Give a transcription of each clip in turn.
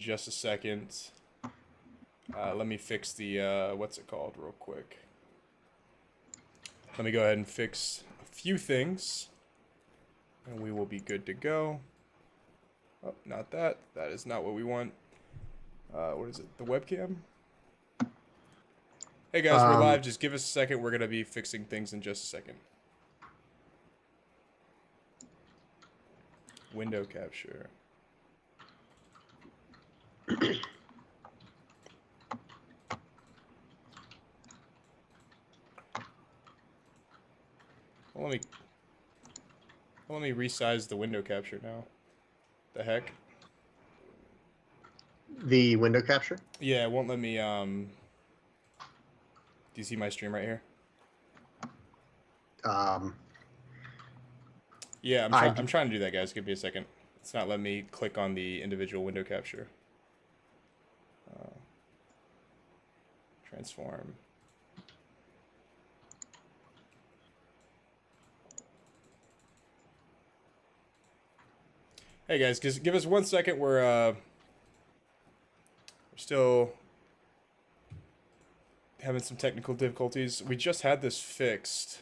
just a second. Let me fix the, what's it called real quick. Let me go ahead and fix a few things. And we will be good to go. Oh, not that. That is not what we want. What is it? The webcam? Hey guys, we're live. Just give us a second. We're going to be fixing things in just a second. Window capture. Well, let me resize the window capture now. The heck? The window capture? Yeah, it won't let me, do you see my stream right here? Yeah, I'm trying to do that, guys. Give me a second. It's not letting me click on the individual window capture. Transform. Hey guys, just give us 1 second. We're still having some technical difficulties. We just had this fixed.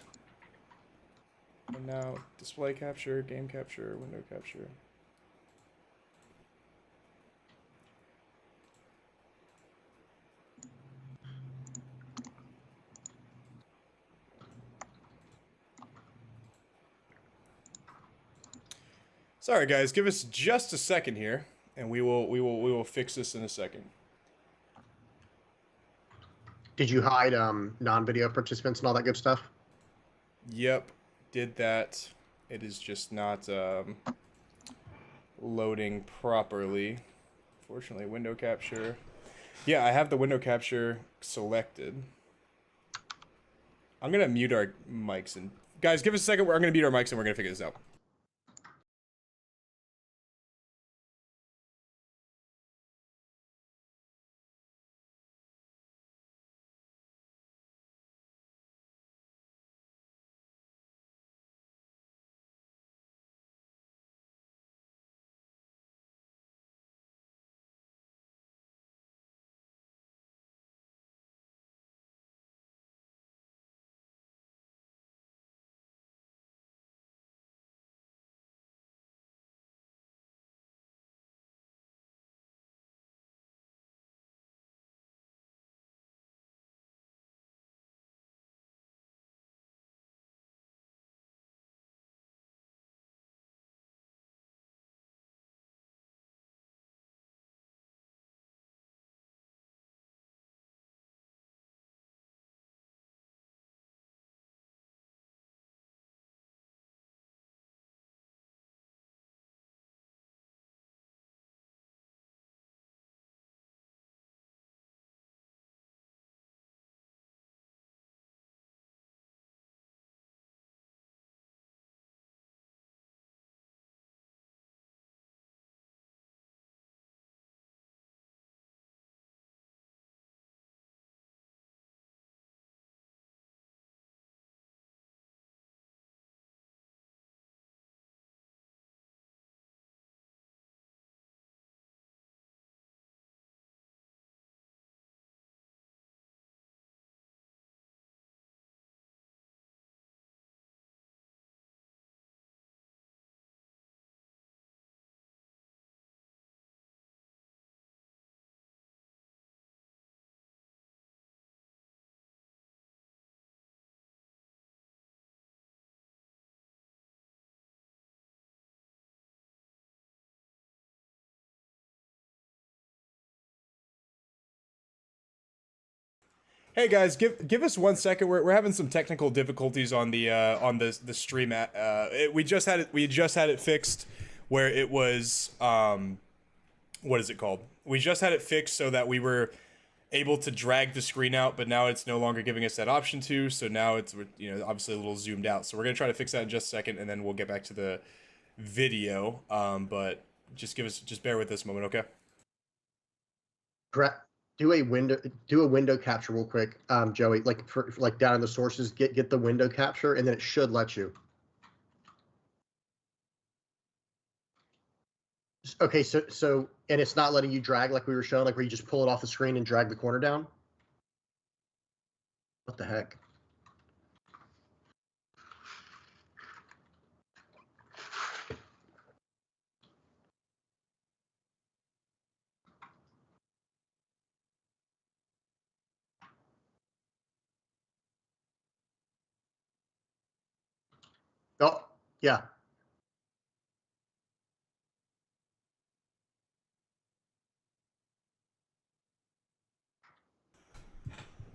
And now display capture, game capture, window capture. Sorry guys, give us just a second here, and we will fix this in a second. Did you hide non-video participants and all that good stuff? Yep, did that. It is just not loading properly. Fortunately, window capture. Yeah, I have the window capture selected. I'm gonna mute our mics, and guys, give us a second. I'm gonna mute our mics and we're gonna figure this out. Hey guys, give us 1 second. We're having some technical difficulties on the stream. We just had it fixed where it was what is it called? We just had it fixed so that we were able to drag the screen out, but now it's no longer giving us that option to. So now it's, you know, obviously a little zoomed out. So we're gonna try to fix that in just a second, and then we'll get back to the video. But just bear with this moment, okay? Do a window capture real quick, Joey. Like down in the sources, get the window capture, and then it should let you. Okay, so and it's not letting you drag like we were showing, like where you just pull it off the screen and drag the corner down. What the heck? Oh, yeah.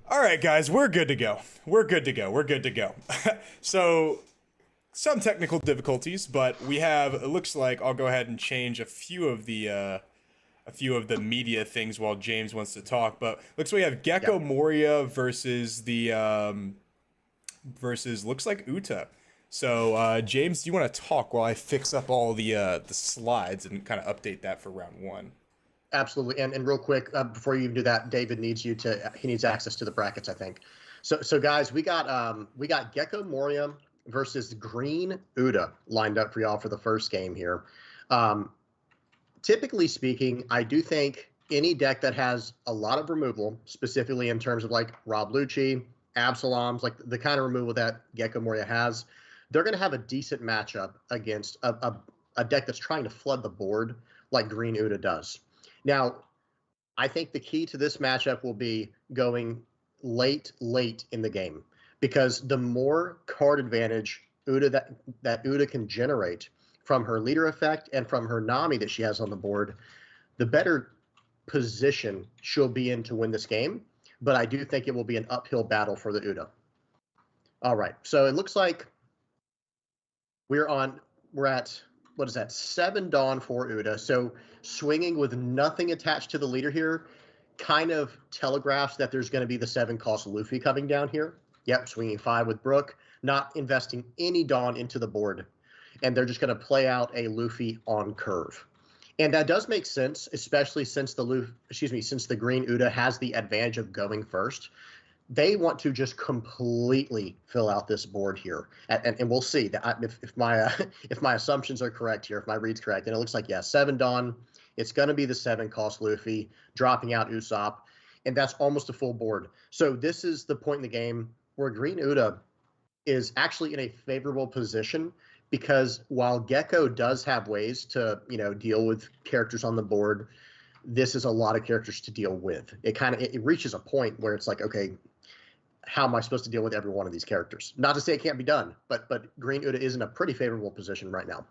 All right, guys, we're good to go. We're good to go. We're good to go. So, some technical difficulties, but we have. It looks like I'll go ahead and change a few of the media things while James wants to talk. But looks like we have Gecko Yeah. Moria versus the versus looks like Uta. So James, do you want to talk while I fix up all the slides and kind of update that for round one? Absolutely. And real quick, before you even do that, David needs he needs access to the brackets, I think. So guys, we got Gecko Morium versus Green Uda lined up for y'all for the first game here. Um, Typically speaking, I do think any deck that has a lot of removal, specifically in terms of like Rob Lucci, Absalom's, like the kind of removal that Gecko Moria has, they're going to have a decent matchup against a deck that's trying to flood the board like Green Uda does. Now, I think the key to this matchup will be going late in the game, because the more card advantage that Uda can generate from her leader effect and from her Nami that she has on the board, the better position she'll be in to win this game. But I do think it will be an uphill battle for the Uda. All right, so it looks like we're at, what is that, 7 Dawn for Uda. So swinging with nothing attached to the leader here kind of telegraphs that there's going to be the 7 cost Luffy coming down here. Yep, swinging 5 with Brook, not investing any Dawn into the board. And they're just going to play out a Luffy on curve. And that does make sense, especially since since the Green Uda has the advantage of going first. They want to just completely fill out this board here, and we'll see that if my if my assumptions are correct here, if my read's correct, and it looks like, yeah, 7 Dawn, it's going to be the 7 cost Luffy dropping out Usopp, and that's almost a full board. So this is the point in the game where Green Uda is actually in a favorable position, because while Gecko does have ways to deal with characters on the board, this is a lot of characters to deal with. It reaches a point where it's like, okay, how am I supposed to deal with every one of these characters? Not to say it can't be done, but Green Uda is in a pretty favorable position right now.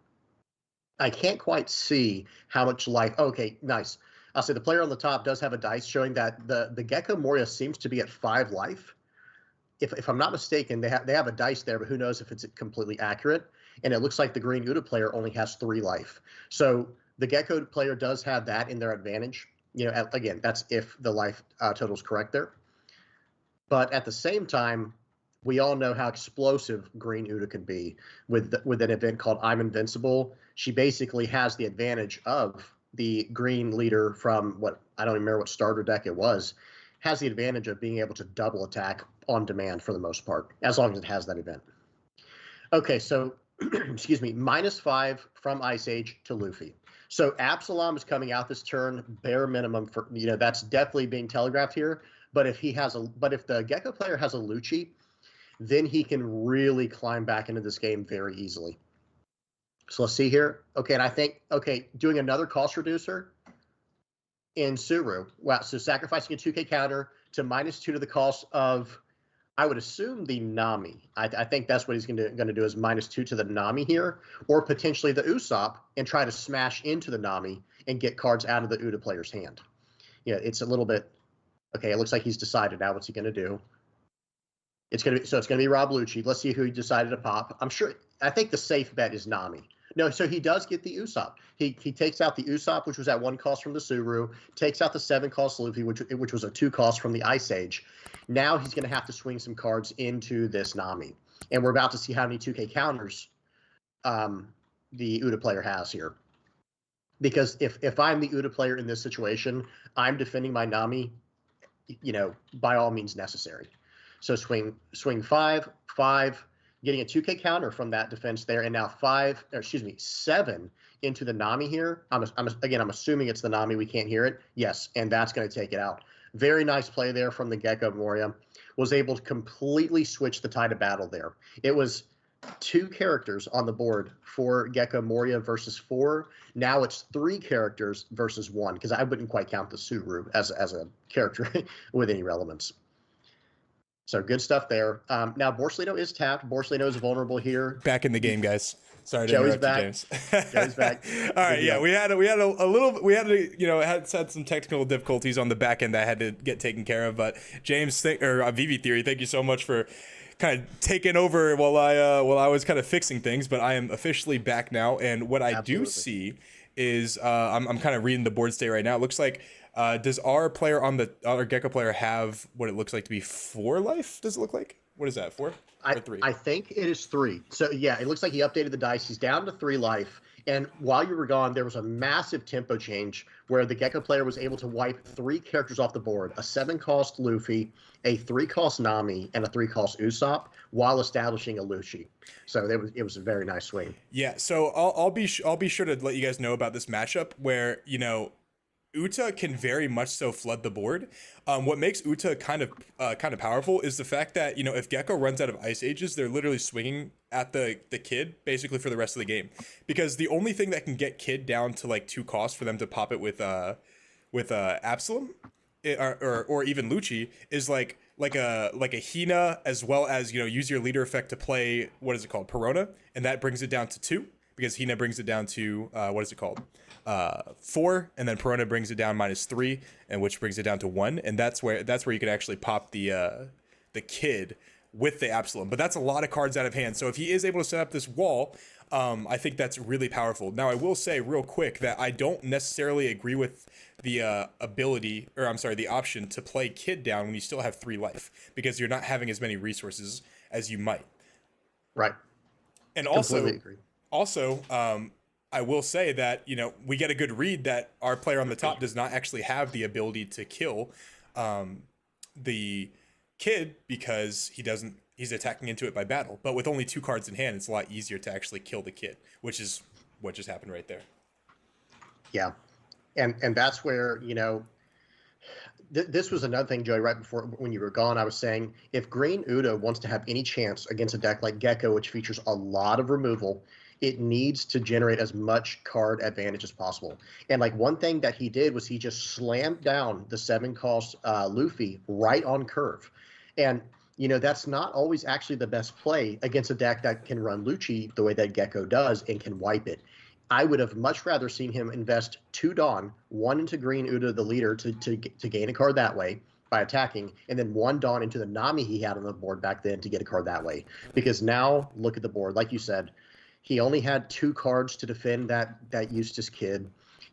I can't quite see how much life. Okay, nice. I'll say the player on the top does have a dice showing that the Gecko Moria seems to be at 5 life. If I'm not mistaken, they have a dice there, but who knows if it's completely accurate. And it looks like the Green Uda player only has 3 life. So the Gecko player does have that in their advantage. Again, that's if the life total is correct there. But at the same time, we all know how explosive Green Uda can be with an event called I'm Invincible. She basically has the advantage of the green leader from what I don't even remember what starter deck it was, has the advantage of being able to double attack on demand for the most part, as long as it has that event. Okay, so excuse me, -5 from Ice Age to Luffy. So Absalom is coming out this turn, bare minimum for that's definitely being telegraphed here. But if the Gecko player has a Lucci, then he can really climb back into this game very easily. So let's see here. Okay, and I think doing another cost reducer in Suru. Wow, so sacrificing a 2K counter to -2 to the cost of, I would assume, the Nami. I think that's what he's going to do, is -2 to the Nami here, or potentially the Usopp, and try to smash into the Nami and get cards out of the Uda player's hand. It's a little bit. Okay, it looks like he's decided now. What's he going to do? It's going to be Rob Lucci. Let's see who he decided to pop. I think the safe bet is Nami. No, so he does get the Usopp. He takes out the Usopp, which was at 1 cost from the Suru, takes out the 7 cost Luffy, which was a 2 cost from the Ice Age. Now he's going to have to swing some cards into this Nami. And we're about to see how many 2K counters the Uda player has here. Because if I'm the Uda player in this situation, I'm defending my Nami, by all means necessary. So swing 5, getting a 2K counter from that defense there, and now 7 into the Nami here. I'm assuming it's the Nami. We can't hear it. Yes, and that's going to take it out. Very nice play there from the Gecko Moria. Was able to completely switch the tide of battle there. It was 2 characters on the board for Gecko Moria versus 4. Now it's 3 characters versus 1, because I wouldn't quite count the Suru as a character with any relevance. So good stuff there. Now Borsalino is tapped. Borsalino is vulnerable here. Back in the game, guys. Sorry to Joey's interrupt back. you, James. Joey's back. All right, yeah, we had a little, we had some technical difficulties on the back end that had to get taken care of. But James, VV Theory, thank you so much for kind of taking over while I was kind of fixing things. But I am officially back now, and what I do see is I'm kind of reading the board state right now. It looks like does our Gecko player have what it looks like to be 4 life? Does it look like? What is that, 4 or 3? I think it is 3. So yeah, it looks like he updated the dice. He's down to 3 life. And while you were gone, there was a massive tempo change where the Gecko player was able to wipe 3 characters off the board: a 7-cost Luffy, a 3-cost Nami, and a 3-cost Usopp, while establishing a Lucy. So it was a very nice swing. Yeah. So I'll be sure to let you guys know about this matchup where Uta can very much so flood the board. What makes Uta kind of powerful is the fact that if Gecko runs out of Ice Ages, they're literally swinging at the Kid basically for the rest of the game, because the only thing that can get Kid down to like 2 costs for them to pop it with Absalom or even Lucci is like a Hina, as well as use your leader effect to play, what is it called, Perona, and that brings it down to 2, because Hina brings it down to 4, and then Perona brings it down -3, and which brings it down to 1, and that's where you can actually pop the Kid with the Absalom. But that's a lot of cards out of hand. So if he is able to set up this wall, I think that's really powerful. Now I will say real quick that I don't necessarily agree with the the option to play Kid down when you still have 3 life, because you're not having as many resources as you might. Right. And Completely agree. Also, I will say that we get a good read that our player on the top does not actually have the ability to kill the Kid, because he's attacking into it by battle. But with only 2 cards in hand, it's a lot easier to actually kill the Kid, which is what just happened right there. Yeah, and that's where this was another thing, Joey. Right before when you were gone, I was saying if Green Uta wants to have any chance against a deck like Gecko, which features a lot of removal, it needs to generate as much card advantage as possible. And like one thing that he did was he just slammed down the 7-cost Luffy right on curve. And that's not always actually the best play against a deck that can run Lucci the way that Gecko does and can wipe it. I would have much rather seen him invest 2 Dawn, 1 into Green Uta, the leader, to gain a card that way by attacking, and then 1 Dawn into the Nami he had on the board back then to get a card that way. Because now, look at the board. Like you said, he only had 2 cards to defend that Eustace Kid,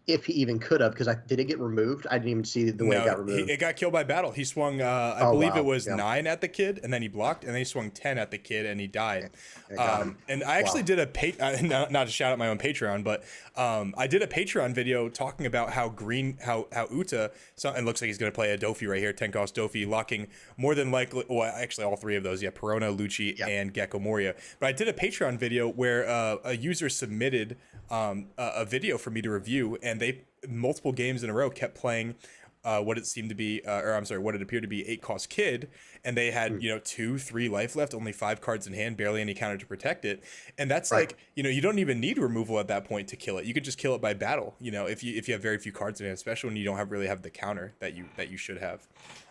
if he even could have, because did it get removed? I didn't even see the way it got removed. It got killed by battle. He swung, I believe it was 9 at the Kid, and then he blocked, and then he swung 10 at the Kid, and he died. And I actually did a not to shout out my own Patreon, but I did a Patreon video talking about how Uta, it looks like he's going to play a Dofi right here, 10-cost Dofi, locking more than likely, well, actually all 3 of those, Perona, Lucci, and Gecko Moria. But I did a Patreon video where a user submitted a video for me to review, and they multiple games in a row kept playing what it seemed to be, what it appeared to be 8-cost Kid, and they had 2-3 life left, only 5 cards in hand, barely any counter to protect it, and that's like you don't even need removal at that point to kill it. You could just kill it by battle. If you have very few cards in hand, especially when you don't really have the counter that you should have.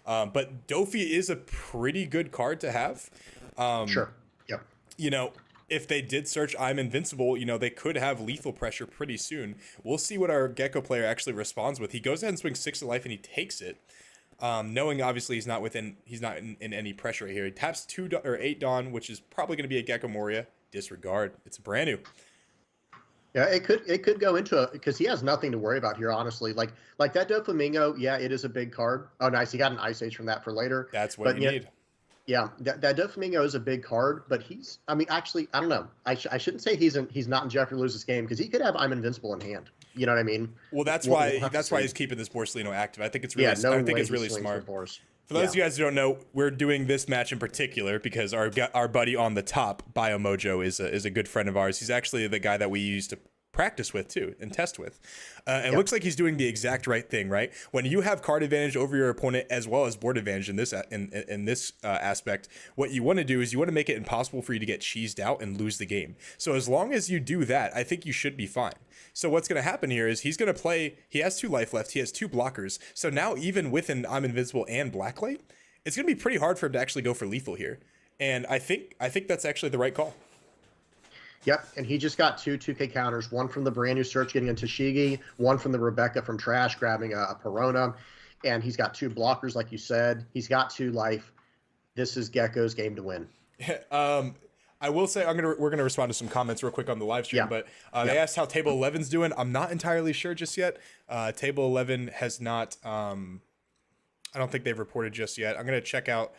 But Dofi is a pretty good card to have. Sure. Yep. If they did search I'm Invincible, they could have lethal pressure pretty soon. We'll see what our Gecko player actually responds with. He goes ahead and swings 6 of life, and he takes it, knowing obviously he's not in any pressure here. He taps 8 Dawn, which is probably going to be a Gecko Moria. Disregard. It's brand new. Yeah, it could go into because he has nothing to worry about here, honestly. Like that Doflamingo, yeah, it is a big card. Oh, nice. He got an Ice Age from that for later. That's what you need. Yeah, that Doflamingo is a big card, but actually, I don't know. I shouldn't say he's not in jeopardy to lose this game, because he could have I'm Invincible in hand. You know what I mean? Well, that's why he's keeping this Borsalino active. I think it's really, I think it's really smart. For those of you guys who don't know, we're doing this match in particular because our buddy on the top, BioMojo, is a good friend of ours. He's actually the guy that we used to practice with too and test with. It looks like he's doing the exact right thing, right? When you have card advantage over your opponent as well as board advantage in this aspect, what you want to do is you want to make it impossible for you to get cheesed out and lose the game. So as long as you do that, I think you should be fine. So what's going to happen here is he's going to play, he has 2 life left, he has 2 blockers. So now even with an I'm Invincible and Blacklight, it's going to be pretty hard for him to actually go for lethal here. And I think that's actually the right call. Yep, and he just got 2 2K counters, one from the brand new search getting into Shigi, one from the Rebecca from Trash grabbing a Perona, and he's got 2 blockers, like you said. He's got 2 life. This is Gecko's game to win. I will say we're gonna respond to some comments real quick on the live stream, but they asked how Table 11's doing. I'm not entirely sure just yet. Table 11 has not. I don't think they've reported just yet. I'm gonna check out.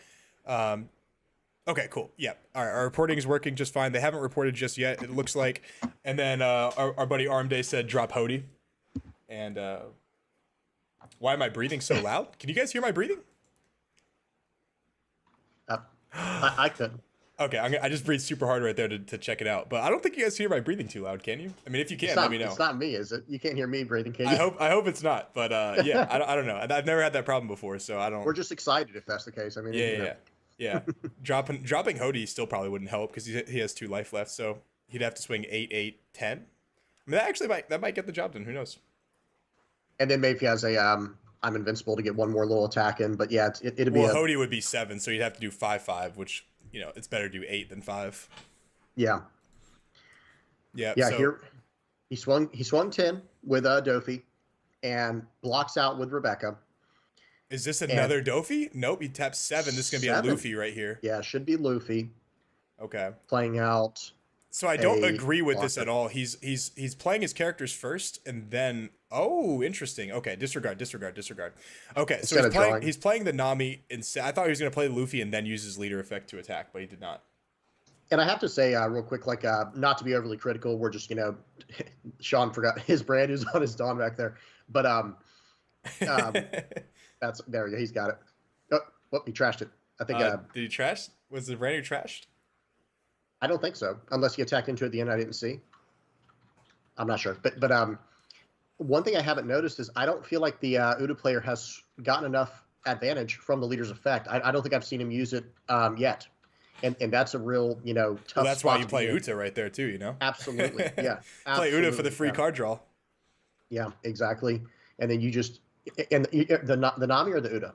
Okay, cool. Yeah, our reporting is working just fine. They haven't reported just yet, it looks like. And then our buddy Armday said drop Hody. And why am I breathing so loud? Can you guys hear my breathing? I couldn't. Okay, I just breathed super hard right there to check it out. But I don't think you guys hear my breathing too loud, can you? I mean, if you can, let me know. It's not me, is it? You can't hear me breathing, can you? I hope it's not. But yeah, I don't know. I've never had that problem before, so I don't. We're just excited if that's the case. I mean, Yeah. Dropping Hody still probably wouldn't help because he has 2 life left, so he'd have to swing 8, 8, 10. I mean, that might get the job done. Who knows? And then maybe he has a I'm Invincible to get one more little attack in. But yeah, it'd be. Well, Hody would be 7, so you'd have to do 5, 5, which it's better to do 8 than 5. Yeah. Yeah. Yeah. So, Here, he swung 10 with Dofi, and blocks out with Rebecca. Is this another Dofi? Nope, he taps 7. This is going to be a Luffy right here. Yeah, should be Luffy. Okay. Playing out. So I don't agree with this at all. He's playing his characters first and then interesting. Okay, disregard. Okay, so he's playing the Nami instead. I thought he was going to play Luffy and then use his leader effect to attack, but he did not. And I have to say real quick, like not to be overly critical, we're just Sean forgot his brand is on his Dawn back there. But that's there we go. He's got it. Oh, he trashed it. I think. Did he trash? Was the brand new trashed? I don't think so, unless he attacked into it at the end. I didn't see. I'm not sure, but one thing I haven't noticed is I don't feel like the Uda player has gotten enough advantage from the leader's effect. I don't think I've seen him use it yet, and that's a real tough. Well, that's why you play Uta right there too. Absolutely, yeah. Play Uta for the free card draw. Yeah, exactly. And then you just the Nami or the Uda.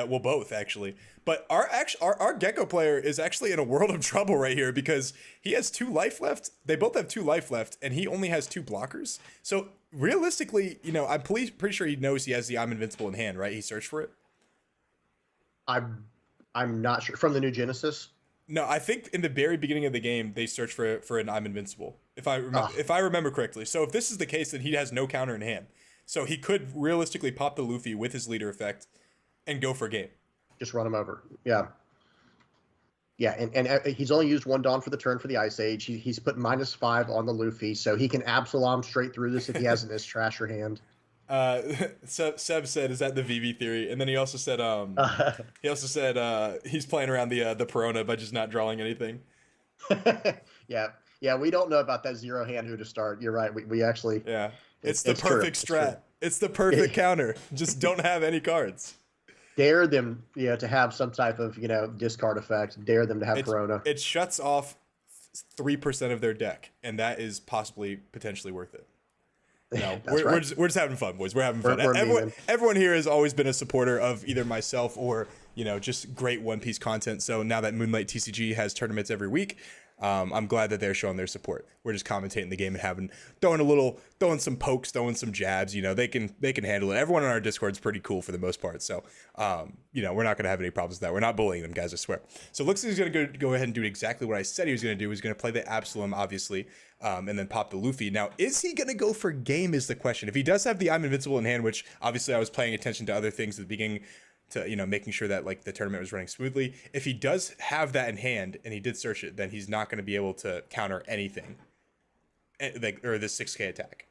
Well, both actually, but our Gecko player is actually in a world of trouble right here because he has 2 life left. They both have 2 life left, and he only has 2 blockers. So realistically, I'm pretty sure he knows he has the I'm Invincible in hand, right? He searched for it. I'm not sure from the new Genesis. No, I think in the very beginning of the game they searched for an I'm Invincible, if I remember correctly. So if this is the case, then he has no counter in hand. So he could realistically pop the Luffy with his leader effect and go for game. Just run him over. Yeah. Yeah, and he's only used 1 Dawn for the turn for the Ice Age. He's put -5 on the Luffy, so he can Absalom straight through this if he has in his trasher hand. Seb said, "Is that the VV theory?" And then he also said, he's playing around the Perona by just not drawing anything. Yeah, we don't know about that 0 hand who to start. You're right. We actually. Yeah, it's the perfect strat. It's the perfect counter. Just don't have any cards. Dare them, to have some type of, discard effect. Dare them to have Perona. It shuts off 3% of their deck, and that is potentially worth it. No, we're just having fun, boys. We're having fun. Everyone here has always been a supporter of either myself or just great One Piece content. So now that MoonlightTCG has tournaments every week, I'm glad that they're showing their support. We're just commentating the game and throwing some pokes, throwing some jabs. They can handle it. Everyone on our Discord is pretty cool for the most part. So, we're not gonna have any problems with that. We're not bullying them, guys. I swear. So looks like he's gonna go ahead and do exactly what I said he was gonna do. He's gonna play the Absalom, obviously, and then pop the Luffy. Now, is he gonna go for game? Is the question. If he does have the I'm Invincible in hand, which obviously I was paying attention to other things at the beginning, to making sure that the tournament was running smoothly. If he does have that in hand and he did search it, then he's not going to be able to counter anything, or the 6K attack.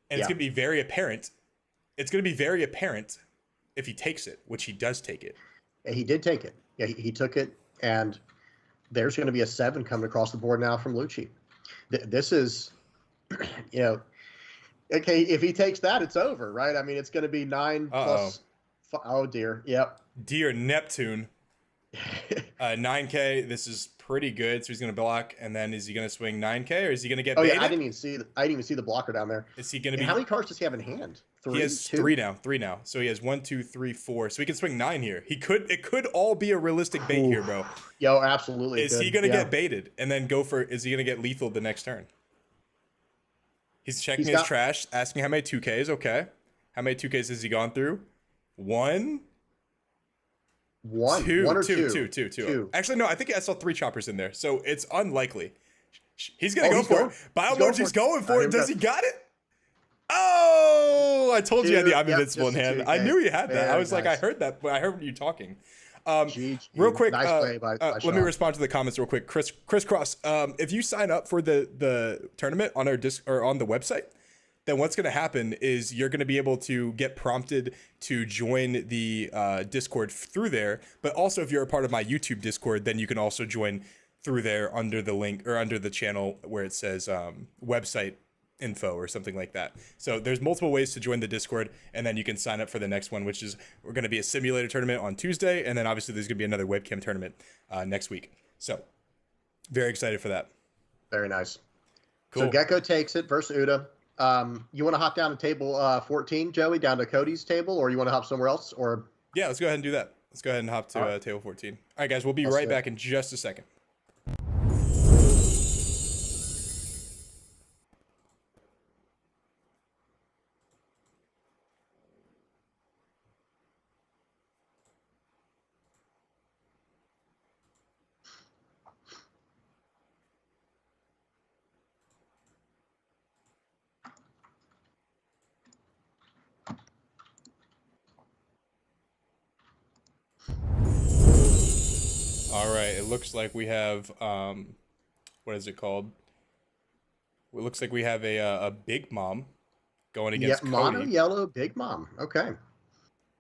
And it's going to be very apparent. It's going to be very apparent if he takes it, which he does take it. And he did take it. Yeah, he took it, and there's going to be a 7 coming across the board now from Lucci. This is, okay, if he takes that, it's over, right? I mean, it's going to be 9 plus. Oh, dear. Yep. Dear Neptune. 9K. This is pretty good. So he's going to block, and then is he going to swing 9K, or is he going to get baited? Yeah, I didn't even see the blocker down there. Is he going to be? How many cards does he have in hand? 3, he has 2? 3 now. 3 now. So he has 1, 2, 3, 4. So he can swing 9 here. It could all be a realistic bait here, bro. Yo, absolutely. Is he going to get baited and then go for? Is he going to get lethal the next turn? He's checking his trash, asking how many 2Ks. Okay, how many 2Ks has he gone through? 1. 2 or 2. 2. Actually, no. I think I saw 3 choppers in there, so it's unlikely. He's gonna go for it. By all means, he's going for it. Does he got it? Oh, I told you I had the I'm Invincible in hand. I knew you had that. I was like, I heard that, but I heard you talking. Real quick, nice play by let me respond to the comments real quick. Crisscross, if you sign up for the tournament on our or on the website, then what's going to happen is you're going to be able to get prompted to join the Discord through there. But also, if you're a part of my YouTube Discord, then you can also join through there under the link or under the channel where it says website info or something like that. So there's multiple ways to join the Discord, and then you can sign up for the next one, which is we're going to be a simulator tournament on Tuesday, and then obviously there's going to be another webcam tournament next week. So very excited for that. Very nice. Cool. So Gecko takes it versus Uda. You want to hop down to table 14, Joey, down to Cody's table, or you want to hop somewhere else? Or yeah, let's go ahead and do that. Let's go ahead and hop to table 14. All right, guys, we'll be right back in just a second. All right, it looks like we have, what is it called? It looks like we have a Big Mom going against Cody. Mono yellow Big Mom. Okay.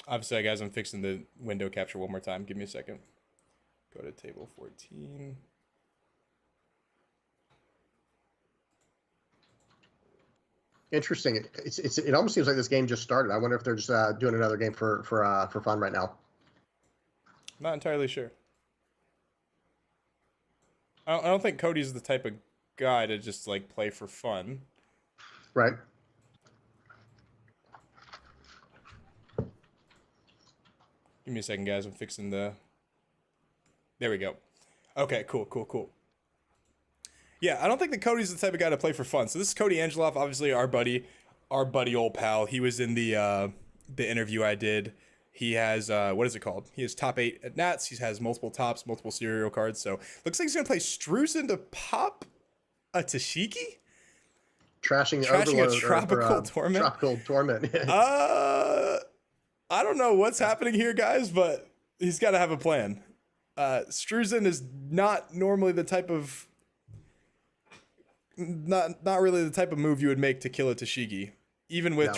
Obviously, guys, I'm fixing the window capture one more time. Give me a second. Go to table 14. Interesting. It almost seems like this game just started. I wonder if they're just doing another game for fun right now. Not entirely sure. I don't think Cody's the type of guy to just like play for fun. Right. Give me a second, guys. I'm fixing the... There we go. Okay, cool. Yeah, I don't think that Cody's the type of guy to play for fun. So this is Cody Angeloff, obviously our buddy old pal. He was in the interview I did. He has, what is it called? He has top 8 at Nats. He has multiple tops, multiple serial cards. So looks like he's going to play Struzen to pop a Tashiki? Trashing a Tropical Torment? Tropical Torment. I don't know what's happening here, guys, but he's got to have a plan. Struzen is not normally the type of... Not really the type of move you would make to kill a Tashigi, even with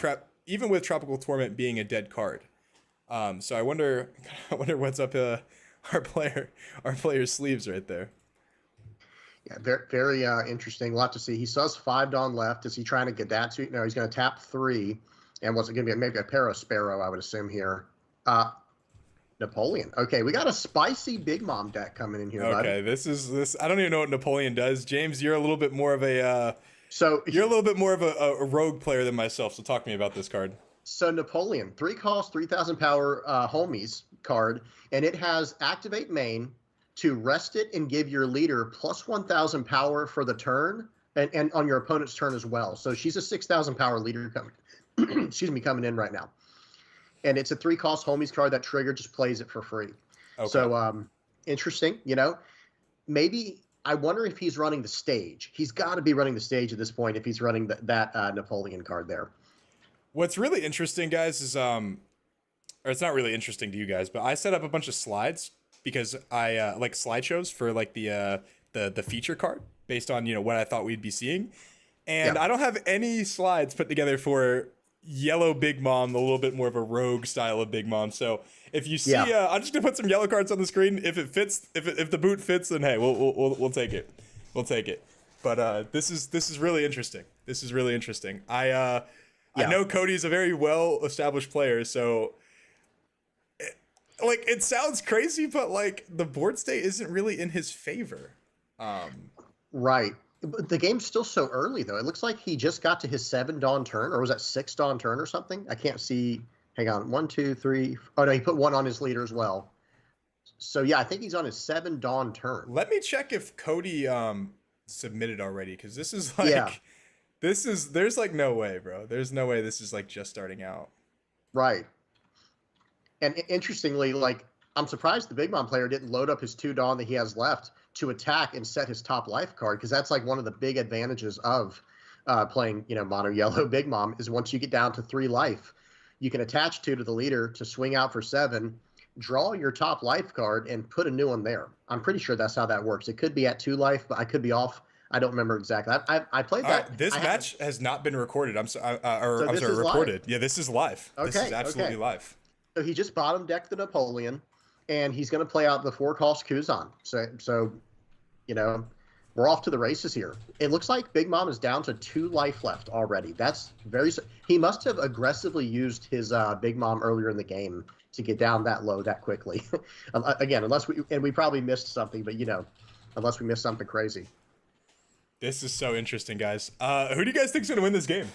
Tropical Torment being a dead card. So I wonder what's up our player's sleeves right there. Yeah, very interesting. We'll have to see. He says 5 Dawn left. Is he trying to get that to? No, he's going to tap 3. And what's it going to be? Maybe a pair of Sparrow, I would assume here. Napoleon. Okay, we got a spicy Big Mom deck coming in here. Okay, bud. this. I don't even know what Napoleon does. James, you're a little bit more of a rogue player than myself. So talk to me about this card. So Napoleon, 3 cost, 3,000 power homies card, and it has activate main to rest it and give your leader plus 1,000 power for the turn and on your opponent's turn as well. So she's a 6,000 power leader coming, coming in right now. And it's a 3 cost homies card that trigger just plays it for free. Okay. So interesting, maybe I wonder if he's running the stage. He's got to be running the stage at this point if he's running that Napoleon card there. What's really interesting, guys, is or it's not really interesting to you guys, but I set up a bunch of slides because I like slideshows for like the feature card based on what I thought we'd be seeing, and I don't have any slides put together for yellow Big Mom, a little bit more of a rogue style of Big Mom. So if you see, Yeah. I'm just gonna put some yellow cards on the screen. If it fits, if the boot fits, then hey, we'll take it. We'll take it. But this is really interesting. This is really interesting. I know Cody's a very well established player, so like it sounds crazy, but like the board state isn't really in his favor. Right. But the game's still so early, though. It looks like he just got to his 7 Dawn turn, or was that 6 Dawn turn or something? I can't see. Hang on. 1, 2, 3. Oh, no, he put 1 on his leader as well. So, yeah, I think he's on his 7 Dawn turn. Let me check if Cody submitted already, because this is like, there's like no way, bro. There's no way this is like just starting out. Right. And interestingly, like, I'm surprised the Big Mom player didn't load up his 2 Dawn that he has left to attack and set his top life card, because that's like one of the big advantages of playing, mono yellow Big Mom is once you get down to 3 life, you can attach 2 to the leader to swing out for 7, draw your top life card, and put a new one there. I'm pretty sure that's how that works. It could be at 2 life, but I could be off. I don't remember exactly. I played that. This match has not been recorded. I'm sorry, recorded. Live. Yeah, this is live. Okay, this is absolutely live. So he just bottom decked the Napoleon, and he's going to play out the 4-cost Kuzan. So, we're off to the races here. It looks like Big Mom is down to 2 life left already. That's he must have aggressively used his Big Mom earlier in the game to get down that low that quickly. Again, we probably missed something, but unless we missed something crazy. This is so interesting, guys. Who do you guys think is going to win this game?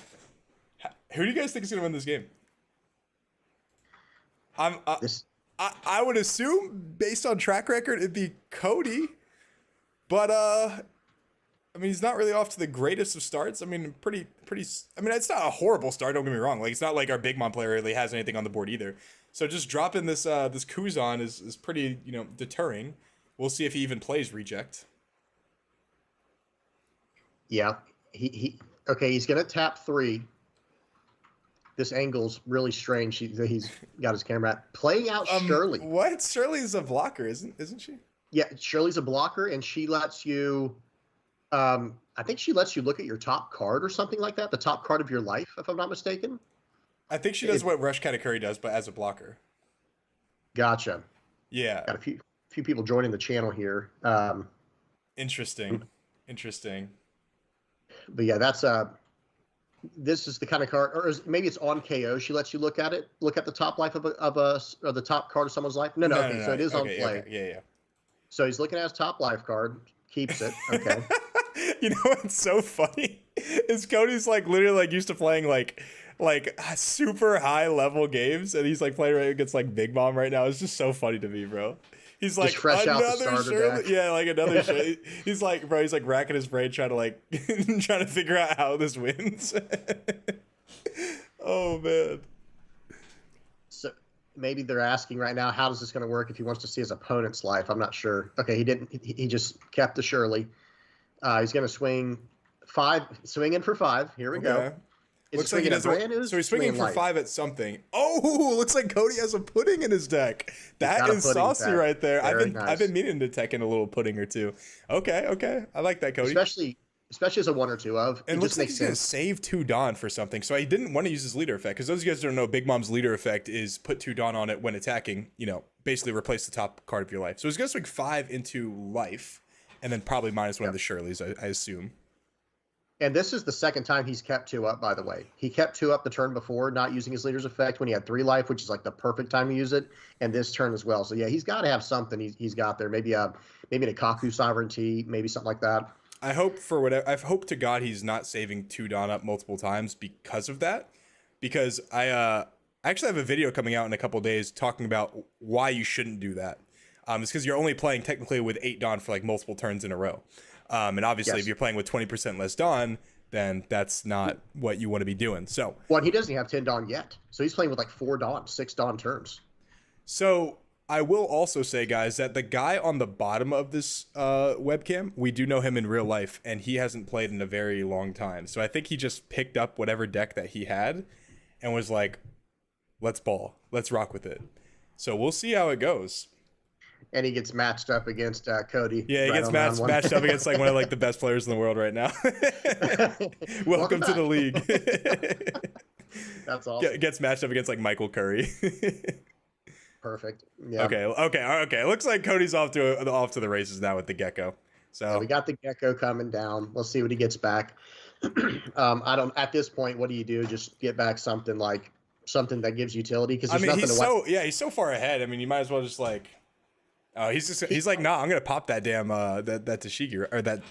I would assume, based on track record, it'd be Cody. But, I mean, he's not really off to the greatest of starts. I mean, it's not a horrible start, don't get me wrong. Like, it's not like our Big Mom player really has anything on the board either. So just dropping this Kuzan is pretty, deterring. We'll see if he even plays Reject. Yeah. He's going to tap 3. This angle's really strange. He's got his camera at. Playing out Shirley. What? Shirley's a blocker, isn't she? Yeah, Shirley's a blocker, and she lets you. I think she lets you look at your top card or something like that. The top card of your life, if I'm not mistaken. I think she does what Rush Katakuri does, but as a blocker. Gotcha. Yeah. Got a few people joining the channel here. Interesting. But yeah, that's this is the kind of card, or maybe it's on KO. She lets you look at the top life of the top card of someone's life. No. So it is on play. Okay, yeah. So he's looking at his top life card, keeps it. Okay. You know what's so funny is Cody's like literally like used to playing like super high level games, and he's like playing right against like Big Mom right now. It's just so funny to me, bro. He's like, fresh another Shirley. Yeah, like another Shirley. He's like, bro, he's like racking his brain trying to figure out how this wins. Oh man. So maybe they're asking right now, how is this going to work if he wants to see his opponent's life? I'm not sure. Okay, he didn't. He just kept the Shirley. He's going to swing in for 5. Here we go. Looks like he does. So he's swinging for 5 at something. Oh, looks like Cody has a pudding in his deck. That is saucy right there. I've been meaning to tech in a little pudding or two. Okay. I like that, Cody. Especially as a 1 or 2 of. And it looks like he's going to save 2 Dawn for something. So I didn't want to use his leader effect, because those of you guys who don't know, Big Mom's leader effect is put 2 Dawn on it when attacking, basically replace the top card of your life. So he's going to swing 5 into life, and then probably minus 1 of the Shirleys, I assume. And this is the second time he's kept 2 up, by the way. He kept 2 up the turn before, not using his leader's effect when he had 3 life, which is like the perfect time to use it, and this turn as well. So yeah, he's got to have something he's got there. Maybe an Ikaku sovereignty, maybe something like that. I hope to God he's not saving 2 Dawn up multiple times because of that. Because I actually have a video coming out in a couple days talking about why you shouldn't do that. It's because you're only playing technically with 8 Dawn for like multiple turns in a row. And obviously, if you're playing with 20% less Dawn, then that's not what you want to be doing. So, well, he doesn't have 10 Dawn yet. So he's playing with like 4 Dawn, 6 Dawn turns. So I will also say, guys, that the guy on the bottom of this webcam, we do know him in real life, and he hasn't played in a very long time. So I think he just picked up whatever deck that he had and was like, let's ball. Let's rock with it. So we'll see how it goes. And he gets matched up against Cody. Yeah, he gets matched up against like one of like the best players in the world right now. Welcome to the league. That's awesome. Gets matched up against like Michael Curry. Perfect. Yeah. Okay. It looks like Cody's off to the races now with the Gecko. So yeah, we got the Gecko coming down. Let's see what he gets back. I don't. At this point, what do you do? Just get back something that gives utility because there's nothing to. He's so far ahead. I mean, you might as well just like. Oh, he's like, nah, I'm gonna pop that damn that Tashigi or that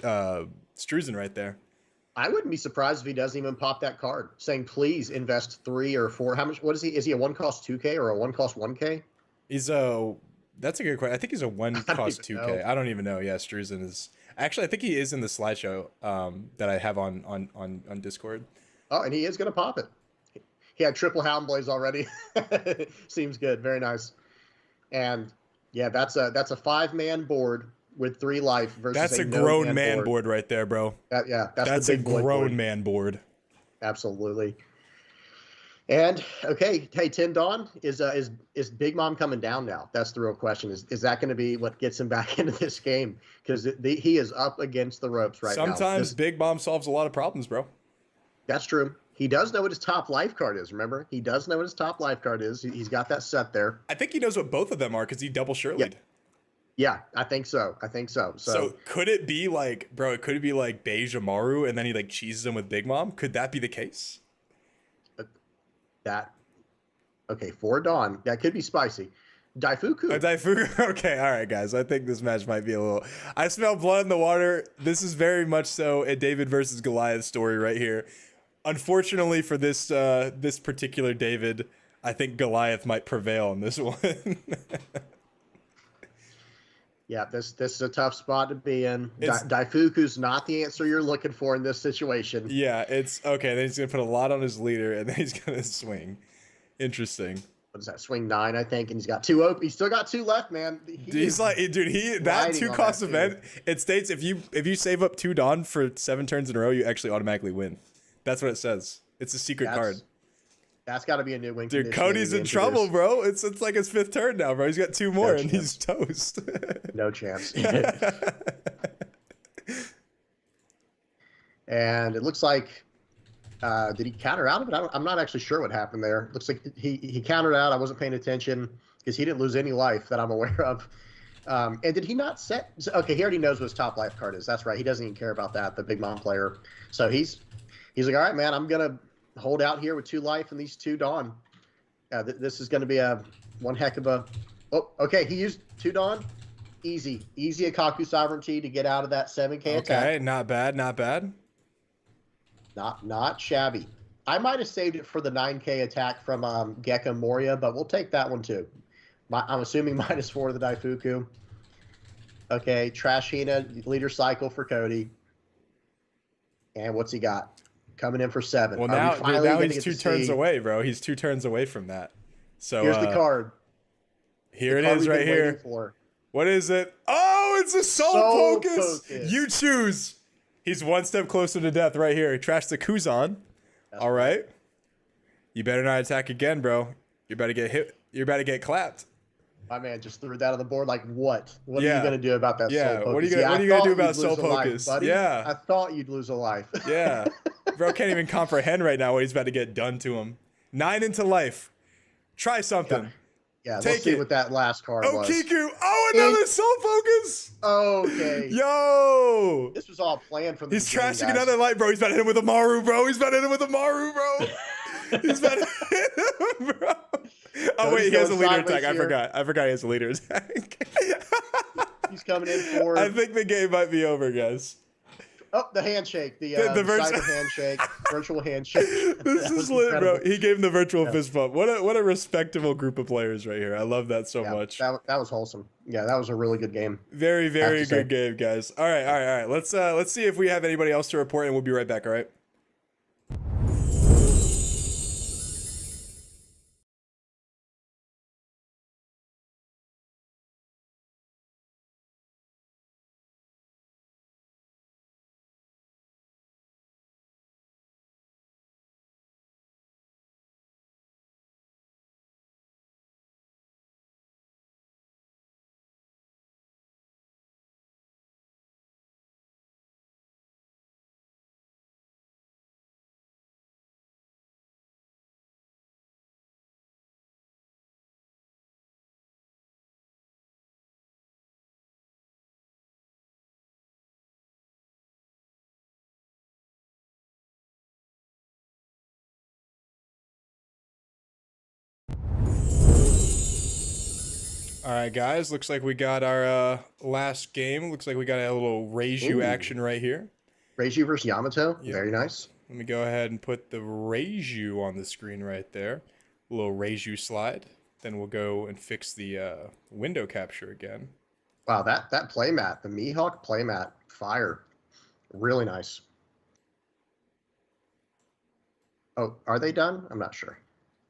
Struzen right there. I wouldn't be surprised if he doesn't even pop that card, saying please invest 3 or 4. How much? What is he? Is he a 1 cost 2K or a 1 cost 1K? That's a good question. I think he's a 1 cost 2K. I don't even know. Yeah, Struzen is actually. I think he is in the slideshow that I have on Discord. Oh, and he is gonna pop it. He had triple Hound Blaze already. Seems good. Very nice. And yeah, that's a 5-man board with 3 life versus that's a grown man board right there, bro. That's a grown man board. Absolutely. And okay, hey, 10 Dawn is Big Mom coming down now? That's the real question. Is that going to be what gets him back into this game? Because he is up against the ropes right now. Sometimes Big Mom solves a lot of problems, bro. That's true. He does know what his top life card is. Remember, he does know what his top life card is. He's got that set there. I think he knows what both of them are because he double Shirley'd. Yeah, I think so. So could it be like, bro? Could it be like Beige Maru and then he like cheeses him with Big Mom? Could that be the case? Okay, for Dawn, that could be spicy. Daifuku. Okay, all right, guys. I think this match might be a little. I smell blood in the water. This is very much so a David versus Goliath story right here. Unfortunately for this this particular David, I think Goliath might prevail in this one. Yeah, this is a tough spot to be in. Daifuku's not the answer you're looking for in this situation. Yeah, it's okay. Then he's gonna put a lot on his leader, and then he's gonna swing. Interesting. What is that? Swing 9, I think, and he's got 2 open. He's still got 2 left, man. He's like, dude, that 2 cost event. It states if you save up 2 Dawn for 7 turns in a row, you actually automatically win. That's what it says. It's a secret card. That's got to be a new win. Dude, Cody's in trouble, bro. It's like his 5th turn now, bro. He's got 2 more, and he's toast. No chance. And it looks like, did he counter out of it? I'm not actually sure what happened there. Looks like he countered out. I wasn't paying attention because he didn't lose any life that I'm aware of. And did he not set? Okay, he already knows what his top life card is. That's right. He doesn't even care about that, the Big Mom player. So he's like, all right, man, I'm going to hold out here with 2 life and these 2 Dawn. This is going to be one heck of a... Oh, okay, he used 2 Dawn. Easy Akaku Sovereignty to get out of that 7K attack. Okay, not bad. Not shabby. I might have saved it for the 9K attack from Gecko Moria, but we'll take that one too. I'm assuming -4 to the Daifuku. Okay, Trash Hina, leader cycle for Cody. And what's he got? Coming in for 7. Well, now he's 2 turns away, bro. He's 2 turns away from that. So here's the card. Here it is right here. What is it? Oh, it's a Soul Focus. You choose. He's 1 step closer to death right here. He trashed the Kuzan. All right. You better not attack again, bro. You're about to get hit. You're about to get clapped. My man just threw that on the board like what? What are you going to do about that Soul Focus? What are you going to do about Soul Focus? Yeah. I thought you'd lose a life. Yeah. Bro can't even comprehend right now what he's about to get done to him. 9 into life. Try something. Yeah, let's see what that last card was. Kiku. Oh, another Soul Focus. Okay. Yo. This was all planned from the beginning, trashing another light, bro. He's about to hit him with a Maru, bro. He's about to hit him. Oh, wait, he has a leader attack. I forgot he has a leader attack. He's coming in for... I think the game might be over, guys. Oh, the handshake. The cyber handshake. Virtual handshake. This is lit, incredible. Bro. He gave him the virtual fist bump. What a respectable group of players right here. I love that so much. That was wholesome. Yeah, that was a really good game. Very, very good game, guys. All right. Let's see if we have anybody else to report, and we'll be right back, all right? All right, guys. Looks like we got our last game. Looks like we got a little Reiju Ooh. action right here. Reiju versus Yamato. Yep. Very nice. Let me go ahead and put the Reiju on the screen right there. A little Reiju slide. Then we'll go and fix the window capture again. Wow, that playmat, the Mihawk playmat, fire. Really nice. Oh, are they done? I'm not sure.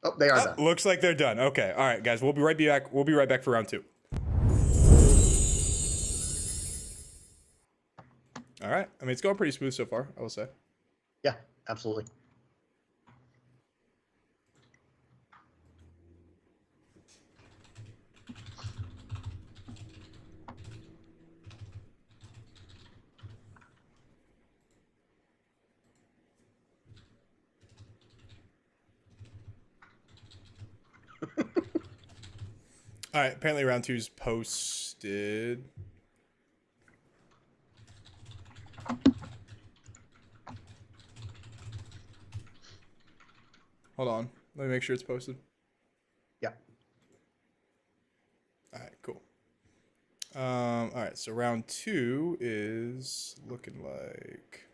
Oh, they are done. Looks like they're done. Okay. All right, guys. We'll be right back. We'll be right back for round 2. All right. I mean, it's going pretty smooth so far, I will say. Yeah, absolutely. All right. Apparently, round 2's posted. Hold on. Let me make sure it's posted. Yeah. All right. Cool. All right. So round 2 is looking like.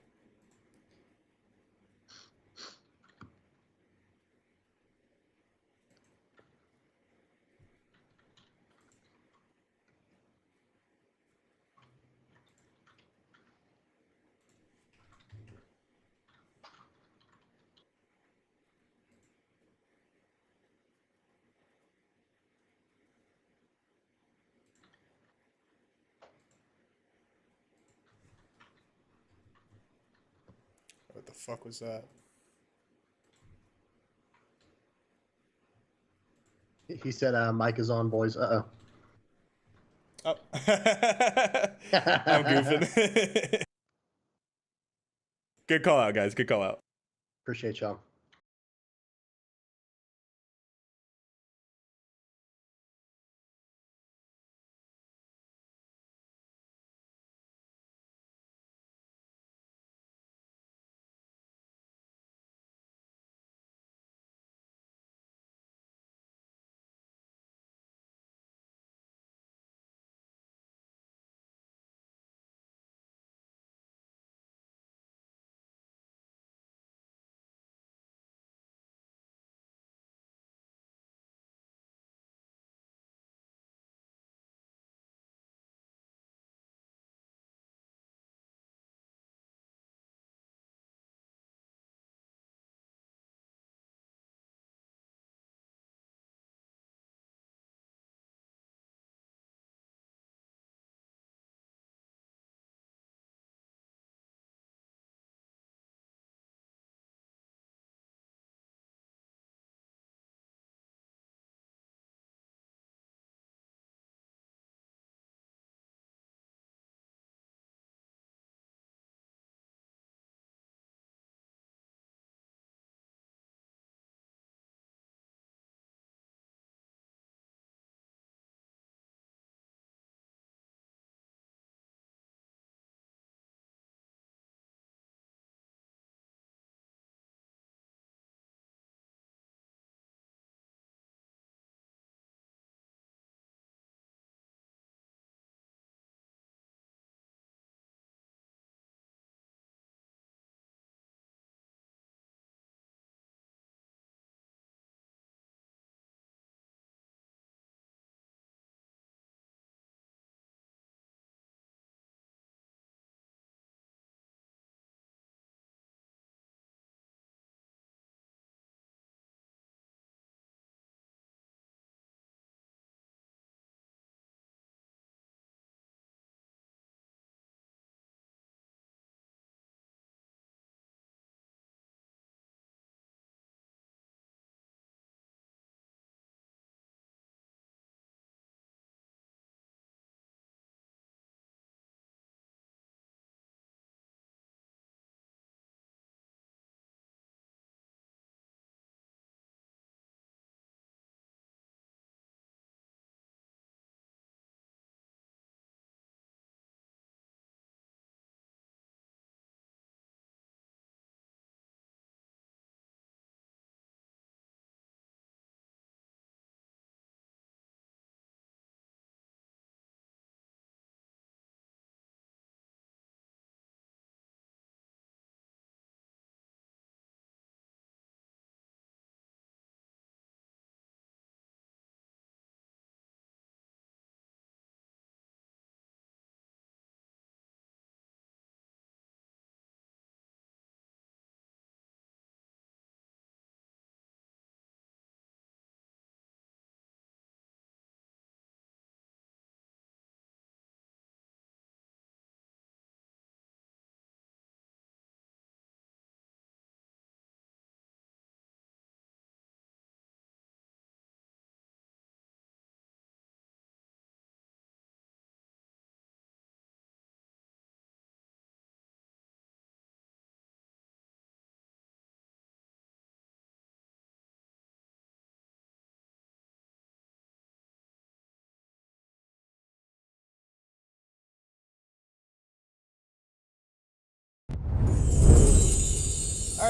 What the fuck was that? He said, "Mic is on, boys." Uh-oh. Oh. I'm goofing. Good call out, guys. Good call out. Appreciate y'all.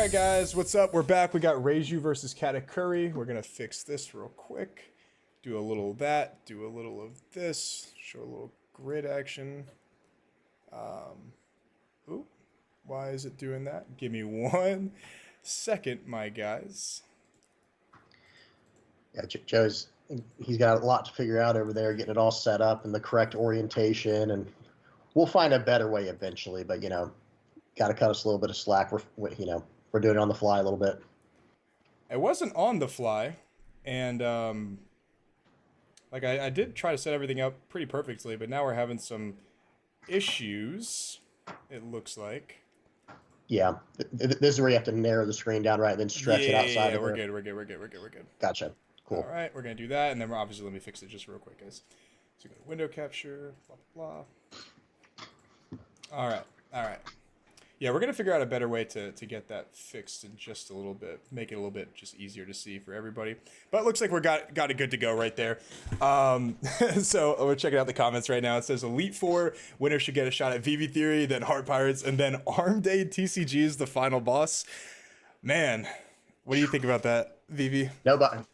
right, guys, what's up? We're back. We got Reiju versus Katakuri. We're gonna fix this real quick. Do a little of that. Do a little of this. Show a little grid action. Ooh, why is it doing that? Give me 1 second, my guys. Yeah, he's got a lot to figure out over there, getting it all set up and the correct orientation, and we'll find a better way eventually. But got to cut us a little bit of slack. We're doing it on the fly a little bit. It wasn't on the fly, and like I did try to set everything up pretty perfectly, but now we're having some issues. It looks like. Yeah, this is where you have to narrow the screen down, right, then stretch it outside. Yeah, we're good. Gotcha. Cool. All right, we're gonna do that, and then we're obviously, let me fix it just real quick, guys. So go to window capture, blah blah blah. All right. Yeah, we're gonna figure out a better way to get that fixed in just a little bit, make it a little bit just easier to see for everybody. But it looks like we got it good to go right there. So we're checking out the comments right now. It says Elite Four winner should get a shot at VV Theory, then Heart Pirates, and then TCG is the final boss. Man, what do you think about that, VV? No, but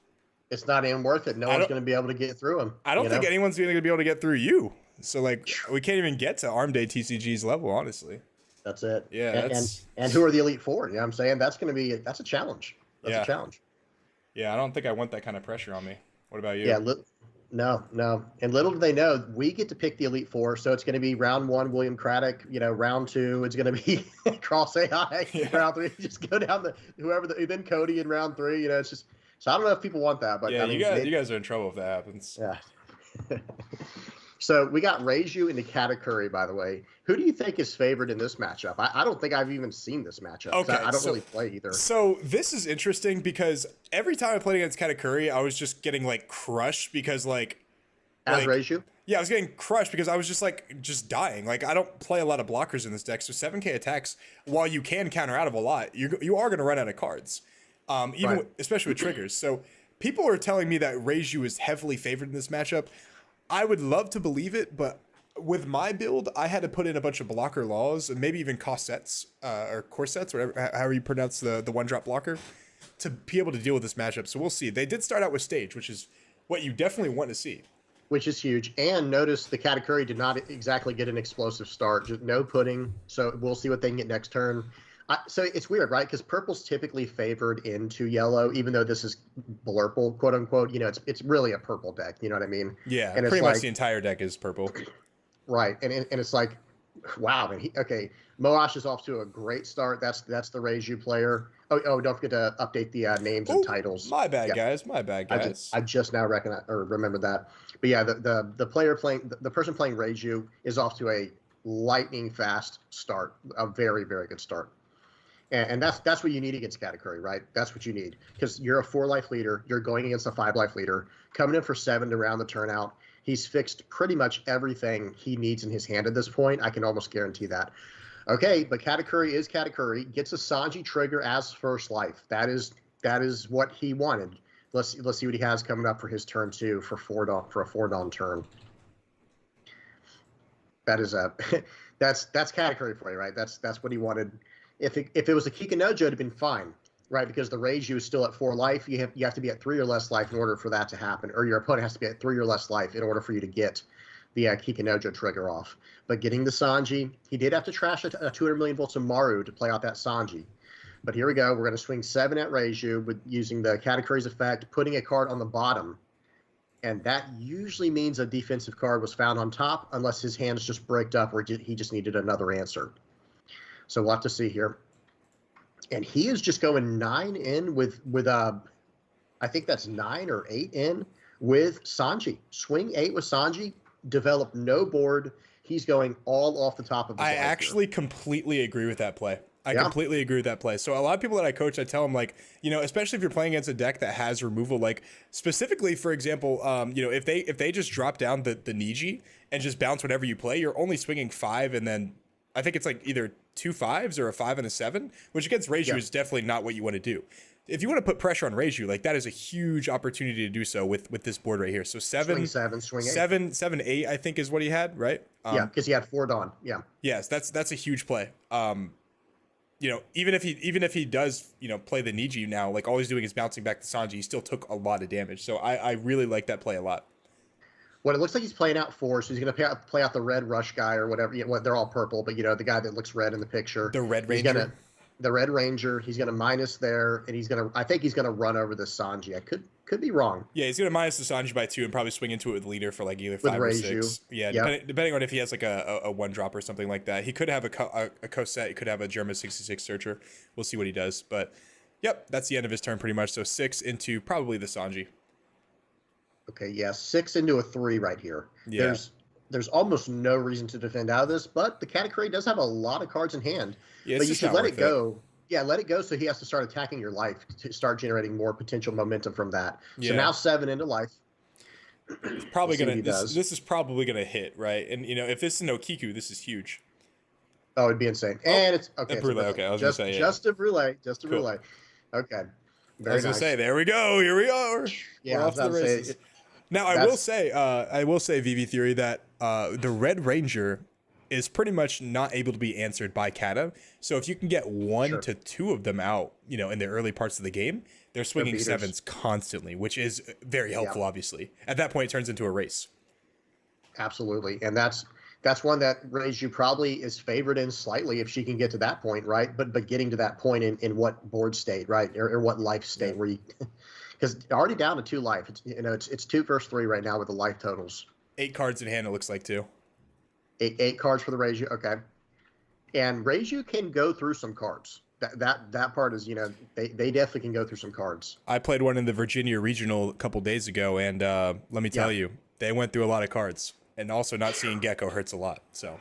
it's not even worth it. No one's going to be able to get through him. I don't think anyone's going to be able to get through you. So like, we can't even get to TCG's level, honestly. That's it. Yeah, and who are the Elite Four? You know what I'm saying? That's a challenge. That's a challenge. Yeah, I don't think I want that kind of pressure on me. What about you? Yeah, no. And little do they know, we get to pick the Elite Four. So it's going to be round 1, William Craddock. Round 2, it's going to be Cross AI. Yeah. Round 3, just go down then Cody in round 3. It's just. So I don't know if people want that, but yeah, you guys are in trouble if that happens. Yeah. So we got Reiju into Katakuri, by the way. Who do you think is favored in this matchup? I don't think I've even seen this matchup. Okay, I don't really play either. So this is interesting because every time I played against Katakuri, I was just getting crushed because As Reiju? Yeah, I was getting crushed because I was just dying. I don't play a lot of blockers in this deck, so 7k attacks, while you can counter out of a lot, you are going to run out of cards, especially with triggers. So people are telling me that Reiju is heavily favored in this matchup. I would love to believe it, but with my build, I had to put in a bunch of blocker laws and maybe even corsets, whatever, however you pronounce the 1-drop blocker, to be able to deal with this matchup. So we'll see. They did start out with stage, which is what you definitely want to see. Which is huge. And notice the Katakuri did not exactly get an explosive start. Just no pudding. So we'll see what they can get next turn. So it's weird, right? Because purple's typically favored into yellow, even though this is blurple, quote unquote. It's really a purple deck. You know what I mean? Yeah, and pretty much the entire deck is purple. Right, and it's like, wow. And Moash is off to a great start. That's the Reiju player. Oh, don't forget to update the names and titles. My bad, guys. My bad, guys. I just now remember that. But yeah, the person playing Reiju is off to a lightning fast start, a very, very good start. And that's what you need against Katakuri, right? That's what you need, because you're a 4-life leader. You're going against a 5-life leader, coming in for 7 to round the turnout. He's fixed pretty much everything he needs in his hand at this point. I can almost guarantee that. Okay, but Katakuri is Katakuri. Gets a Sanji trigger as first life. That is what he wanted. Let's see what he has coming up for his turn 2 for a 4-dawn turn. That is that's Katakuri for you, right? That's what he wanted. If it was a Kikanojo, it'd have been fine, right? Because the Reiju is still at 4 life. You have to be at 3 or less life in order for that to happen, or your opponent has to be at 3 or less life in order for you to get the Kikanojo trigger off. But getting the Sanji, he did have to trash a 200 million volts of Maru to play out that Sanji. But here we go. We're going to swing 7 at Reiju with using the Katakuri's effect, putting a card on the bottom. And that usually means a defensive card was found on top, unless his hand's just bricked up or he just needed another answer. So we'll have to see here. And he is just going 9 in with I think that's 9 or 8 in with Sanji. Swing 8 with Sanji, develop no board. He's going all off the top of his life actually completely agree with that play. I completely agree with that play. So a lot of people that I coach, I tell them, especially if you're playing against a deck that has removal, specifically, for example, if they just drop down the Niji and just bounce whatever you play, you're only swinging 5, and then I think it's either 2 5s or a 5 and a 7, which against Reiju is definitely not what you want to do. If you want to put pressure on Reiju, that is a huge opportunity to do so with this board right here. So swing 8. 7, 8, I think is what he had, right? Yeah, because he had 4 dawn. Yeah. Yes, that's a huge play. you know, even if he does, you know, play the Niji now, like all he's doing is bouncing back to Sanji, he still took a lot of damage. So I really like that play a lot. What it looks like he's playing out four, so he's going to play out the red rush guy or whatever. You know, they're all purple, but you know the guy that looks red in the picture. The Red Ranger. The Red Ranger. He's going to minus there, and I think he's going to run over the Sanji. I could be wrong. Yeah, he's going to minus the Sanji by 2 and probably swing into it with leader for like either 5 or 6. Yeah, yep. Depending on if he has like a 1-drop or something like that. He could have a Cosette. He could have a Germa 66 Searcher. We'll see what he does. But yep, that's the end of his turn pretty much. So 6 into probably the Sanji. Okay, yeah, 6 into a 3 right here. Yeah. There's almost no reason to defend out of this, but the Katakuri does have a lot of cards in hand. Yeah, but you should let it go. Yeah, let it go so he has to start attacking your life to start generating more potential momentum from that. Yeah. So now 7 into life. It's probably this is probably gonna hit, right? And you know, if this is no Kiku, this is huge. Oh, it'd be insane. And it's okay. A Brûlée, okay, I was gonna say just a Brûlée. Just a Brûlée. Okay. I was gonna say, there we go. Here we are. Yeah, we're off to the races. Now I will say, VV Theory, that the Red Ranger is pretty much not able to be answered by Kata. So if you can get 1 to 2 of them out, you know, in the early parts of the game, they're swinging 7s constantly, which is very helpful. Obviously, at that point, it turns into a race. Absolutely, and that's one that Reiju probably is favored in slightly if she can get to that point, right? But getting to that point in what board state, right, or what life state where you. Because already down to 2 life. It's 2 versus 3 right now with the life totals. 8 cards in hand, it looks like, too. 8 cards for the Reiju. Okay. And Reiju can go through some cards. That part is, you know, they definitely can go through some cards. I played one in the Virginia Regional a couple days ago, and let me tell you, they went through a lot of cards. And also not seeing Gecko hurts a lot. So,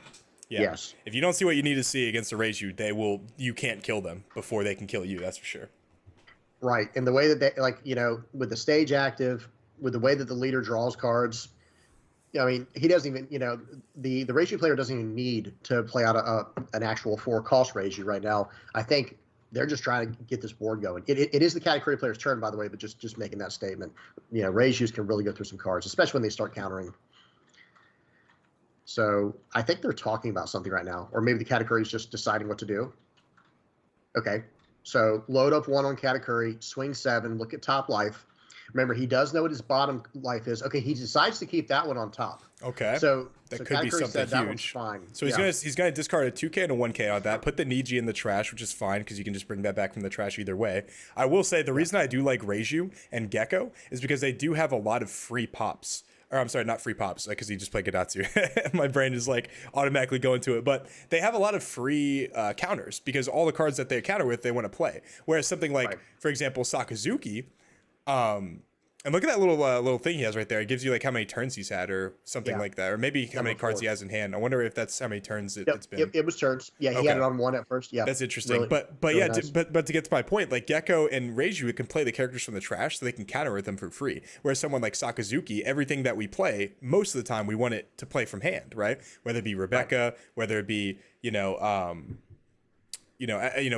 yeah. Yes. If you don't see what you need to see against the Reiju, you can't kill them before they can kill you, that's for sure. Right, and the way that they, like, you know, with the stage active, with the way that the leader draws cards, I mean, he doesn't even, you know, the Reiju player doesn't even need to play out an actual 4-cost Reiju right now. I think they're just trying to get this board going. It is the Katakuri player's turn, by the way, but just making that statement. You know, Reijus can really go through some cards, especially when they start countering. So I think they're talking about something right now, or maybe the Katakuri is just deciding what to do. Okay. So load up 1 on Katakuri, swing 7, look at top life. Remember, he does know what his bottom life is. Okay, he decides to keep that one on top. Okay. So that could be something huge. Fine. So he's gonna discard a 2K and a 1K on that. Put the Niji in the trash, which is fine because you can just bring that back from the trash either way. I will say the reason I do like Reiju and Gecko is because they do have a lot of free pops. Or I'm sorry, not free pops, because he just played Gadatsu. My brain is like automatically going to it. But they have a lot of free counters because all the cards that they counter with, they want to play. Whereas something like, for example, Sakazuki, and look at that little thing he has right there. It gives you like how many turns he's had or something like that. Or maybe how many cards he has in hand. I wonder if that's how many turns it's been. It was turns. Yeah, he had it on 1 at first. Yeah. That's interesting. Really, but really yeah, nice. but to get to my point, like Gecko and Reiju can play the characters from the trash so they can counter with them for free. Whereas someone like Sakazuki, everything that we play, most of the time we want it to play from hand, right? Whether it be Rebecca, whether it be,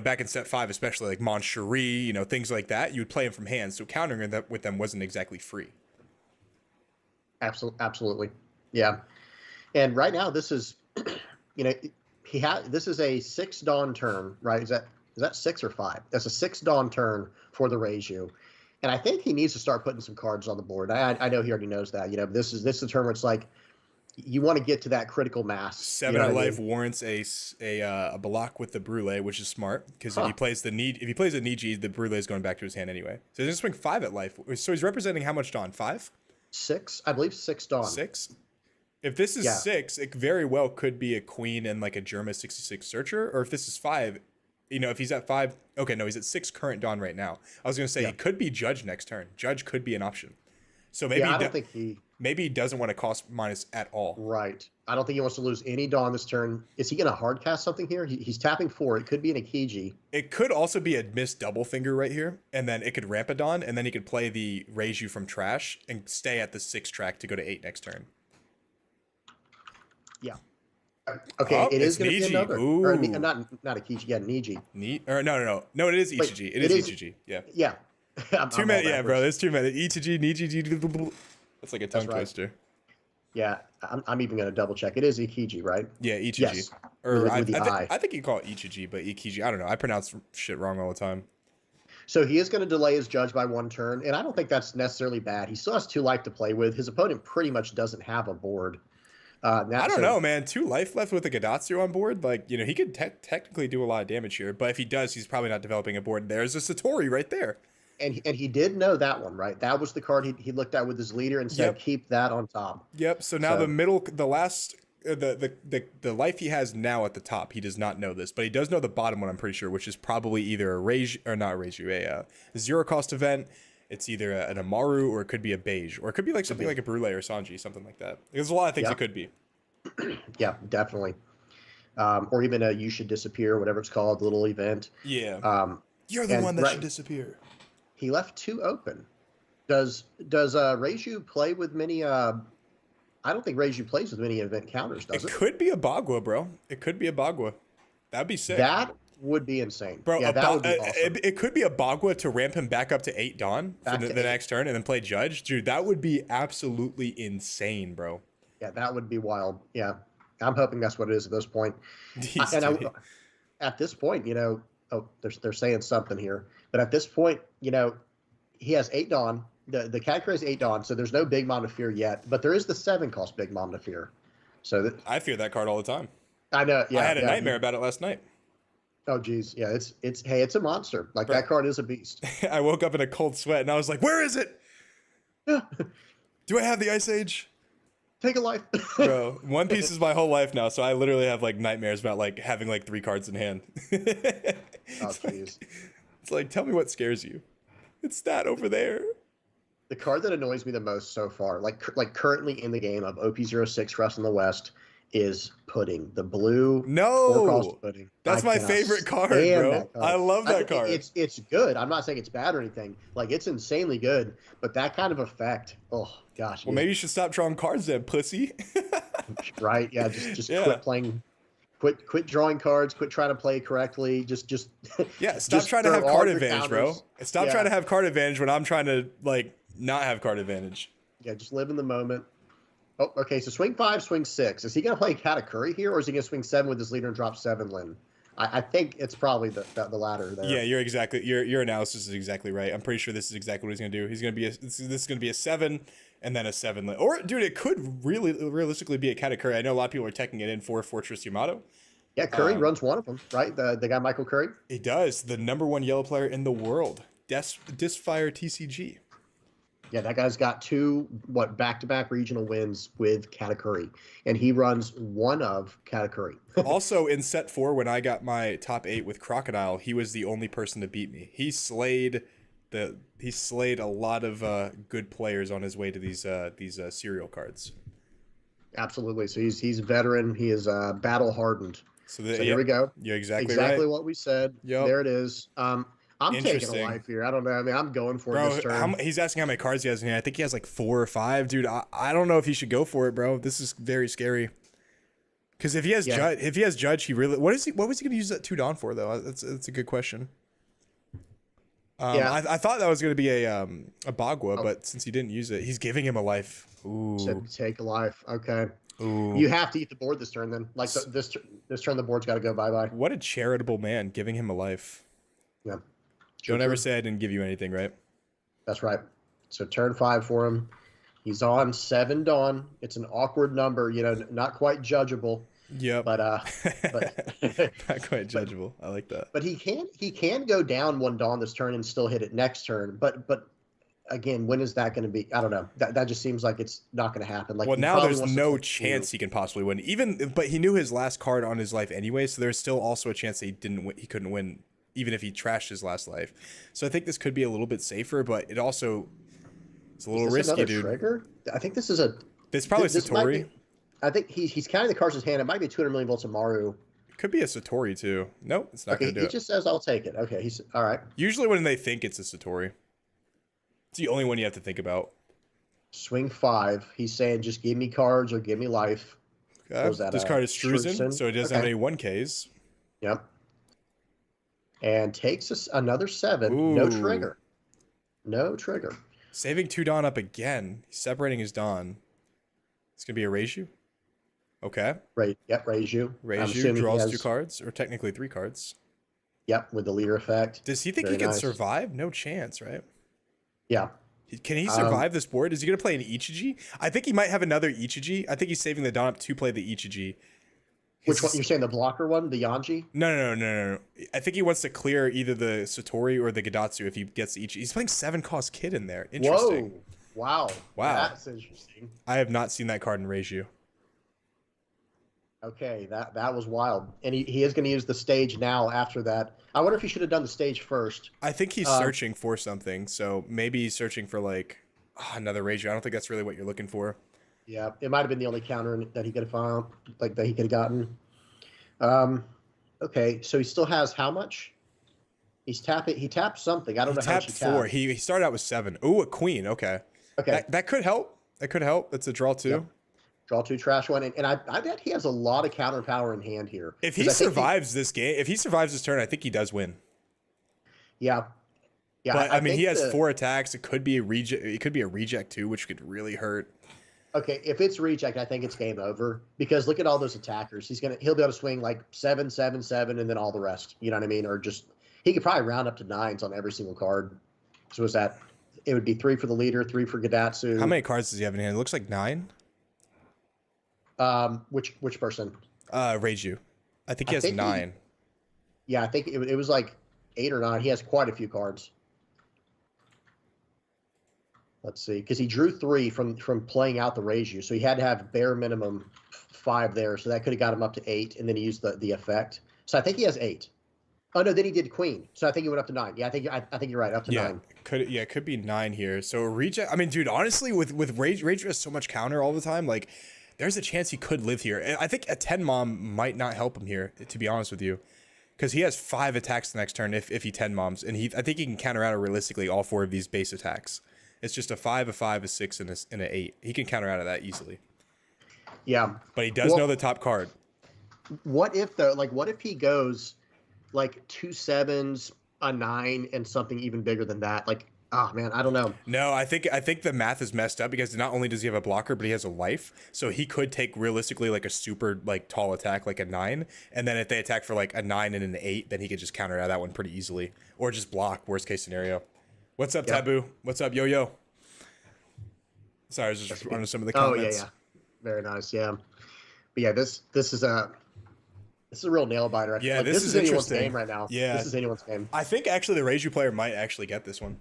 back in set 5, especially like Mon Cherie, things like that, you would play them from hand. So countering that with them wasn't exactly free. Absolutely. Yeah. And right now this is, this is a 6 Dawn turn, right? Is that 6 or 5? That's a 6 Dawn turn for the Reiju. And I think he needs to start putting some cards on the board. I know he already knows that. This is the turn where it's like, you want to get to that critical mass. 7 of life warrants a block with the Brûlée, which is smart because if he plays a Niji, the Brûlée is going back to his hand anyway. So he's going to swing 5 at life. So he's representing how much Dawn? 5? 6, I believe 6 Dawn. 6. If this is 6, it very well could be a Queen and like a Germa 66 Searcher. Or if this is 5, if he's at 5, okay, no, he's at 6 current Dawn right now. I was going to say he could be Judge next turn. Judge could be an option. So maybe I don't think maybe he doesn't want to cost minus at all. Right. I don't think he wants to lose any Dawn this turn. Is he going to hard cast something here? He's tapping 4. It could be an Akiji. It could also be a missed double finger right here, and then it could ramp a Dawn, and then he could play the Reiju from trash and stay at the 6 track to go to 8 next turn. Yeah. Okay, it is going to be another. Ooh. Or, not Akiji, Niji. No, it is Ichiji. It is Ichiji. Yeah. Yeah. Too many, bro. There's too many. Ichiji, Niji. That's like a tongue twister. Yeah, I'm even going to double check. It is Ikiji, right? Yeah, Ichiji. Yes, Or with the I. I think you call it Ichiji, but Ikiji. I don't know. I pronounce shit wrong all the time. So he is going to delay his judge by 1 turn, and I don't think that's necessarily bad. He still has 2 life to play with. His opponent pretty much doesn't have a board. I don't know, man. 2 life left with a Gadatsu on board. Like, he could technically do a lot of damage here. But if he does, he's probably not developing a board. There's a Satori right there. And he did know that one, right? That was the card he looked at with his leader and said, Yep. keep that on top. Yep. So now the last, the life he has now at the top, he does not know this, but he does know the bottom one, I'm pretty sure, which is probably either a Reiju, or not Reiju, a 0 cost event. It's either an Amaru or it could be a Beige, or it could be like something like a Brule or Sanji, something like that. There's a lot of things it could be. Yeah, definitely. Or even a You Should Disappear, whatever it's called, little event. Yeah. You're the one that should disappear. He left 2 open. Does Reiju play with many? I don't think Reiju plays with many event counters. Does it? It could be a Bagua, bro. It could be a Bagua. That'd be sick. That would be insane, bro. Yeah, that would be awesome. It could be a Bagua to ramp him back up to 8 Dawn for the next turn, and then play Judge. Dude, that would be absolutely insane, bro. Yeah, that would be wild. Yeah, I'm hoping that's what it is at this point. At this point, they're saying something here, but at this point, he has 8 Dawn. The Katakuri is 8 Dawn, so there's no Big Mom to Fear yet, but there is the 7 cost Big Mom to Fear. So I fear that card all the time. I know. Yeah, I had a nightmare about it last night. Oh geez, yeah. It's a monster. Like that card is a beast. I woke up in a cold sweat and I was like, "Where is it? Do I have the Ice Age?" Take a life. Bro, One Piece is my whole life now, so I literally have like nightmares about like having like 3 cards in hand. Oh jeez. It's like, tell me what scares you. It's that over there. The card that annoys me the most so far, like currently in the game of OP06 for us in the West, is Pudding. The blue 4-cost Pudding. That's my favorite card, bro. I love that card. It's good. I'm not saying it's bad or anything. Like, it's insanely good, but that kind of effect, oh gosh. Well, maybe you should stop drawing cards then, pussy. Right? Yeah. Just quit playing. Quit drawing cards. Quit trying to play correctly. Just yeah. Stop trying to have card advantage, bro. Stop trying to have card advantage when I'm trying to like not have card advantage. Yeah. Just live in the moment. Oh, okay. So swing 5, swing 6. Is he going to play Katakuri here, or is he going to swing 7 with his leader and drop 7 Lin? I think it's probably the latter there. Yeah, your analysis is exactly right. I'm pretty sure this is exactly what he's going to do. He's going to be this is going to be a 7 and then a 7 Lin. Or dude, it could realistically be a Katakuri. I know a lot of people are teching it in for Fortress Yamato. Yeah, Curry runs one of them, right? The guy Michael Curry. He does. The #1 yellow player in the world. Disfire TCG. Yeah, that guy's got 2 back-to-back regional wins with Katakuri, and he runs one of Katakuri. Also, in set 4, when I got my top 8 with Crocodile, he was the only person to beat me. He slayed a lot of good players on his way to these serial cards. Absolutely. So he's veteran. He is battle hardened. So here we go. You're exactly right. what we said. Yep. There it is. I'm taking a life here. I don't know. I mean, I'm going for it this turn. He's asking how many cards he has in here. I think he has like 4 or 5. Dude, I don't know if he should go for it, bro. This is very scary. Because if he has Judge, he really what was he going to use that 2 Dawn for though? That's a good question. I thought that was going to be a Bagua, but since he didn't use it, he's giving him a life. Ooh. Said take a life. Okay. Ooh. You have to eat the board this turn then. Like this turn, the board's got to go bye-bye. What a charitable man, giving him a life. Yeah. Don't ever say I didn't give you anything, right? That's right. So turn 5 for him. He's on 7 Dawn. It's an awkward number, not quite judgeable. Yep. But not quite judgeable. I like that. But he can go down 1 Dawn this turn and still hit it next turn. But again, when is that going to be? I don't know. That just seems like it's not going to happen. Like, well, now there's no chance he can possibly win. But he knew his last card on his life anyway, so there's still also a chance that he couldn't win, even if he trashed his last life. So I think this could be a little bit safer, but it's a little risky, dude. Trigger? I think this is probably Satori. I think he's counting the cards in his hand. It might be 200 million volts of Maru. It could be a Satori too. Nope, it's not going to do it. He just says, "I'll take it." Okay, he's all right. Usually when they think it's a Satori, it's the only one you have to think about. Swing 5. He's saying, "Just give me cards or give me life." Okay. This card is Struzen, so it doesn't have any 1Ks. Yep. And takes us another 7. Ooh. No trigger. Saving 2 Dawn up again. He's separating his Dawn. It's gonna be a Reiju. Okay. Right. Yep. Reiju. I'm Reiju assuming he draws has, 2 cards, or technically 3 cards. Yep, with the leader effect. Does he think Very he can nice. survive? No chance, right? Yeah. Can he survive this board? Is he gonna play an Ichiji? I think he might have another Ichiji. I think he's saving the Dawn up to play the Ichiji. Which one? You're saying the blocker one, the Yanji? No. I think he wants to clear either the Satori or the Gadatsu if he gets the Ichiji. He's playing 7-cost Kid in there. Interesting. Whoa. Wow. Wow. That's interesting. I have not seen that card in Reiju. Okay, that was wild. And he is going to use the stage now after that. I wonder if he should have done the stage first. I think he's searching for something, so maybe he's searching for like another Reiju. I don't think that's really what you're looking for. Yeah, it might have been the only counter that he could have found, like that he could have gotten. Okay, so he still has how much? He's tapping. He tapped something. I don't know how much he tapped. 4. He started out with 7. Ooh, a queen. Okay. Okay. That could help. That could help. That's a draw 2. Yep. Draw 2, trash 1, and I bet he has a lot of counter power in hand here. If he survives this game, if he survives this turn, I think he does win. Yeah. Yeah. But I mean, he has 4 attacks. It could be a reject. It could be a reject too, which could really hurt. Okay, if it's reject, I think it's game over because look at all those attackers. He'll be able to swing like 7, 7, 7, and then all the rest. You know what I mean? Or just he could probably round up to 9s on every single card. So is that? It would be 3 for the leader, 3 for Gadatsu. How many cards does he have in hand? It looks like 9. Which person? Reiju. I think he has 9. Yeah, I think it was like 8 or 9. He has quite a few cards. Let's see, because he drew 3 from playing out the Reiju, so he had to have bare minimum 5 there, so that could have got him up to 8, and then he used the effect. So I think he has 8. Oh no, then he did Queen, so I think he went up to 9. Yeah, I think you're right, up to 9. It could be 9 here. So reject. I mean, dude, honestly, with Reiju has so much counter all the time, like. There's a chance he could live here. And I think a 10 mom might not help him here, to be honest with you. Because he has 5 attacks the next turn if he 10 moms. And I think he can counter out realistically all 4 of these base attacks. It's just a 5, a 5, a 6, and an 8. He can counter out of that easily. Yeah. But he does know the top card. What if, though, like, what if he goes, like, 2 7s, a 9, and something even bigger than that? Like, oh man, I don't know. No, I think the math is messed up because not only does he have a blocker, but he has a life. So he could take realistically like a super like tall attack, like a 9, and then if they attack for like a 9 and an 8, then he could just counter out that one pretty easily, or just block. Worst case scenario. What's up, Taboo? What's up, Yo Yo? Sorry, I was just running some of the comments. Oh yeah. Very nice. Yeah, but yeah, this is a real nail biter. Yeah, like, this is anyone's interesting. game right now. Yeah, this is anyone's game. I think actually the Reiju player might actually get this one.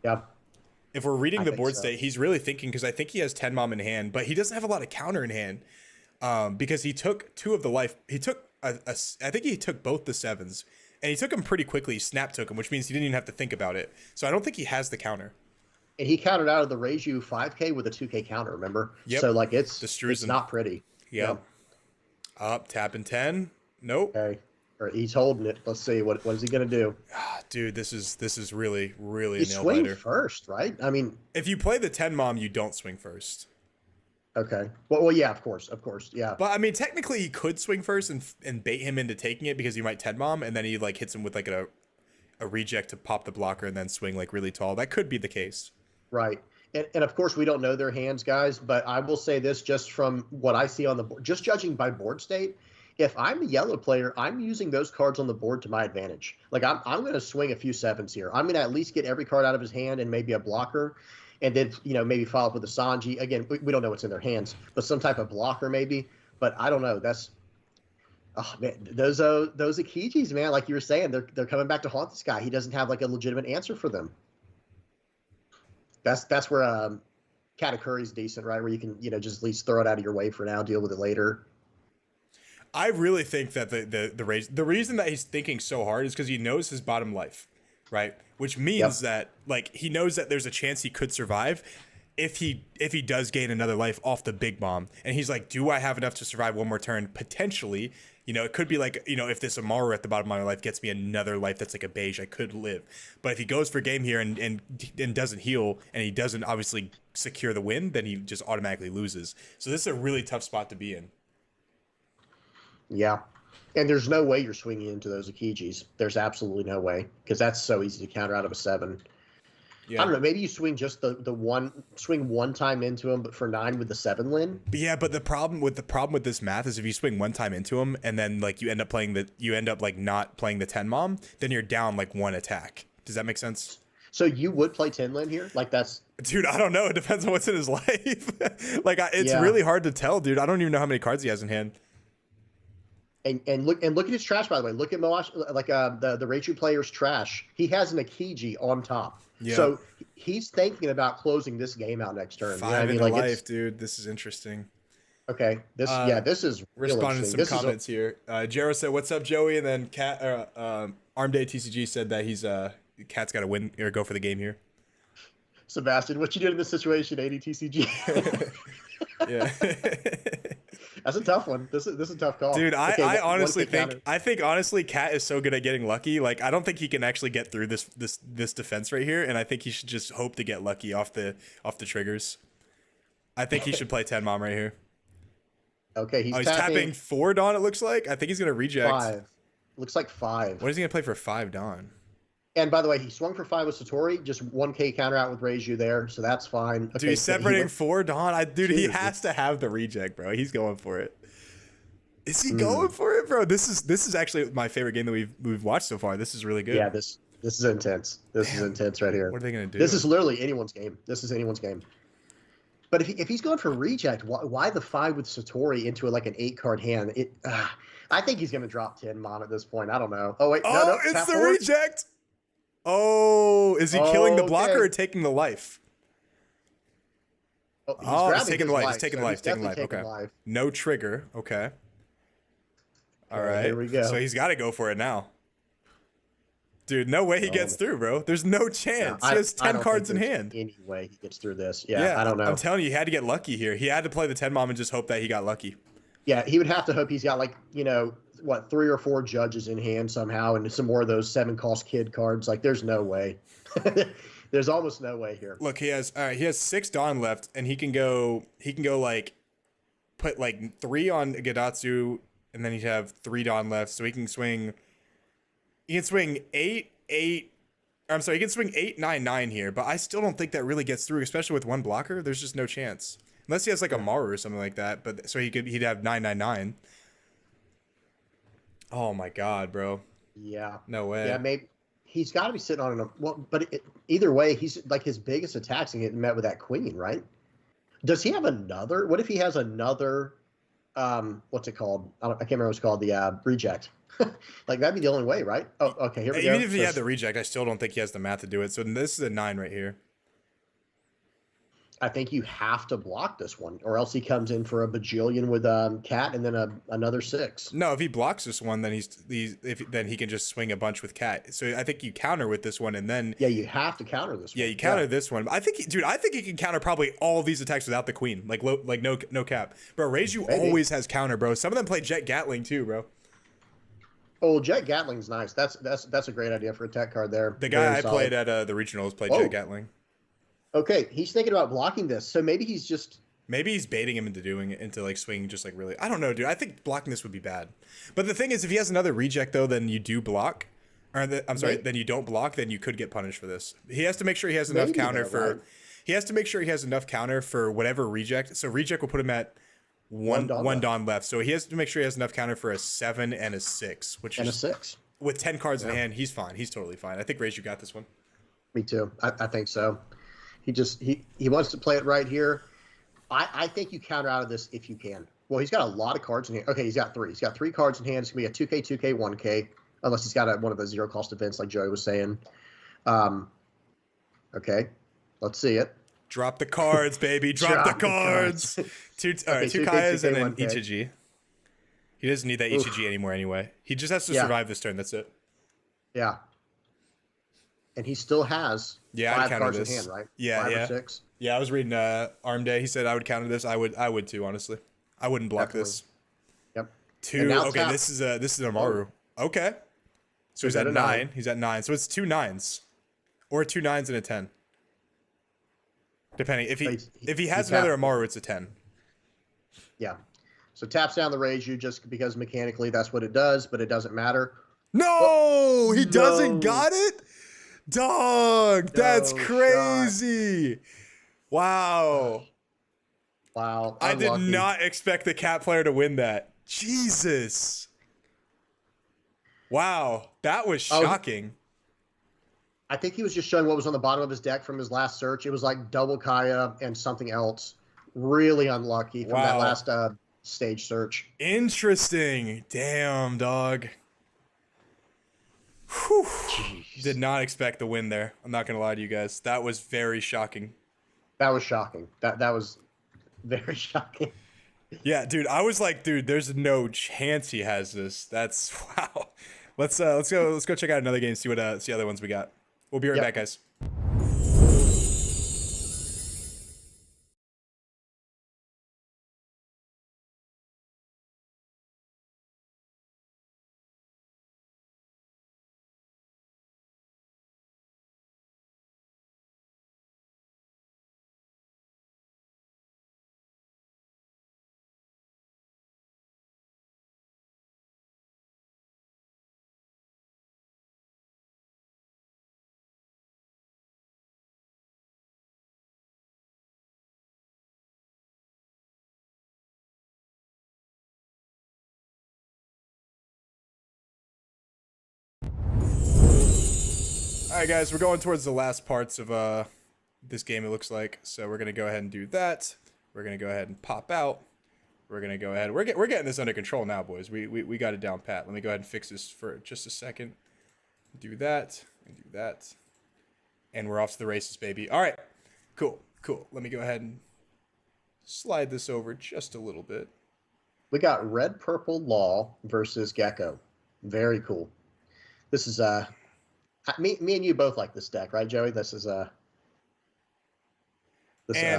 Yeah. If we're reading the board state, he's really thinking because I think he has 10 mom in hand, but he doesn't have a lot of counter in hand because he took 2 of the life. He took I think he took both the 7s, and he took them pretty quickly. Snap took them, which means he didn't even have to think about it. So I don't think he has the counter. And he countered out of the Reiju 5K with a 2K counter. Remember? Yep. So like it's not pretty. Yep. Up, tapping 10. Nope. Okay. Or he's holding it. Let's see what is he gonna do? Dude, this is really a nail biter. You swing first, right? I mean, if you play the 10 mom, you don't swing first. Okay. Well, yeah, of course, yeah. But I mean, technically, he could swing first and bait him into taking it because he might 10 mom, and then he like hits him with like a reject to pop the blocker and then swing like really tall. That could be the case. Right. And of course, we don't know their hands, guys. But I will say this, just from what I see on the board, just judging by board state. If I'm a yellow player, I'm using those cards on the board to my advantage. Like I'm going to swing a few 7s here. I'm going to at least get every card out of his hand and maybe a blocker, and then maybe follow up with a Sanji. Again, we don't know what's in their hands, but some type of blocker maybe. But I don't know. That's man, those Akijis, man. Like you were saying, they're coming back to haunt this guy. He doesn't have like a legitimate answer for them. That's where Katakuri's decent, right? Where you can just at least throw it out of your way for now, deal with it later. I really think that the reason that he's thinking so hard is because he knows his bottom life, right? Which means that like he knows that there's a chance he could survive if he does gain another life off the big bomb. And he's like, do I have enough to survive one more turn? Potentially, it could be like, if this Amaru at the bottom of my life gets me another life that's like a beige, I could live. But if he goes for game here and doesn't heal and he doesn't obviously secure the win, then he just automatically loses. So this is a really tough spot to be in. Yeah. And there's no way you're swinging into those Akijis. There's absolutely no way, because that's so easy to counter out of a 7. Yeah. I don't know. Maybe you swing just swing one time into him, but for 9 with the 7 Lin. But yeah, but the problem with this math is if you swing one time into him and then like you end up like not playing the 10 mom, then you're down like 1 attack. Does that make sense? So you would play 10 Lin here? Like that's... Dude, I don't know. It depends on what's in his life. It's really hard to tell, dude. I don't even know how many cards he has in hand. And look at his trash, by the way. Look at Moash, like the Raichu player's trash. He has an Akiji on top. Yeah. So he's thinking about closing this game out next turn. 5 in life, dude. This is interesting. Okay. This is responding to some comments here. Jero said, "What's up, Joey?" And then MoonlightTCG said that he's Cat's got to win or go for the game here. Sebastian, what you did in this situation, ADTCG? Yeah. That's a tough one. This is a tough call. Dude, I honestly think honestly Cat is so good at getting lucky. Like I don't think he can actually get through this defense right here, and I think he should just hope to get lucky off the triggers. I think he should play 10 mom right here. Okay, he's tapping 4 Dawn, it looks like. I think he's gonna reject 5. Looks like 5. What is he gonna play for 5 Dawn? And by the way, he swung for 5 with Satori, just 1K counter out with Reiju there, so that's fine. Okay, dude, he's separating 4 Dawn. Dude, he has to have the reject, bro. He's going for it. Is he going for it, bro? This is actually my favorite game that we've watched so far. This is really good. Yeah, this is intense. This is intense right here. What are they gonna do? This is literally anyone's game. This is anyone's game. But if he's going for reject, why the 5 with Satori into like an 8-card hand? I think he's gonna drop 10 mon at this point. I don't know. Oh wait, no, it's the reject. Oh, is he killing the blocker or taking the life? He's taking the life. He's taking life. Taking life. Okay. No trigger. Okay. All right. Here we go. So he's got to go for it now. Dude, no way he gets through, bro. There's no chance. He has 10 cards in hand. Any way he gets through this. Yeah, I don't know. I'm telling you, he had to get lucky here. He had to play the 10 mom and just hope that he got lucky. Yeah, he would have to hope he's got like, 3 or 4 judges in hand somehow, and some more of those 7-cost kid cards. Like, there's no way. There's almost no way here. Look, he has 6 Dawn left, and he can go like put like 3 on Gadatsu, and then he'd have 3 Dawn left, so he can swing 8, 9, 9 here, but I still don't think that really gets through, especially with 1 blocker. There's just no chance. Unless he has like a Maru or something like that, but so he'd have 9, 9, 9. Oh my god, bro. Yeah. No way. Yeah, maybe he's got to be sitting on either way, he's like his biggest attacks and getting met with that queen, right? Does he have another? What if he has another? What's it called? I can't remember what it's called. The reject. Like that'd be the only way, right? Oh, okay. Here we go. Even if he had the reject, I still don't think he has the math to do it. So this is a 9 right here. I think you have to block this one, or else he comes in for a bajillion with Cat and then another 6. No, if he blocks this one, then then he can just swing a bunch with Cat. So I think you counter with this one, and then you have to counter this one. Yeah, you counter this one. I think he can counter probably all of these attacks without the queen, like no cap. Bro, Reiju always has counter, bro. Some of them play Jet Gatling too, bro. Oh, Jet Gatling's nice. That's a great idea for a tech card there. The guy I played at the regionals played Jet Gatling. Okay, he's thinking about blocking this, so maybe he's baiting him into like swinging just like really. I don't know, dude. I think blocking this would be bad. But the thing is, if he has another reject though, then you do block. Then you don't block. Then you could get punished for this. He has to make sure he has enough counter for. Right? He has to make sure he has enough counter for whatever reject. So reject will put him at one Dawn left. So he has to make sure he has enough counter for a 7 and a 6, a 6 with 10 cards in hand. He's fine. He's totally fine. I think Reiju got this one. Me too. I think so. He wants to play it right here. I think you counter out of this if you can. Well, he's got a lot of cards in hand. Okay, he's got 3. He's got 3 cards in hand. It's going to be a 2K, 2K, 1K, unless he's got one of the 0-cost events like Joey was saying. Okay, let's see it. Drop the cards, baby. Drop the cards. Two Kayas and then Ichiji. He doesn't need that Ichiji anymore anyway. He just has to survive this turn. That's it. Yeah. And he still has 5 cards in hand, right? Yeah, 5 or 6. Yeah, I was reading Arm Day. He said I would counter this. I would too, honestly. I wouldn't block this. Yep. 2. Okay, this is a Maru. Okay. So he's at 9. He's at 9. So it's 2 9s, or 2 9s and a 10. Depending if he has another Amaru, it's a 10. Yeah. So taps down the Reiju just because mechanically that's what it does, but it doesn't matter. No, he doesn't got it. Dog, that's No shot. crazy. Wow. Wow, I did unlucky. not expect the cat player to win that. Jesus. Wow, that was Oh, shocking. I think he was just showing what was on the bottom of his deck from his last search. It was like double Kaya and something else. Really unlucky from that Wow. last stage search. Interesting. Damn, dog. Whew. Did Jeez. not expect the win there. I'm not gonna lie to you guys. That was very shocking. That was shocking. That was very shocking. Yeah, dude, I was like, dude, there's no chance he has this. That's wow. Let's go check out another game, see other ones we got. We'll be right back, Yep. guys. All right, guys, we're going towards the last parts of this game. It looks like, so we're gonna go ahead and do that. We're gonna go ahead and pop out. We're gonna go ahead. We're getting this under control now, boys. We got it down pat. Let me go ahead and fix this for just a second. Do that and do that, and we're off to the races, baby. All right, cool. Let me go ahead and slide this over just a little bit. We got red purple law versus Gecko. Very cool. This is me and you both like this deck, right, Joey? This is And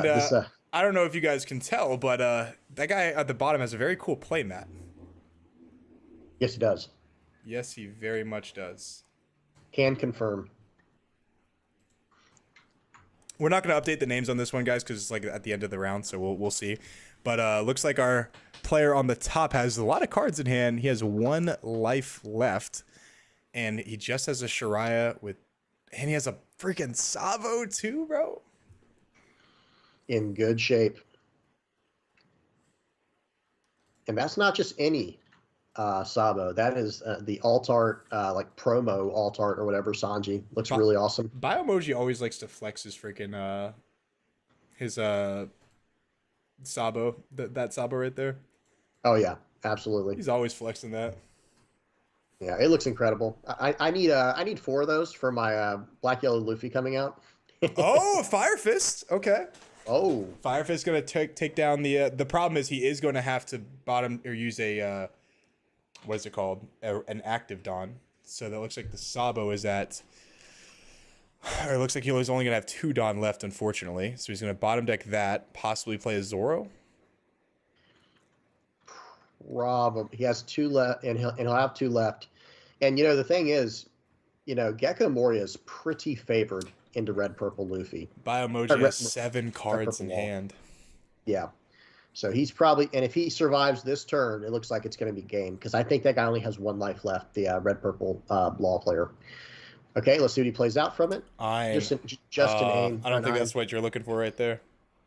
this I don't know if you guys can tell, but that guy at the bottom has a very cool play mat. yes, it does. Yes, he very much does. Can confirm. We're not going to update the names on this one, guys, because it's like at the end of the round, so we'll see. But looks like our player on the top has a lot of cards in hand. He has 1 life left, and he just has a Shariah and he has a freaking Savo too, bro. In good shape. And that's not just any Sabo. That is the alt art, like promo alt art or whatever. Sanji looks really awesome. Biomoji always likes to flex his freaking his Sabo, that Sabo right there. Oh yeah, absolutely. He's always flexing that. Yeah, it looks incredible. I need 4 of those for my Black Yellow Luffy coming out. Oh, Fire Fist. Okay. Oh, Fire Fist gonna take down the problem is he is going to have to bottom or use a what is it called, an active Dawn. So that looks like the Sabo is at, or it looks like he's only gonna have 2 Dawn left, unfortunately. So he's gonna bottom deck that, possibly play a Zoro. probably he has 2 left, and he'll have 2 left. And you know the thing is, you know Gecko Moria is pretty favored into red purple Luffy. Biomoji has 7 cards in hand. Yeah. So he's probably, and if he survives this turn, it looks like it's going to be game because I think that guy only has 1 life left, the red purple law player. Okay, let's see what he plays out from it. Just an aim. I don't think that's what you're looking for right there.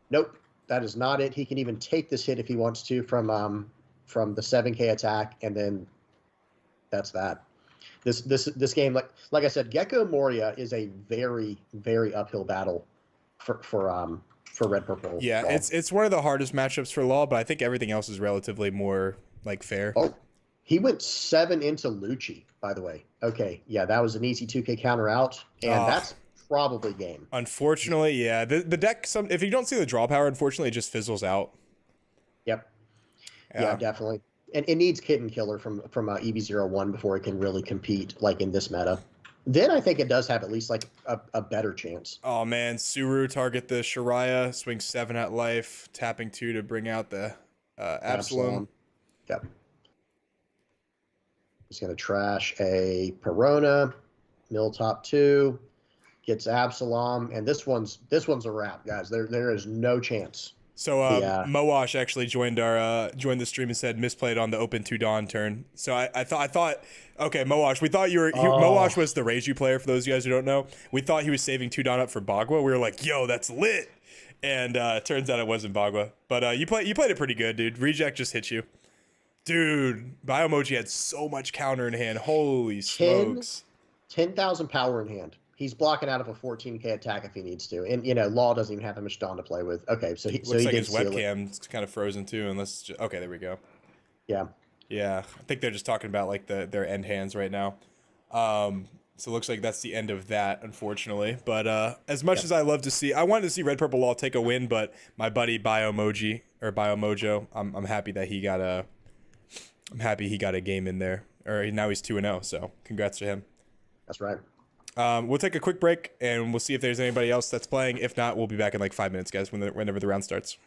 Nope, that is not it. He can even take this hit if he wants to from the 7K attack, and then that's that. This game, like I said, Gecko Moria is a very, very uphill battle for red purple. Yeah, law. it's one of the hardest matchups for Law, but I think everything else is relatively more like fair. Oh, he went 7 into Lucci, by the way. Okay, yeah, that was an easy 2K counter out, and that's probably game. Unfortunately, yeah, the deck. If you don't see the draw power, unfortunately, it just fizzles out. Yep. Yeah, definitely. And it needs Kitten Killer from EV01 before it can really compete like in this meta. Then I think it does have at least like a better chance. Oh man, Suru target the Shariah, swing 7 at life, tapping 2 to bring out the Absalom. Yep. He's gonna trash a Perona, mill top 2, gets Absalom, and this one's a wrap, guys. There is no chance So Yeah. Moash actually joined the stream and said misplayed on the open to dawn turn. So I thought okay, Moash, we thought Moash Oh, was the Reiju player for those of you guys who don't know. We thought he was saving 2 dawn up for Bagua. We were like, yo, that's lit. And turns out it wasn't Bagua. But you played it pretty good, dude. Reject just hit you. Dude, Biomoji had so much counter in hand. Holy 10 smokes. 10,000 power in hand. He's blocking out of a 14k attack if he needs to. And, Law doesn't even have that much Dawn to play with. Okay, so Looks he like did his seal it. webcam's kind of frozen too, okay, there we go. Yeah. Yeah, I think they're just talking about like their end hands right now. So it looks like that's the end of that, unfortunately. But as much Yep. as I love to see, I wanted to see Red Purple Law take a win, but my buddy Biomoji or Biomojo, I'm happy that I'm happy he got a game in there. Or now he's 2-0, so congrats to him. That's right. We'll take a quick break and we'll see if there's anybody else that's playing. If not, we'll be back in like 5 minutes, guys, whenever the round starts.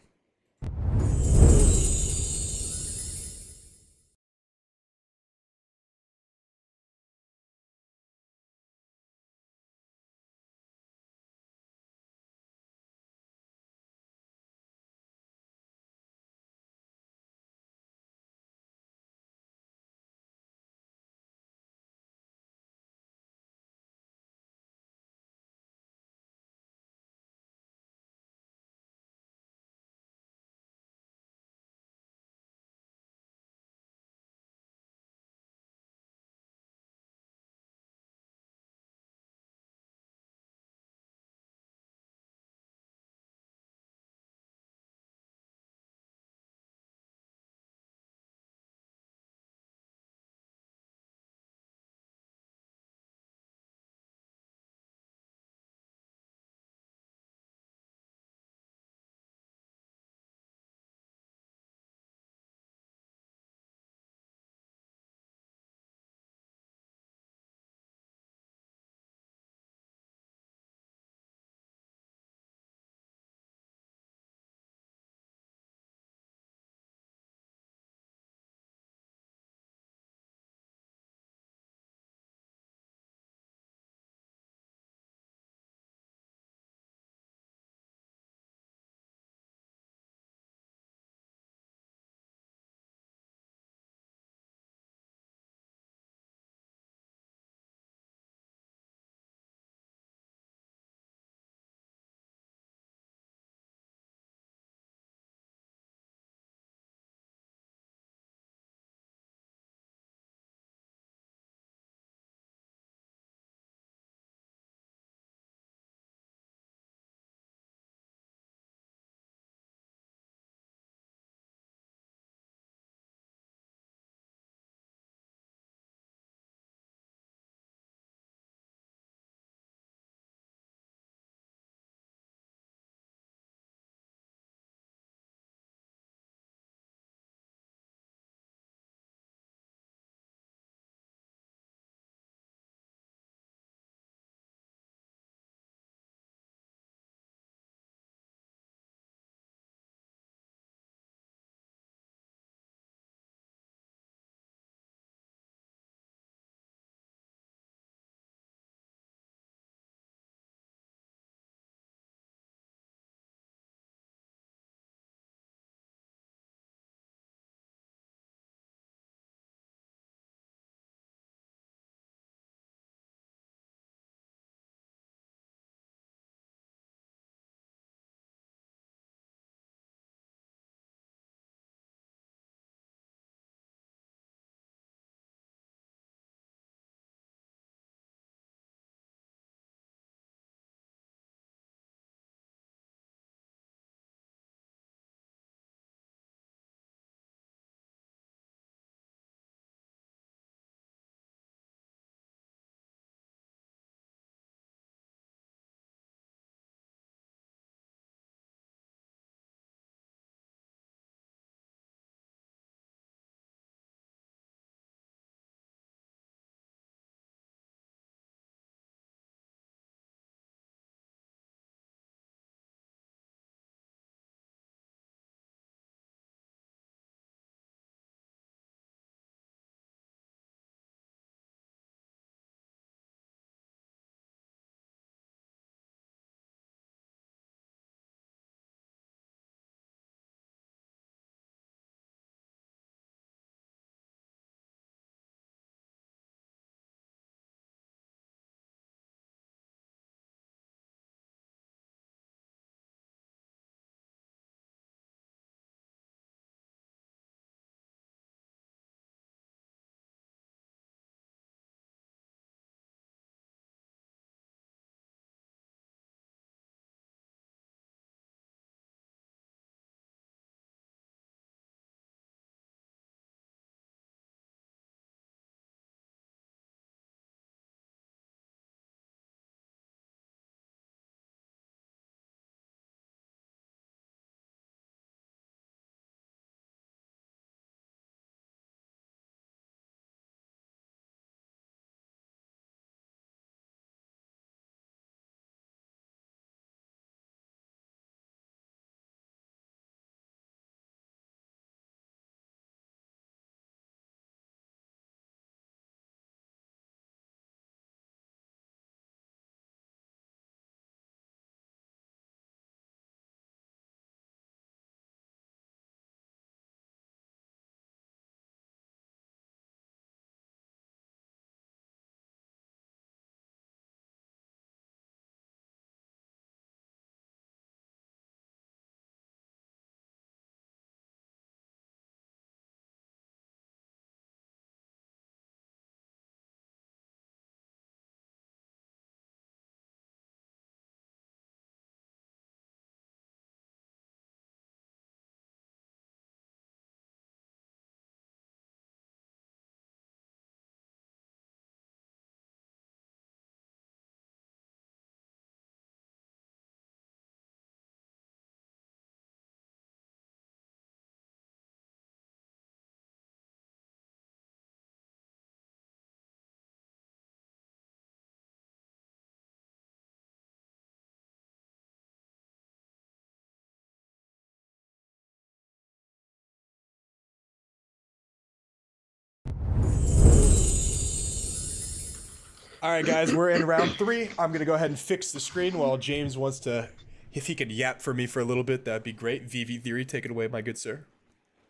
All right, guys, we're in round 3. I'm gonna go ahead and fix the screen while James wants to. If he could yap for me for a little bit, that'd be great. VV Theory, take it away, my good sir.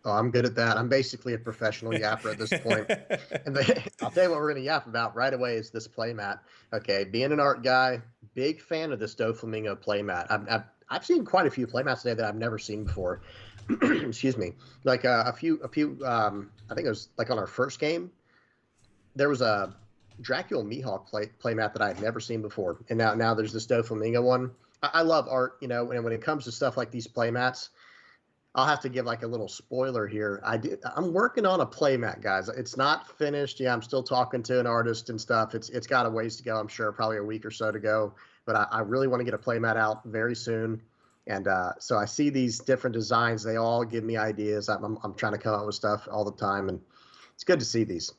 Oh, I'm good at that. I'm basically a professional yapper at this point. And I'll tell you what we're going to yap about right away is this playmat. Okay, being an art guy, big fan of this Doflamingo playmat. I've seen quite a few playmats today that I've never seen before. Excuse me. Like a few. I think it was like on our first game. There was a Dracula Mihawk playmat that I had never seen before, and now there's this Doflamingo one. I love art, and when it comes to stuff like these playmats. I'll have to give like a little spoiler here. I'm working on a playmat, guys. It's not finished. Yeah, I'm still talking to an artist and stuff. It's got a ways to go. I'm sure probably a week or so to go. But I really want to get a playmat out very soon. And so I see these different designs. They all give me ideas. I'm trying to come up with stuff all the time, and it's good to see these.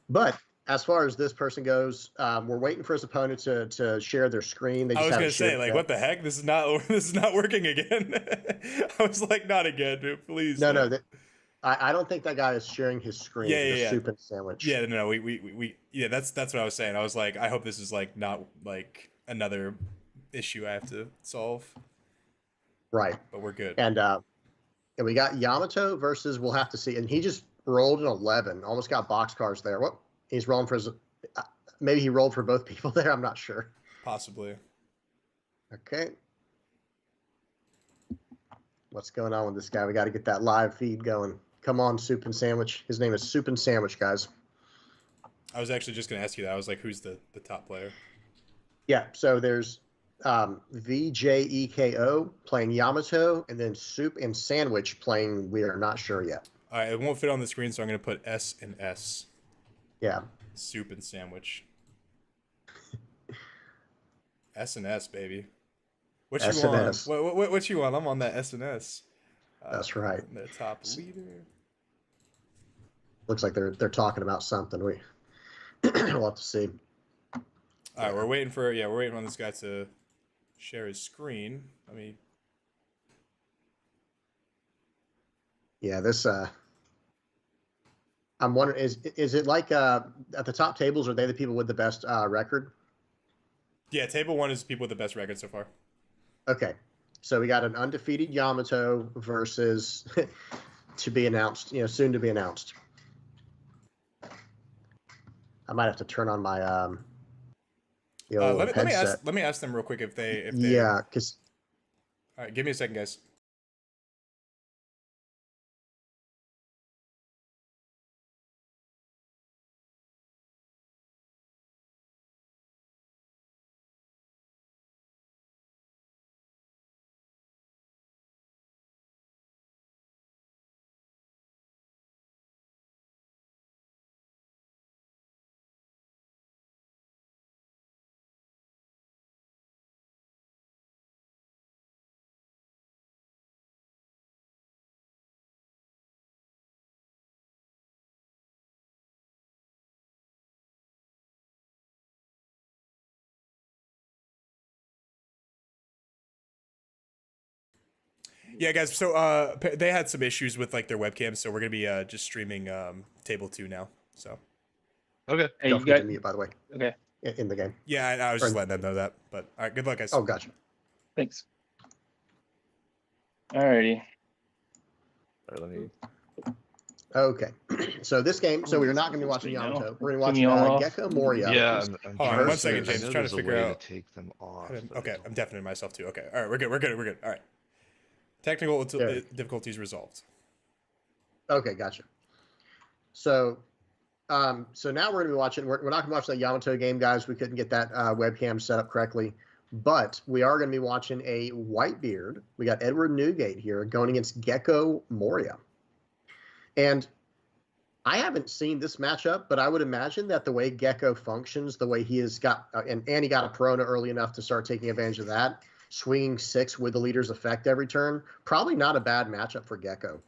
But as far as this person goes, we're waiting for his opponent to share their screen. I was gonna say, like, what the heck? This is not working again. I was like, not again, dude. Please. No. I don't think that guy is sharing his screen. Yeah. Soup and sandwich. Yeah, no, yeah, that's what I was saying. I was like, I hope this is like not like another issue I have to solve. Right. But we're good. And we got Yamato versus we'll have to see. And he just rolled an 11. Almost got boxcars there. What? He's rolling for his. Maybe he rolled for both people there. I'm not sure. Possibly. Okay. What's going on with this guy? We got to get that live feed going. Come on, Soup and Sandwich. His name is Soup and Sandwich, guys. I was actually just going to ask you that. I was like, who's the top player? Yeah, so there's VJEKO playing Yamato, and then Soup and Sandwich playing we are not sure yet. All right, it won't fit on the screen, so I'm going to put S and S. Yeah. Soup and Sandwich. S and S, baby. What you want? What you want? I'm on that S and S. That's right. The top leader. Looks like they're talking about something. We'll have to see. All right, we're waiting on this guy to share his screen. Let me. Yeah, this. I'm wondering, is it like at the top tables? Are they the people with the best record? Yeah, table 1 is people with the best record so far. Okay, so we got an undefeated Yamato versus to be announced. Soon to be announced. I might have to turn on my headset. Let me ask them real quick if they. Yeah, because. All right, give me a second, guys. Yeah, guys. So they had some issues with like their webcam, so we're gonna be just streaming table 2 now. So. Okay. Hey, don't forget to mute, by the way. Okay. In the game. Yeah, I was just letting them know that. But all right, good luck, guys. Oh, gotcha. Thanks. Alrighty. All right, let me. Okay, so this game. So we're not going to be watching Yamato. We're going to be Turn me watching all Gecko Moria. Yeah, Hold on, 1 second, I James. know Trying to there's a figure way out. to take them off. but I Okay, don't- I'm deafening myself too. Okay, all right, we're good. We're good. All right. Technical Yeah. difficulties resolved. Okay, gotcha. So, so now we're going to be watching. We're not going to watch that Yamato game, guys. We couldn't get that webcam set up correctly, but we are going to be watching a Whitebeard. We got Edward Newgate here going against Gecko Moria, and I haven't seen this matchup, but I would imagine that the way Gecko functions, the way he has got, and he got a Perona early enough to start taking advantage of that, swinging 6 with the leader's effect every turn, probably not a bad matchup for Gecko.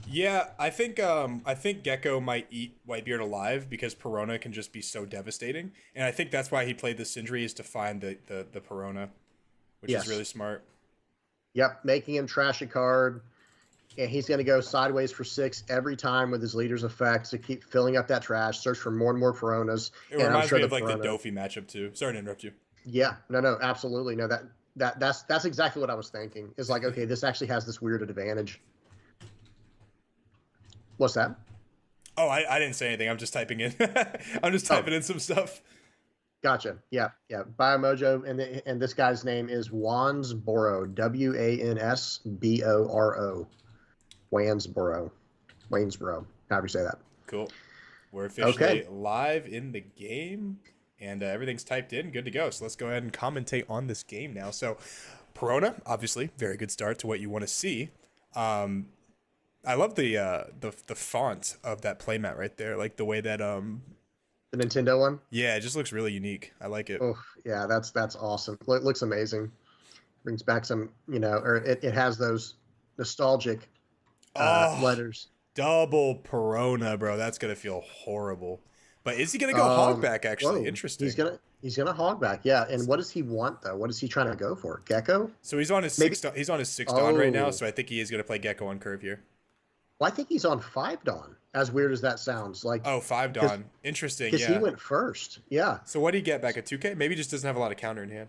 Yeah, I think Gecko might eat Whitebeard alive because Perona can just be so devastating, and I think that's why he played the Sindri is to find the Perona, which Yes. is really smart. Yep, making him trash a card, and he's going to go sideways for 6 every time with his leader's effect to keep filling up that trash, search for more and more Pironas. It and I'm reminds sure me of the like the Pirona- Dofi matchup too. Sorry to interrupt you. Yeah, no, absolutely. No, that's exactly what I was thinking. Is like, okay, this actually has this weird advantage. What's that? Oh, I didn't say anything. I'm just typing in. I'm just typing in some stuff. Gotcha. Yeah. Biomojo, and this guy's name is Wansboro. Wansboro. Waynesboro. However you say that. Cool. We're officially Okay. live in the game, and everything's typed in. Good to go. So let's go ahead and commentate on this game now. So, Pirona, obviously, very good start to what you want to see. I love the font of that playmat right there, like the way that The Nintendo one. yeah, it just looks really unique. I like it. Oh, yeah, that's awesome. It looks amazing. Brings back some, or it has those nostalgic letters. Double Pirona, bro. That's gonna feel horrible. But is he gonna go hogback? Actually, Whoa. interesting. He's gonna hogback. Yeah. And what does he want though? What is he trying to go for? Gecko? So he's on his Maybe- 6 he's on his 6 Dawn right now. Oh. So I think he is gonna play Gecko on curve here. Well, I think he's on 5 Dawn. As weird as that sounds, like Oh, 5 Dawn. Interesting. because Yeah. he went first. Yeah. So what did he get back at 2K? Maybe he just doesn't have a lot of counter in hand.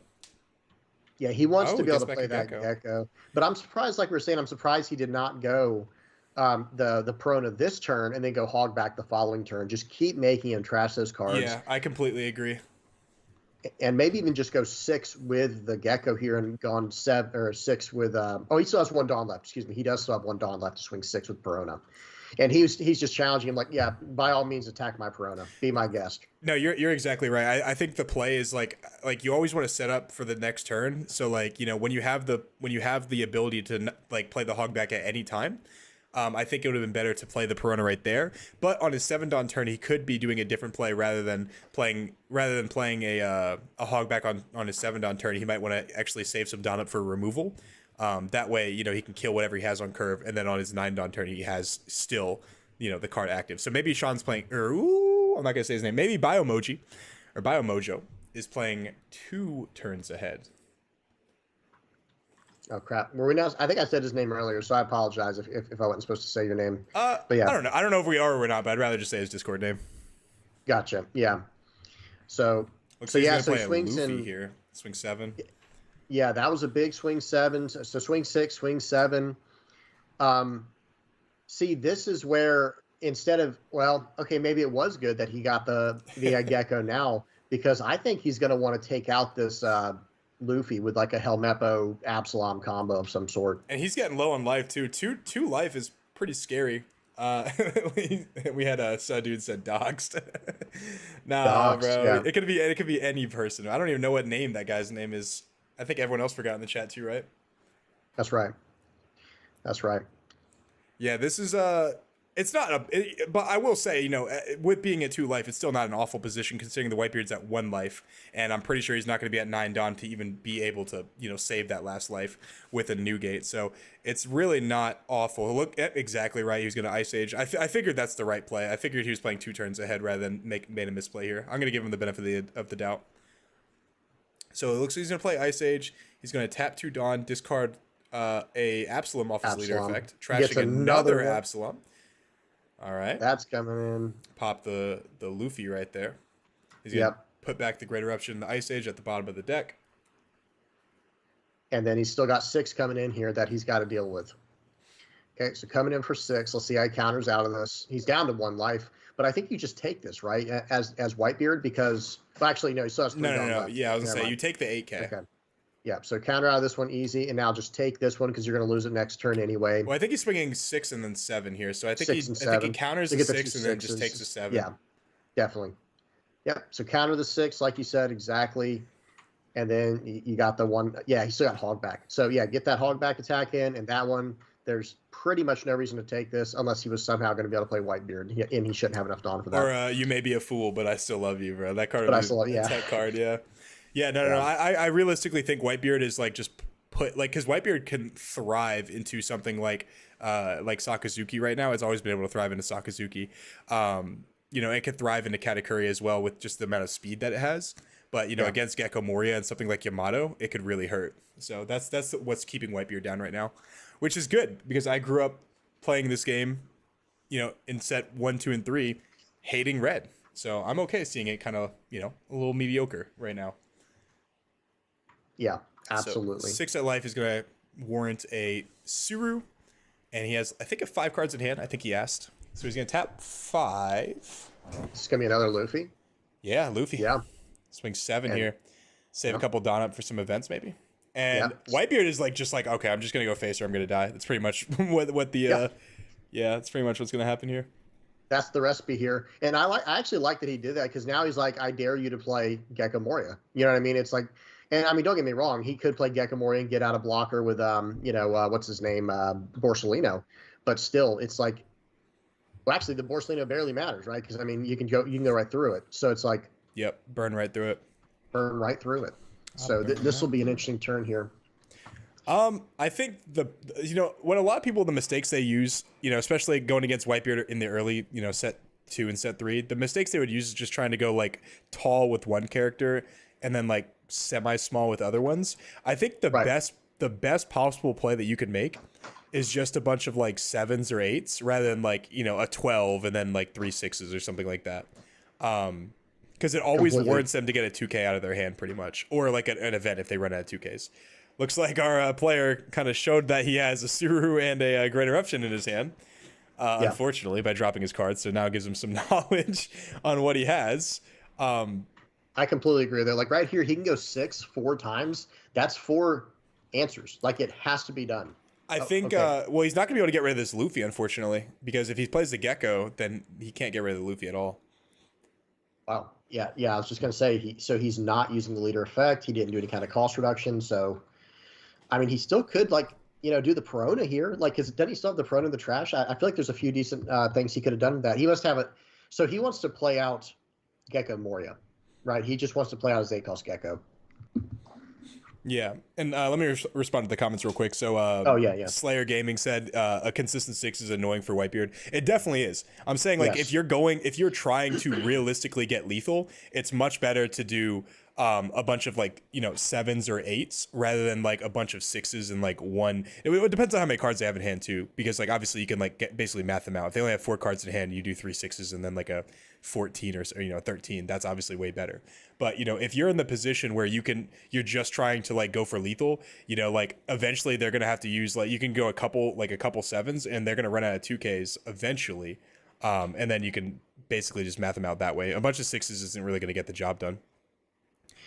Yeah, he wants Oh, to he be able gets to back play a that Gecko. Gecko. But I'm surprised, like we were saying, I'm surprised he did not go the Pirona this turn and then go hog back the following turn. Just keep making him trash those cards. Yeah, I completely agree. And maybe even just go 6 with the Gecko here and gone 7 or 6 with he still has 1 Dawn left. Excuse me. He does still have 1 Dawn left to swing 6 with Pirona. And he's just challenging him like, yeah, by all means attack my Pirona. Be my guest. No, you're exactly right. I think the play is like you always want to set up for the next turn. So like, when you have the ability to like play the hogback at any time, I think it would have been better to play the Pirona right there. But on his 7 Dawn turn, he could be doing a different play rather than playing a hogback on his 7 Dawn turn. He might want to actually save some Dawn up for removal. That way, he can kill whatever he has on curve, and then on his 9 Dawn turn, he has still, the card active. So maybe Sean's playing, I'm not gonna say his name. Maybe Biomojo is playing 2 turns ahead. Oh crap! Were we now? I think I said his name earlier, so I apologize if I wasn't supposed to say your name. But yeah, I don't know if we are or we're not, but I'd rather just say his Discord name. Gotcha. Yeah. So Looks so like he's yeah, gonna so he play a swings Luffy in. here. Swing 7. Yeah, that was a big swing 7. So swing 6, swing 7. See, this is where instead of maybe it was good that he got the Gecko now, because I think he's going to want to take out this Luffy with like a Helmeppo Absalom combo of some sort. And he's getting low on life too. Two life is pretty scary. We had a dude said doxed. Nah, Doxed, bro. yeah. It could be any person. I don't even know what name that guy's name is. I think everyone else forgot in the chat too, right? That's right. Yeah, this is it's not but I will say, with being at 2 life, it's still not an awful position considering the Whitebeard's at 1 life, and I'm pretty sure he's not going to be at 9 Dawn to even be able to, save that last life with a new gate. So it's really not awful. Look, exactly right. He was going to Ice Age. I figured that's the right play. I figured he was playing 2 turns ahead rather than made a misplay here. I'm going to give him the benefit of the doubt. So it looks like he's going to play Ice Age. He's going to tap 2 Dawn, discard a Absalom off his leader Absalom. effect, Gets trashing another one. Absalom. All right. That's coming in. Pop the Luffy right there. He's going to put back the Great Eruption, the Ice Age at the bottom of the deck. And then he's still got 6 coming in here that he's got to deal with. Okay, so coming in for 6. Let's see how he counters out of this. He's down to 1 life. But I think you just take this, right, as Whitebeard, because actually no, he still has 3 Dawn No. left. Yeah, I was Never gonna say mind. you take the 8K. Okay. Yeah, so counter out of this one easy, and now just take this one because you're going to lose it next turn anyway. Well, I think he's swinging 6 and then 7 here, so I think 6 and I think he 7. counters To the get 6 2 and then just sixes. takes the 7. Yeah, definitely. Yep. So counter the 6, like you said, exactly, and then you got the 1. Yeah, he still got hog back. So yeah, get that hog back attack in, and that one. There's pretty much no reason to take this unless he was somehow going to be able to play Whitebeard, and he shouldn't have enough Dawn for that. Or you may be a fool, but I still love you, bro. That card. But I still love- yeah. That card, yeah. Yeah, no. I realistically think Whitebeard is like just because Whitebeard can thrive into something like Sakazuki right now. It's always been able to thrive into Sakazuki. It could thrive into Katakuri as well with just the amount of speed that it has. But against Gecko Moria and something like Yamato, it could really hurt. So that's what's keeping Whitebeard down right now, which is good because I grew up playing this game, in set 1, 2, and 3, hating red. So I'm okay seeing it kind of, a little mediocre right now. Yeah, absolutely. So 6 at life is going to warrant a Suru, and he has, I think, 5 cards in hand. I think he asked. So he's going to tap 5. It's going to be another Luffy. Yeah, Luffy. Yeah. Swing 7 And- save a couple Dawn up for some events maybe. And Yeah. Whitebeard is just like, okay, I'm just going to go face or I'm going to die. That's pretty much what the, that's pretty much what's going to happen here. That's the recipe here. And I actually like that he did that, because now he's like, I dare you to play Gecko Moria. You know what I mean? It's like, and I mean, don't get me wrong, he could play Gecko Moria and get out a blocker with, what's his name, Borsellino. But still, it's like, well, actually, the Borsellino barely matters, right? Because I mean, you can go right through it. So it's like, Yep, burn right through it. burn right through it. So this will be an interesting turn here. I think when a lot of people, the mistakes they use, especially going against Whitebeard in the early, set 2 and set 3, the mistakes they would use is just trying to go like tall with one character and then like semi-small with other ones. I think the best possible play that you could make is just a bunch of like 7s or 8s rather than like, a 12 and then like 3 6s or something like that. Because it always warrants them to get a 2K out of their hand pretty much, or like an event if they run out of 2Ks. Looks like our player kind of showed that he has a Suru and a Great Eruption in his hand, unfortunately, by dropping his cards. So now it gives him some knowledge on what he has. I completely agree there. Like right here, he can go 6 4 times. That's 4 answers. Like it has to be done. I think, okay. Well, he's not going to be able to get rid of this Luffy, unfortunately, because if he plays the Gecko, then he can't get rid of the Luffy at all. Wow. Yeah. I was just going to say, he's not using the leader effect. He didn't do any kind of cost reduction. So, I mean, he still could, do the Perona here. Like, doesn't he still have the Perona in the trash? I feel like there's a few decent things he could have done with that. He must have it. So he wants to play out Gecko Moria, right? He just wants to play out his 8-cost Gecko. Yeah, and let me respond to the comments real quick. So, Slayer Gaming said a consistent 6 is annoying for Whitebeard. It definitely is. I'm saying if you're trying to realistically get lethal, it's much better to do a bunch of 7s or 8s rather than a bunch of 6s and one. It depends on how many cards they have in hand too, because obviously you can basically math them out. If they only have 4 cards in hand, you do 3 6s and then a 14 or 13. That's obviously way better. But if you're in the position where you're just trying to go for lethal, eventually they're gonna have to use you can go a couple 7s and they're gonna run out of 2Ks eventually, and then you can basically just math them out that way. A bunch of 6s isn't really gonna get the job done.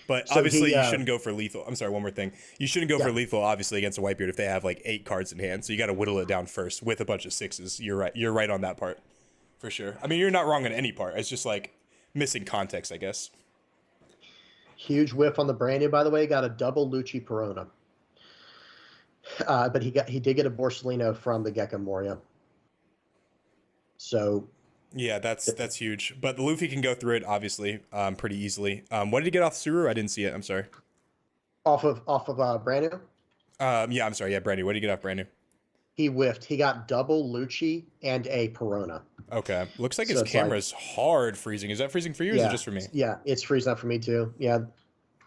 But so obviously you shouldn't go for lethal. I'm sorry, one more thing. You shouldn't go for lethal, obviously, against a Whitebeard if they have 8 cards in hand. So you got to whittle it down first with a bunch of 6s. You're right. You're right on that part, for sure. I mean, you're not wrong on any part. It's just missing context, I guess. Huge whiff on the brand new, by the way. Got a double Lucci Perona. But he did get a Borsellino from the Gecko Moria. So... yeah, that's huge. But the Luffy can go through it, obviously, pretty easily. What did he get off Suru? I didn't see it. I'm sorry. Off of brand new? Yeah, I'm sorry. Yeah, brand new. What did he get off brand new? He whiffed. He got double Lucci and a Perona. Okay. Looks like his camera's hard freezing. Is that freezing for you or is it just for me? Yeah, it's freezing up for me too. Yeah.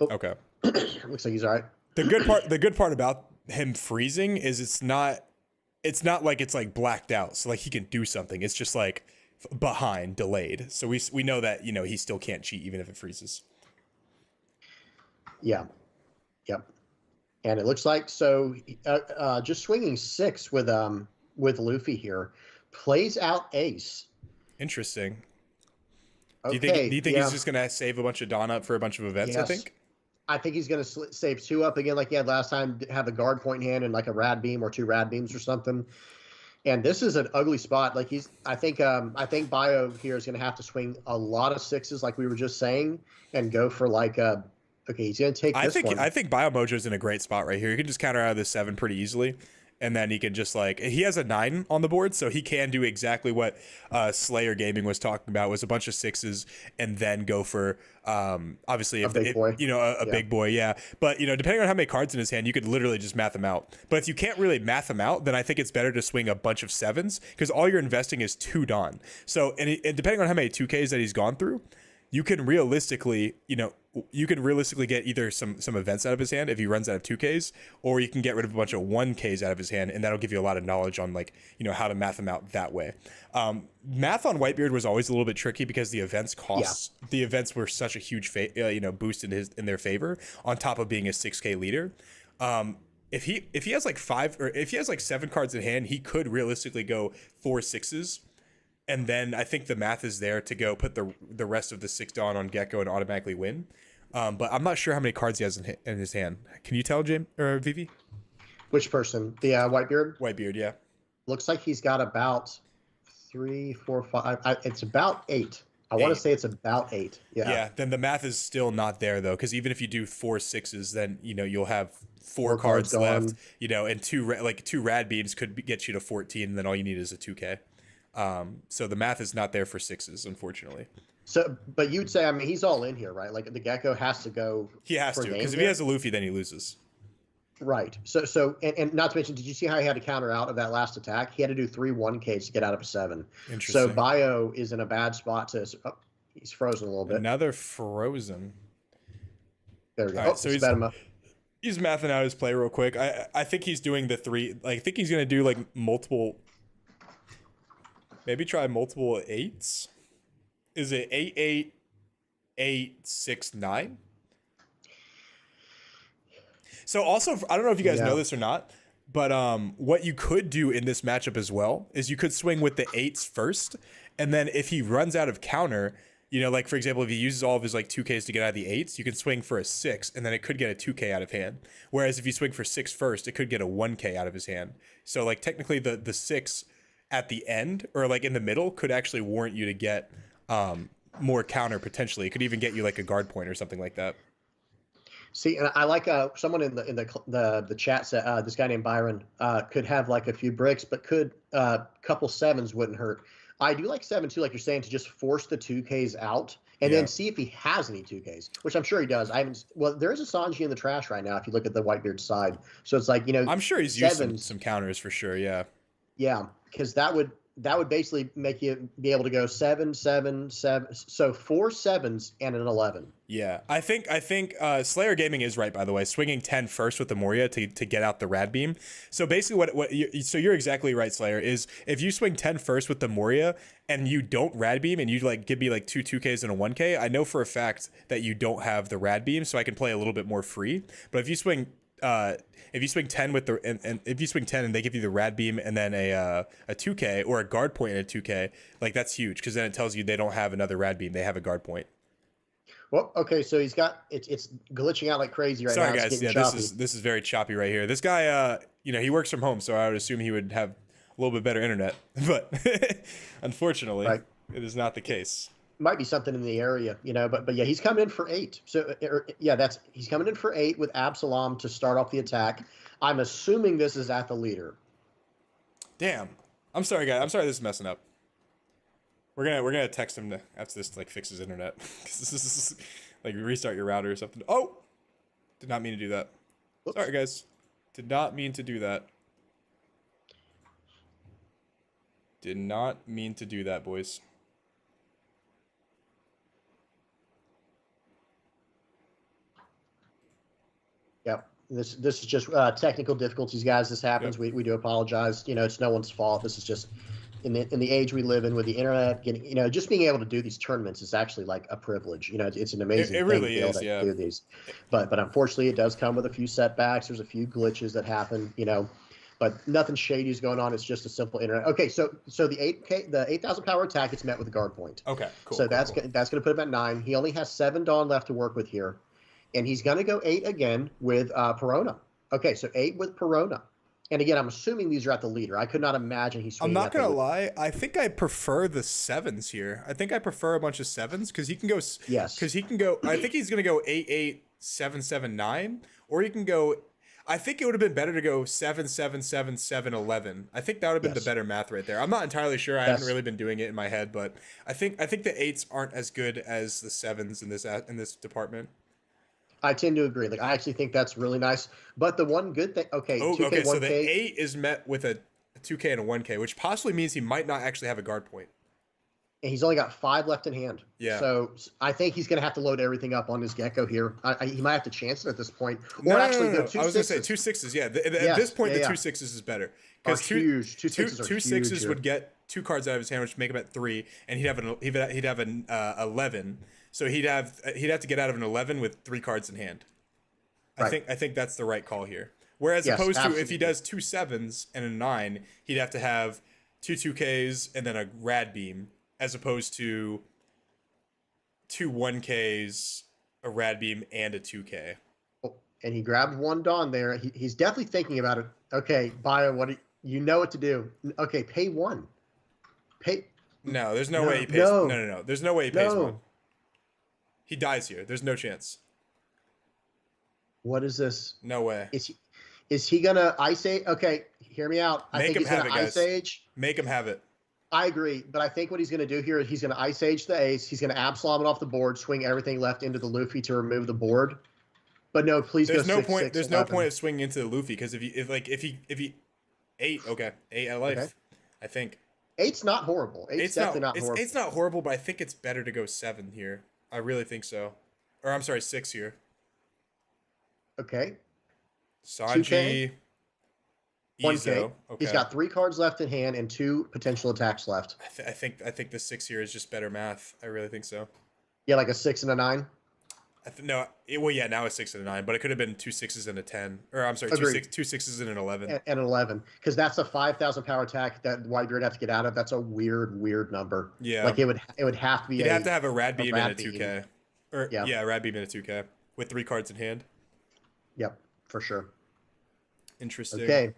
Oh. Okay. Looks like he's all right. The good part about him freezing is it's not like it's blacked out. So he can do something. It's just behind, delayed. So we know that he still can't cheat even if it freezes. Yeah. Yep. And it looks like just swinging 6 with Luffy here, plays out ace. Interesting. Okay, do you think he's just gonna save a bunch of Dawn up for a bunch of events? Yes. I think he's gonna save 2 up again like he had last time. Have a guard point in hand and a rad beam or 2 rad beams or something. And this is an ugly spot. I think Bio here is going to have to swing a lot of 6s, like we were just saying, and go for okay, he's going to take this one. I think Bio Mojo's in a great spot right here. He can just counter out of this 7 pretty easily. And then he can just he has a 9 on the board, so he can do exactly what Slayer Gaming was talking about, was a bunch of 6s and then go for obviously a big boy. Big boy, yeah. But depending on how many cards in his hand, you could literally just math them out. But if you can't really math them out, then I think it's better to swing a bunch of 7s because all you're investing is 2 Dawn. So and depending on how many 2Ks that he's gone through, you can realistically, you could realistically get either some events out of his hand if he runs out of 2Ks, or you can get rid of a bunch of 1Ks out of his hand, and that'll give you a lot of knowledge on like, you know, how to math them out that way. Math on Whitebeard was always a little bit tricky because the events costs, the events were such a huge boost in their favor on top of being a 6K leader. If he has like 5 or if he has like 7 cards in hand, he could realistically go 4 6s. And then I think the math is there to go put the rest of the 6 Dawn on Gecko and automatically win. But I'm not sure how many cards he has in his hand. Can you tell, Jim or Vivi? Which person? The Whitebeard? Whitebeard, yeah. Looks like he's got about 3, 4, 5. It's about 8. I want to say it's about 8. Yeah. Yeah. Then the math is still not there though, because even if you do 4 6s, then you know you'll have 4 cards left. You know, and 2 rad beams could get you to 14. And then all you need is a 2K. So the math is not there for 6s, unfortunately. So, but you'd say, I mean, he's all in here, right? Like the Gecko has to go. He has to, because if he has a Luffy, then he loses. Right. So, and not to mention, did you see how he had to counter out of that last attack? He had to do 3 1Ks to get out of a 7. Interesting. So Bio is in a bad spot to. Oh, he's frozen a little bit. Another frozen. There we go. Right, oh, so he's mathing out his play real quick. I think he's doing the 3. Like, I think he's gonna do like multiple. Maybe try multiple 8s. Is it 8 8 8 6 9? So also, I don't know if you guys know this or not, but what you could do in this matchup as well is you could swing with the 8s first, and then if he runs out of counter, you know, like for example, if he uses all of his like 2Ks to get out of the 8s, you can swing for a 6, and then it could get a 2K out of hand. Whereas if you swing for 6 first, it could get a 1K out of his hand. So like technically the 6 at the end or like in the middle could actually warrant you to get more counter potentially. It could even get you like a guard point or something like that. See, and I like someone in the chat said this guy named Byron could have like a few bricks, but could couple 7s wouldn't hurt. I do like 7 too, like you're saying, to just force the 2Ks out and then see if he has any 2Ks, which I'm sure he does. Well, there is a Sanji in the trash right now if you look at the Whitebeard side. So it's like, you know, I'm sure he's used some counters for sure. Yeah. Yeah, because that would basically make you be able to go 7 7 7. So 4 7s and an 11. Yeah, I think Slayer Gaming is right, by the way, swinging 10 first with the Moria to get out the rad beam. So basically so you're exactly right, Slayer, is if you swing 10 first with the Moria and you don't rad beam and you like give me like 2 2Ks and a 1K, I know for a fact that you don't have the rad beam, so I can play a little bit more free. But if you swing 10 with the and if you swing 10 and they give you the rad beam and then a 2K or a guard point and a 2K, like that's huge because then it tells you they don't have another rad beam, they have a guard point. Well, okay, so he's got it's glitching out like crazy right now. Sorry guys, yeah, this is very choppy right here. This guy, you know, he works from home, so I would assume he would have a little bit better internet, but unfortunately, it is not the case. Might be something in the area, you know, but yeah, he's coming in for 8. So yeah, he's coming in for 8 with Absalom to start off the attack. I'm assuming this is at the leader. Damn, I'm sorry guys. I'm sorry this is messing up. We're gonna text him after this to like fix his internet because this is like restart your router or something. Oh, did not mean to do that. Oops. Sorry guys, did not mean to do that. Did not mean to do that, boys. Yep. This is just technical difficulties, guys. This happens. Yep. We do apologize. You know, it's no one's fault. This is just in the age we live in with the internet. Getting, you know, just being able to do these tournaments is actually like a privilege. You know, it's an amazing thing really to be able to do these. But unfortunately, it does come with a few setbacks. There's a few glitches that happen. You know, but nothing shady is going on. It's just a simple internet. Okay, so the 8,000 power attack gets met with a guard point. Okay, cool. So that's going to put him at 9. He only has 7 Dawn left to work with here. And he's going to go 8 again with Perona. Okay, so 8 with Perona. And again, I'm assuming these are at the leader. I could not imagine he's swinging. I'm not going to lie. I think I prefer the 7s here. I think I prefer a bunch of 7s because he can go. Yes. Because he can go. I think he's going to go 8 8 7 7 9, or he can go. I think it would have been better to go 7 7 7 7 11. I think that would have been the better math right there. I'm not entirely sure. I haven't really been doing it in my head, but I think the 8s aren't as good as the 7s in this department. I tend to agree. Like, I actually think that's really nice. But the one good thing, 2K, okay, 1K, so the 8 is met with a 2K and a 1K, which possibly means he might not actually have a guard point. and he's only got 5 left in hand. Yeah. So I think he's going to have to load everything up on his Gecko here. He might have to chance it at this point, No, or no, actually no, no, go no. 2 I was gonna sixes. say 2 sixes. Yeah, at Yes, this point, yeah, the yeah. 2 sixes is better Are because huge. Two sixes are two huge sixes here. would get 2 cards out of his hand, which make him at 3, and he'd have an 11. So he'd have to get out of an 11 with 3 cards in hand. Right. I think that's the right call here. Whereas Yes, opposed to if he absolutely. does 2 7s and a 9, he'd have to have 2 2Ks and then a rad beam, as opposed to 2 1Ks, a rad beam, and a 2K. And he grabbed 1 Dawn there. He's definitely thinking about it. Okay, Bio, you know what to do. Okay, pay 1. Pay. No, there's no, No, way he pays. no. No. There's no way he pays No. 1. He dies here. There's no chance. What is this? No way. Is he gonna Ice Age? Okay, hear me out. I Make think him he's gonna have it, Ice guys. Age. Make him have it. I agree, but I think what he's gonna do here is he's gonna Ice Age the ace. He's gonna Absalom it off the board, swing everything left into the Luffy to remove the board. But no, please There's go no 6, point. 6, There's 11. no point of swinging into the Luffy because if he 8, okay, 8 at life. Okay. I think 8's not horrible. 8's definitely not horrible. It's not horrible, but I think it's better to go 7 here. I really think so. Or I'm sorry, 6 here. Okay. Sanji. 1K. Izo. Okay. He's got 3 cards left in hand and 2 potential attacks left. I think the 6 here is just better math. I really think so. Yeah, like a 6 and a 9. Well, yeah, now it's 6 and a 9, but it could have been 2 6s and a 10. Or I'm sorry, Agreed. 2 6s and an 11. And an 11, because that's a 5,000 power attack that Whitebeard would have to get out of. That's a weird number. Yeah. Like it would have to be. You'd have to have a rad beam and a rad 2K. Or Yeah. a rad beam and a 2K with 3 cards in hand. Yep, for sure. Interesting. Okay.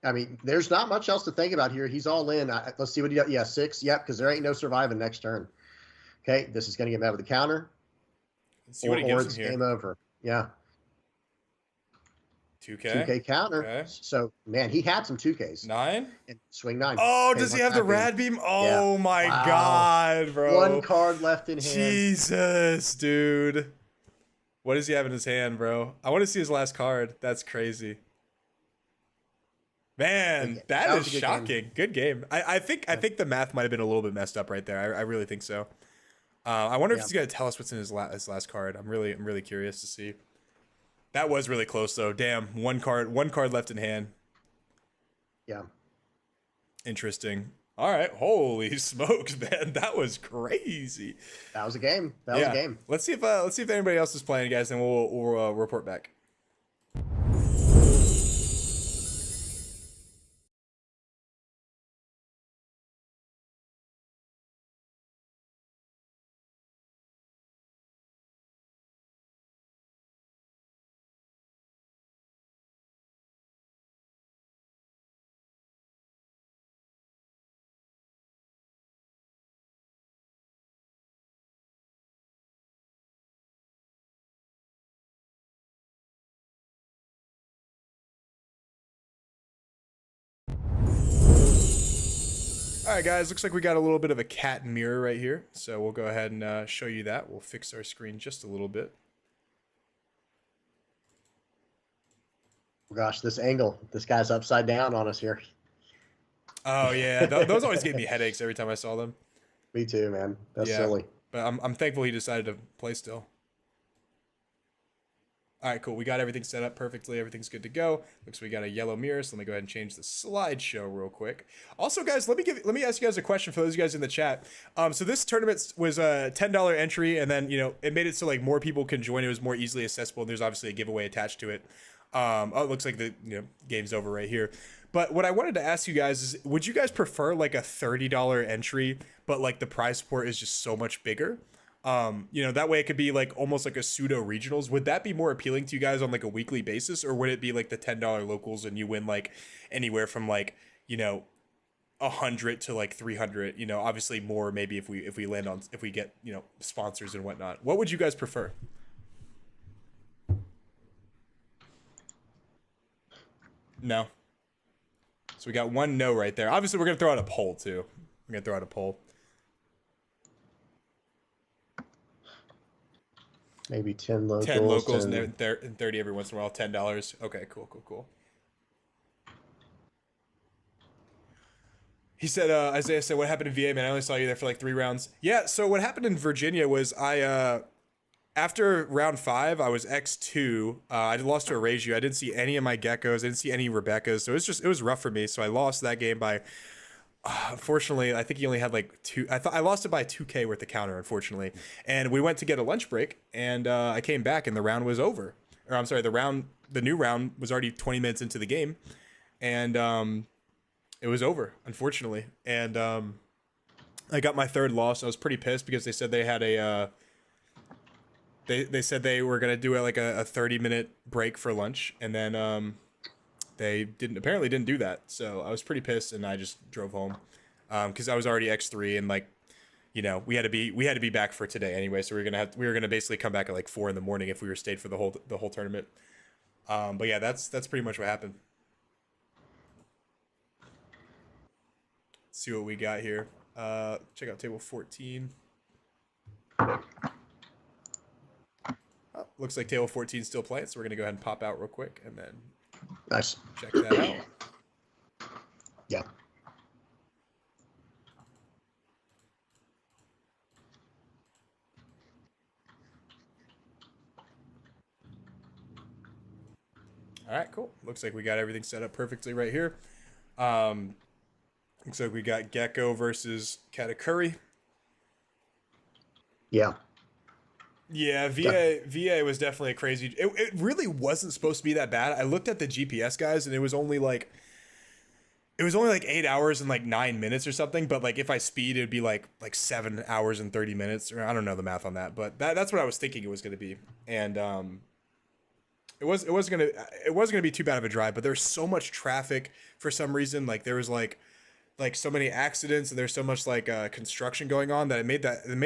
I mean, there's not much else to think about here. He's all in. Let's see what he does. Yeah, 6. Yep, because there ain't no surviving next turn. Okay, this is going to get met with a counter. Let's see what he gives it's him here. game over. Yeah. 2K. 2K counter. Okay. So, man, he had some 2Ks. 9. And swing 9. Oh, Okay, does he one have the beam. rad beam? Oh my Wow. god, bro. 1 card left in hand. Jesus, dude. What does he have in his hand, bro? I want to see his last card. That's crazy. Man, That that was is a good game. shocking. Good game. I think the math might have been a little bit messed up right there. I really think so. I wonder if he's gonna tell us what's in his last card. I'm really curious to see. That was really close though. Damn, one card left in hand. Yeah. Interesting. All right, holy smokes, man, that was crazy. That was a game. That was a game. Let's see if anybody else is playing, guys, and we'll report back. All right, guys, looks like we got a little bit of a cat and mirror right here. So we'll go ahead and show you that. We'll fix our screen just a little bit. Gosh, this angle. This guy's upside down on us here. Oh, yeah. Those always gave me headaches every time I saw them. Me too, man. That's Yeah. silly. But I'm thankful he decided to play still. All right, cool. We got everything set up perfectly. Everything's good to go. Looks like we got a yellow mirror, so let me go ahead and change the slideshow real quick. Also, guys, let me ask you guys a question for those of you guys in the chat. So this tournament was a $10 entry, and then it made it so like more people can join. It was more easily accessible, and there's obviously a giveaway attached to it. Oh, it looks like the game's over right here. But what I wanted to ask you guys is, would you guys prefer like a $30 entry, but like the prize support is just so much bigger? That way it could be like almost like a pseudo regionals. Would that be more appealing to you guys on like a weekly basis, or would it be like the $10 locals and you win like anywhere from like 100 to like 300? Obviously more maybe if we get sponsors and whatnot. What would you guys prefer? No. So we got one no right there. Obviously we're gonna throw out a poll too. We're gonna throw out a poll. Maybe 10 locals. 10 locals and 30 every once in a while. $10. Okay, cool. He said, Isaiah said, what happened in VA, man? I only saw you there for like 3 rounds. Yeah, so what happened in Virginia was after round 5, I was X2. I lost to a Reiju. I didn't see any of my Geckos. I didn't see any Rebeccas. So it was rough for me. So I lost that game by, unfortunately, I think he only had like 2. I lost it by 2K worth of counter, unfortunately. And we went to get a lunch break, and I came back, and the round was over. Or I'm sorry, the new round was already 20 minutes into the game. And it was over, unfortunately. And I got my 3rd loss. I was pretty pissed because they said they had a they said they were gonna do like a 30-minute break for lunch, and then they apparently didn't do that. So I was pretty pissed, and I just drove home because I was already X3, and like, you know, we had to be back for today anyway. So we were gonna basically come back at like 4 in the morning if we were stayed for the whole tournament. But yeah, that's pretty much what happened. See what we got here. Check out table 14. Oh, looks like table 14 is still playing, so we're gonna go ahead and pop out real quick and then Nice. check that out. Yeah. All right, cool. Looks like we got everything set up perfectly right here. Looks like we got Gecko versus Katakuri. Yeah. Yeah, VA was definitely a crazy. It really wasn't supposed to be that bad. I looked at the GPS guys, and it was only like 8 hours and like 9 minutes or something. But like if I speed, it'd be like 7 hours and 30 minutes. Or I don't know the math on that, but that's what I was thinking it was going to be. And it wasn't gonna be too bad of a drive. But there's so much traffic for some reason. Like there was like so many accidents, and there's so much like construction going on that it made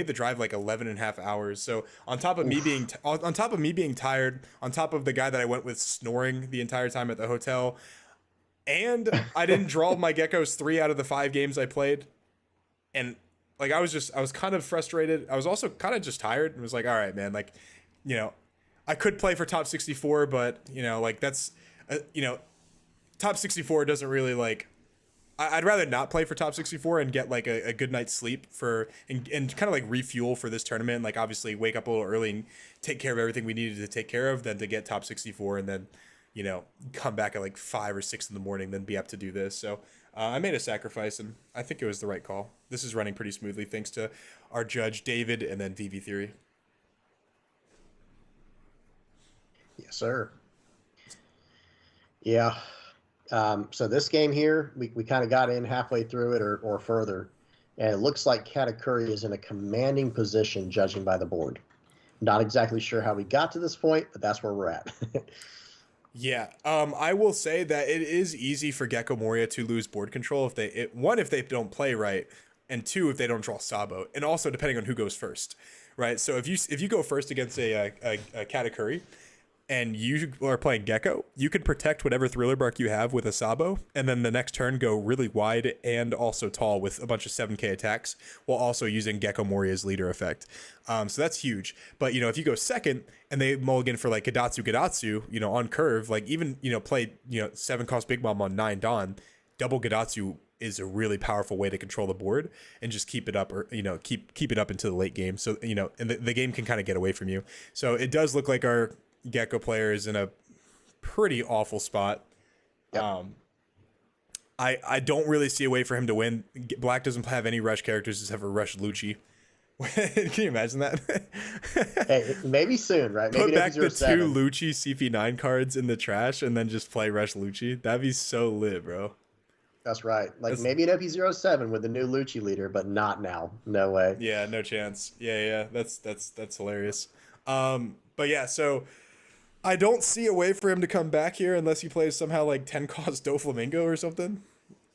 the drive like 11 and a half hours. So on top of me being tired, on top of the guy that I went with snoring the entire time at the hotel, and I didn't draw my Geckos 3 out of the 5 games I played, and like I was kind of frustrated. I was also kind of just tired, and was like, all right, man, like, you know, I could play for top 64, but you know, like that's top 64 doesn't really like. I'd rather not play for top 64 and get like a good night's sleep and kind of like refuel for this tournament. Like obviously wake up a little early and take care of everything we needed to take care of, than to get top 64 and then, you know, come back at like 5 or 6 in the morning, then be up to do this. So I made a sacrifice, and I think it was the right call. This is running pretty smoothly thanks to our judge David and then VV Theory. Yes, sir. Yeah. So this game here, we kind of got in halfway through it or further, and it looks like Katakuri is in a commanding position judging by the board. Not exactly sure how we got to this point, but that's where we're at. Yeah, I will say that it is easy for Gecko Moria to lose board control if they don't play right, and 2, if they don't draw Sabo, and also depending on who goes first, right? So if you go first against a Katakuri, and you are playing Gecko, you can protect whatever Thriller Bark you have with a Sabo, and then the next turn go really wide and also tall with a bunch of 7k attacks, while also using Gecko Moria's leader effect. So that's huge. But, you know, if you go second and they mulligan for like Gadatsu, you know, on curve, like even, you know, play, you know, 7 cost Big Mom on 9 Dawn, double Gadatsu is a really powerful way to control the board and just keep it up, or, you know, keep it up into the late game. So, you know, and the game can kind of get away from you. So it does look like our Gecko player is in a pretty awful spot. Yep. I don't really see a way for him to win. Black doesn't have any rush characters except for Rush Lucci. Can you imagine that? Hey, maybe soon, right? Maybe Put back the 2 7. Lucci CP9 cards in the trash and then just play Rush Lucci. That'd be so lit, bro. That's right. Like maybe an OP07 with the new Lucci leader, but not now. No way. Yeah, no chance. Yeah. That's hilarious. But yeah, so I don't see a way for him to come back here unless he plays somehow like 10 cost Doflamingo or something.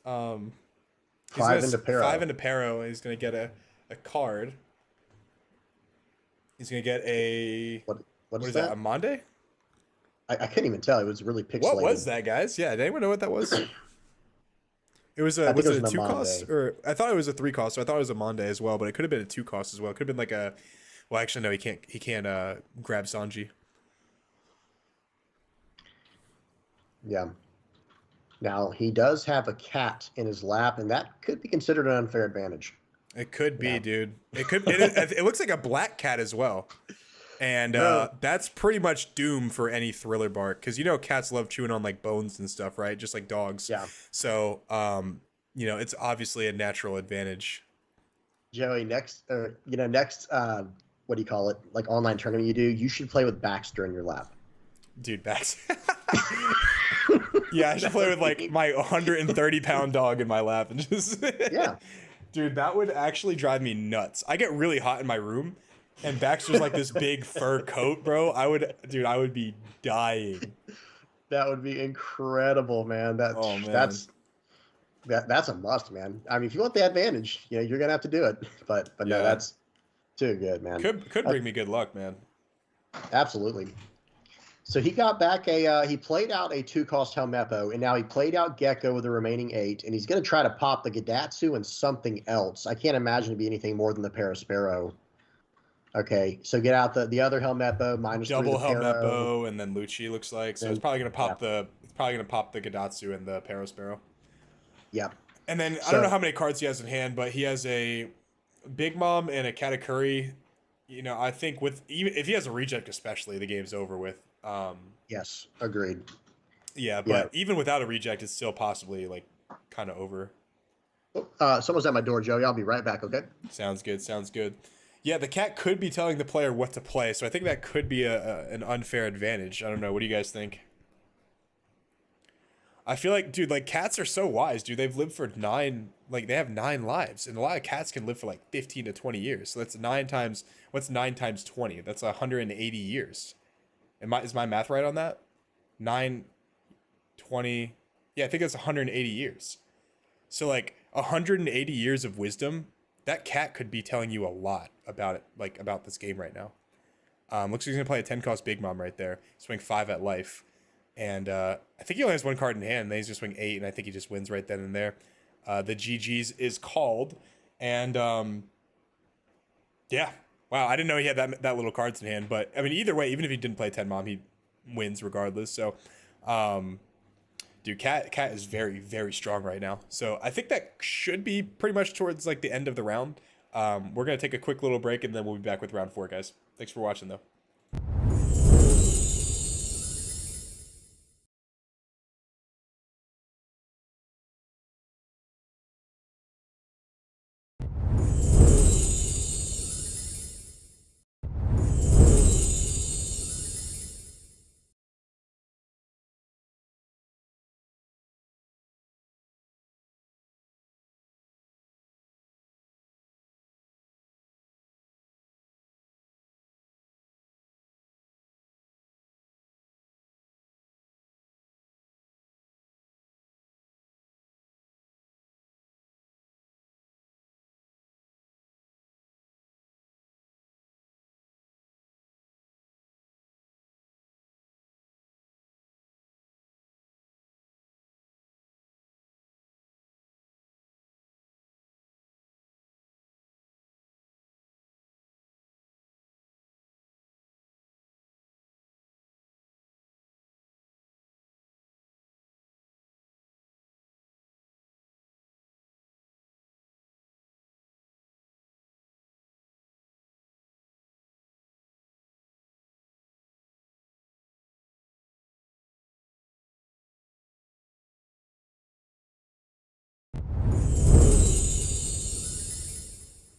5 into Pero. 5 into Pero, and he's gonna get a card. He's gonna get a what is that? A Monde? I couldn't even tell. It was really pixelated. What was that, guys? Yeah, did anyone know what that was? It was a 2 cost, or I thought it was a 3 cost, so I thought it was a Monde as well, but it could have been a 2 cost as well. It could have been like a, well, actually no, he can't grab Sanji. Yeah. Now, he does have a cat in his lap, and that could be considered an unfair advantage. It could be, Yeah. dude. It could. It looks like a black cat as well, and that's pretty much doom for any thriller bark because cats love chewing on like bones and stuff, right? Just like dogs. Yeah. So it's obviously a natural advantage. Joey, next, what do you call it? Like online tournament you should play with Baxter in your lap. Dude, backs. Yeah, I should play with like my 130-pound dog in my lap and just Yeah. Dude, that would actually drive me nuts. I get really hot in my room, and Baxter's like this big fur coat, bro. I would be dying. That would be incredible, man. Oh, man. That's a must, man. I mean, if you want the advantage, you're gonna have to do it. But Yeah. no, that's too good, man. Could bring me good luck, man. Absolutely. So he got back he played out a 2-cost Helmeppo, and now he played out Gecko with the remaining 8, and he's going to try to pop the Gadatsu and something else. I can't imagine it be anything more than the Parasparrow. Okay, so get out the other Helmeppo, -3 Double the Paro. Helmeppo and then Lucci looks like. So it's probably gonna pop the Gadatsu and the Parasparrow. Yep. And then I don't know how many cards he has in hand, but he has a Big Mom and a Katakuri. I think even if he has a reject, especially the game's over with. Yes, agreed. Yeah, but even without a reject, it's still possibly like kind of over. Someone's at my door, Joey. I'll be right back. Okay. Sounds good. Yeah, the cat could be telling the player what to play, so I think that could be an unfair advantage. I don't know. What do you guys think? I feel like, dude, like cats are so wise, dude. They've lived for they have 9 lives, and a lot of cats can live for like 15 to 20 years. So that's 9 times. What's 9 times 20? That's 180 years. Is my math right on that? 9, 20. Yeah, I think that's 180 years. So like 180 years of wisdom. That cat could be telling you a lot about it, like about this game right now. Looks like he's gonna play a 10-cost Big Mom right there. Swing 5 at life, and I think he only has 1 card in hand. Then he's gonna swing 8, and I think he just wins right then and there. The GG's is called, and yeah, wow, I didn't know he had that little cards in hand. But I mean, either way, even if he didn't play 10 Mom, he wins regardless. So, dude, cat is very, very strong right now. So I think that should be pretty much towards like the end of the round. We're gonna take a quick little break, and then we'll be back with round 4, guys. Thanks for watching, though.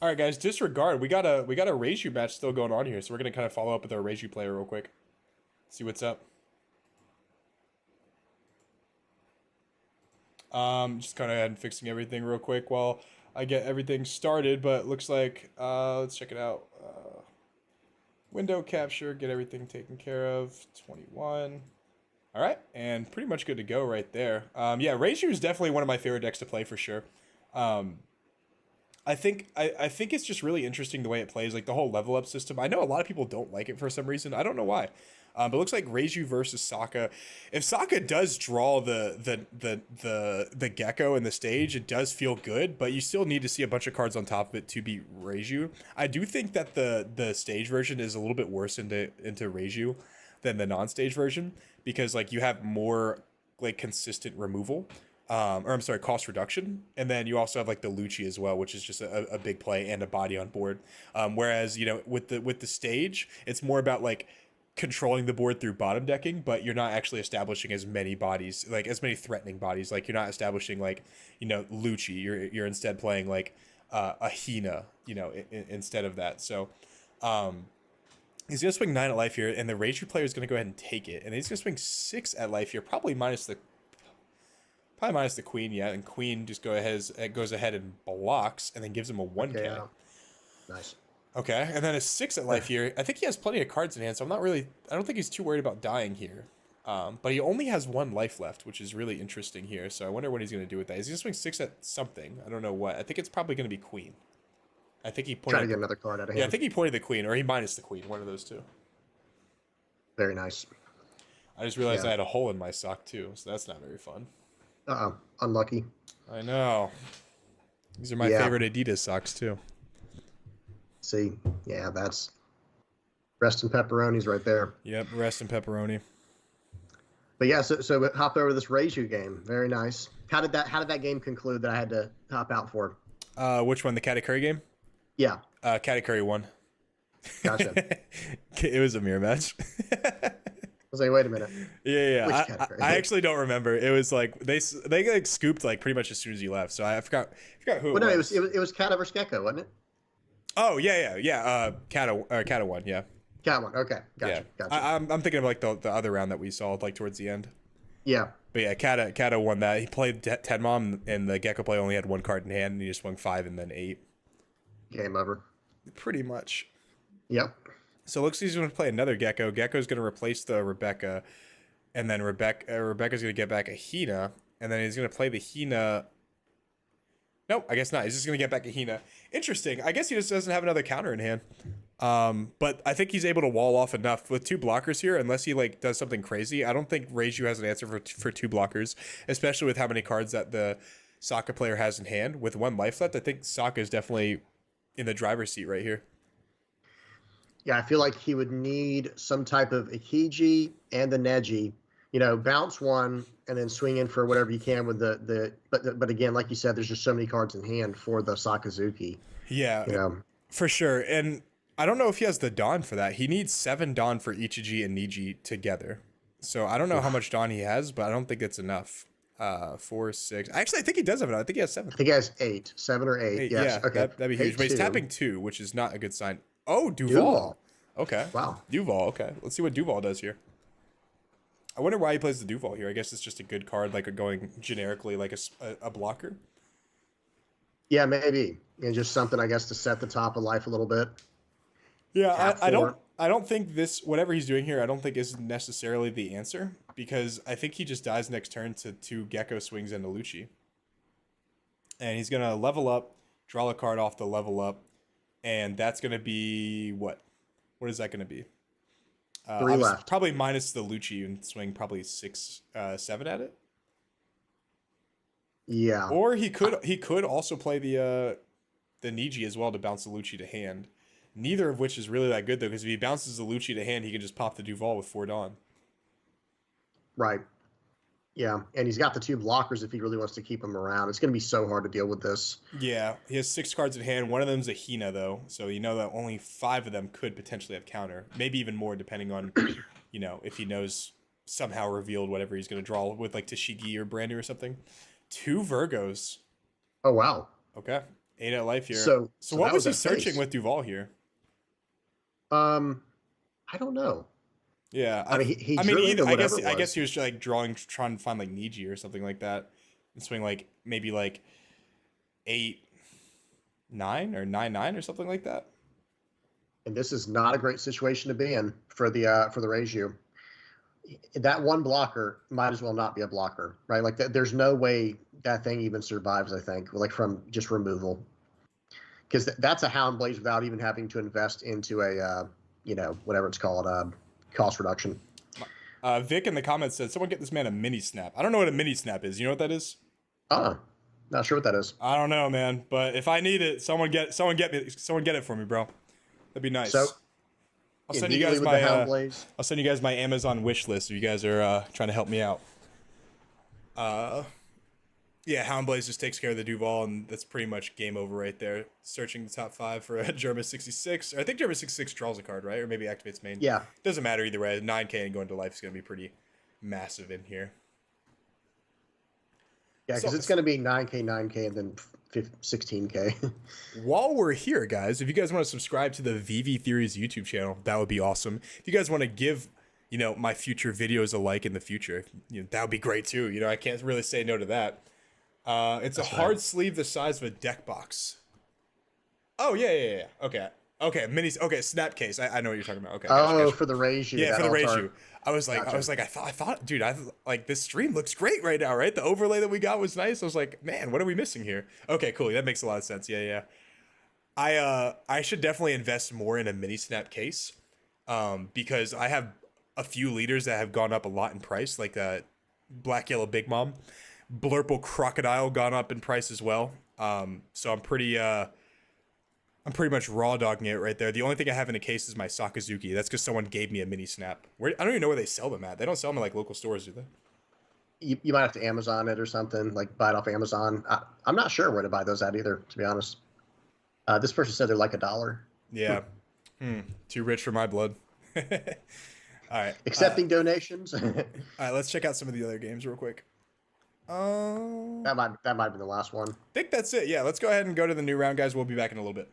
All right, guys, disregard. We got a Reiju match still going on here, so we're gonna kind of follow up with our Reiju player real quick. See what's up. Just kind of ahead and fixing everything real quick while I get everything started. But looks like let's check it out. Window capture, get everything taken care of. 21. All right, and pretty much good to go right there. Yeah, Reiju is definitely one of my favorite decks to play for sure. I think it's just really interesting the way it plays, like the whole level up system. I know a lot of people don't like it for some reason. I don't know why. But it looks like Reiju versus Sokka. If Sokka does draw the Gecko in the stage, it does feel good, but you still need to see a bunch of cards on top of it to beat Reiju. I do think that the stage version is a little bit worse into Reiju than the non-stage version, because like you have more like consistent removal. Or I'm sorry, cost reduction. And then you also have like the Lucci as well, which is just a big play and a body on board. Whereas, you know, with the stage, it's more about like controlling the board through bottom decking, but you're not actually establishing as many bodies, like as many threatening bodies. Like you're not establishing like, you know, Lucci. You're instead playing like a Hina, you know, instead of that. So he's gonna swing 9 at life here, and the Reiju player is gonna go ahead and take it, and he's gonna swing 6 at life here, probably minus the queen, yeah, and queen just goes ahead and blocks, and then gives him a 1k. Okay, nice. Okay, and then a 6 at life here. I think he has plenty of cards in hand, so I don't think he's too worried about dying here. But he only has 1 life left, which is really interesting here. So I wonder what he's going to do with that. He's going to swing 6 at something. I don't know what. I think it's probably going to be queen. I think he pointed. Try to get another card out of hand. Yeah, I think he pointed the queen, or he minus the queen. One of those two. Very nice. I just realized I had a hole in my sock too, so that's not very fun. Unlucky. I know. These are my favorite Adidas socks too. See, yeah, that's rest in pepperonis right there. Yep, rest in pepperoni. But yeah, so hop over to this Reiju game. Very nice. How did that game conclude that I had to hop out for? Which one? The Katakuri game? Yeah. Katakuri won. Gotcha. It was a mirror match. I was like, wait a minute. Yeah. I actually don't remember. It was like they like scooped like pretty much as soon as you left. So I forgot who. Well, no, it was Kata versus Gecko, wasn't it? Oh yeah. Kata won. Yeah. Kata won. Okay, gotcha. I'm thinking of like the other round that we saw like towards the end. Yeah. But yeah, Kata won that. He played 10 mom, and the Gecko player only had 1 card in hand, and he just swung 5 and then 8. Game over. Pretty much. Yep. So it looks like he's going to play another Gecko. Gecko's going to replace the Rebecca, and then Rebecca's going to get back a Hina, and then he's going to play the Hina. Nope, I guess not. He's just going to get back a Hina. Interesting. I guess he just doesn't have another counter in hand. But I think he's able to wall off enough with 2 blockers here, unless he like does something crazy. I don't think Reiju has an answer for 2 blockers, especially with how many cards that the Sokka player has in hand. With 1 life left, I think Sokka is definitely in the driver's seat right here. Yeah, I feel like he would need some type of Ikiji and the Neji. You know, bounce 1 and then swing in for whatever you can with but again, like you said, there's just so many cards in hand for the Sakazuki. Yeah, you know? For sure. And I don't know if he has the Dawn for that. He needs 7 Dawn for Ichiji and Niji together. So I don't know how much Dawn he has, but I don't think it's enough. 4, 6. Actually, I think he does have it. I think he has 7. I think he has 8, 7 or 8. Yes. Yeah, okay. That'd be huge. But he's tapping 2, which is not a good sign. Oh, Duval. Okay. Wow. Duval. Okay. Let's see what Duval does here. I wonder why he plays the Duval here. I guess it's just a good card, like going generically like a blocker. Yeah, maybe. And just something, I guess, to set the top of life a little bit. Yeah, I don't think this, whatever he's doing here, I don't think is necessarily the answer, because I think he just dies next turn to 2 Gecko swings and a Lucci. And he's going to level up, draw a card off the level up, and that's going to be what? What is that going to be? 3 left. Probably minus the Lucci and swing probably 6, 7 at it. Yeah. Or he could also play the Niji as well to bounce the Lucci to hand. Neither of which is really that good though, because if he bounces the Lucci to hand, he can just pop the Duval with 4 Dawn. Right. Yeah, and he's got the 2 blockers if he really wants to keep him around. It's going to be so hard to deal with this. Yeah, he has 6 cards in hand. One of them's a Hina, though, so you know that only 5 of them could potentially have counter. Maybe even more, depending on, you know, if he knows somehow revealed whatever he's going to draw with, like Tashigi or Brandy or something. 2 Virgos. Oh, wow. Okay, 8 at life here. So what was he searching with Duval here? I don't know. Yeah, I mean, I guess he was like trying to find like Niji or something like that, and swing like maybe like 8, 9 or 9, 9 or something like that. And this is not a great situation to be in for the Reiju. That 1 blocker might as well not be a blocker, right? Like there's no way that thing even survives. I think, like from just removal, because that's a Hound Blaze without even having to invest into a you know, whatever it's called. Cost reduction. Vic in the comments said, "Someone get this man a mini snap." I don't know what a mini snap is. You know what that is? Not sure what that is. I don't know, man. But if I need it, someone get it for me, bro. That'd be nice. So, I'll send you guys my Amazon wish list if you guys are trying to help me out. Yeah, Houndblaze just takes care of the Duval, and that's pretty much game over right there. Searching the top 5 for a Germa 66. I think Germa 66 draws a card, right? Or maybe activates main. Yeah. Doesn't matter either way. 9k and going to life is going to be pretty massive in here. Yeah, because it's going to be 9K, 9K, and then 16K. While we're here, guys, if you guys want to subscribe to the VV Theories YouTube channel, that would be awesome. If you guys want to give, you know, my future videos a like in the future, you know, that would be great too. You know, I can't really say no to that. It's a hard sleeve the size of a deck box. Oh, yeah. Okay, mini. Okay, snap case. I know what you're talking about. Okay. Gotcha. For the Reiju. Yeah, for the Reiju. I thought, dude, like this stream looks great right now, right? The overlay that we got was nice. I was like, man, what are we missing here? Okay, cool. That makes a lot of sense. Yeah. I should definitely invest more in a mini snap case, because I have a few leaders that have gone up a lot in price, like Black Yellow Big Mom. Blurple Crocodile gone up in price as well. So I'm pretty much raw dogging it right there. The only thing I have in a case is my Sakazuki. That's because someone gave me a mini snap. I don't even know where they sell them at. They don't sell them at like local stores, do they? You might have to Amazon it or something, like buy it off Amazon. I'm not sure where to buy those at either, to be honest. This person said they're like $1. Yeah. Too rich for my blood. All right. Accepting donations. All right, let's check out some of the other games real quick. That might be the last one. I think that's it. Yeah, let's go ahead and go to the new round, guys. We'll be back in a little bit.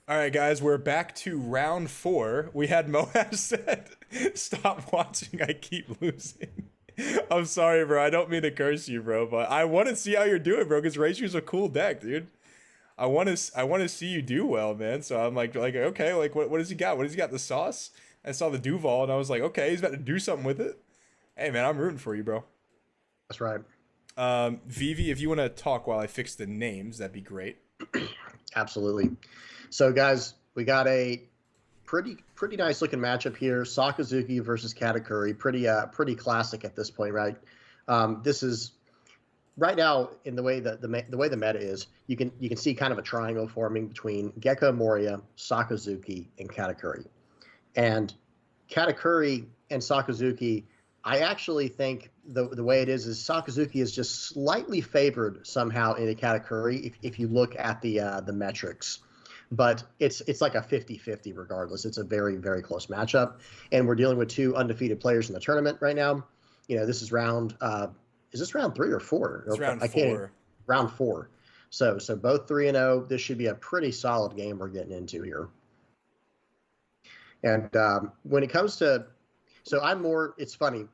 All right, guys, we're back to round 4. We had Moab said, stop watching, I keep losing. I'm sorry, bro. I don't mean to curse you, bro, but I want to see how you're doing, bro, because Reishu's a cool deck, dude. I want to see you do well, man. So I'm like okay, like what does he got? What does he got? The sauce? I saw the Duval, and I was like, okay, he's about to do something with it. Hey, man, I'm rooting for you, bro. That's right. Vivi, if you want to talk while I fix the names, that'd be great. Absolutely. So, guys, we got a pretty nice looking matchup here. Sakazuki versus Katakuri, pretty classic at this point, right? This is right now in the way that the way the meta is. You can see kind of a triangle forming between Gecko, Moria, Sakazuki, and Katakuri. And Katakuri and Sakazuki, I actually think the way it is Sakazuki is just slightly favored somehow in a Katakuri if you look at the metrics. But it's like a 50-50 regardless. It's a very, very close matchup. And we're dealing with two undefeated players in the tournament right now. This is is this round 3 or 4? It's round 4. Round 4. So both 3-0. This should be a pretty solid game we're getting into here. And when it comes to, it's funny.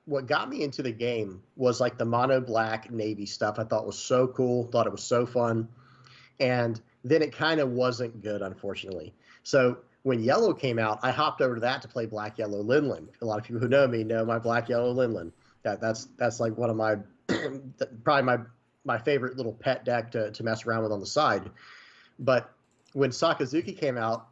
What got me into the game was like the mono black navy stuff. I thought was so cool. Thought it was so fun. And then it kind of wasn't good, unfortunately. So when yellow came out, I hopped over to that to play black yellow Linland. A lot of people who know me know my black yellow Linland. That's like one of my probably my favorite little pet deck to mess around with on the side. But when Sakazuki came out,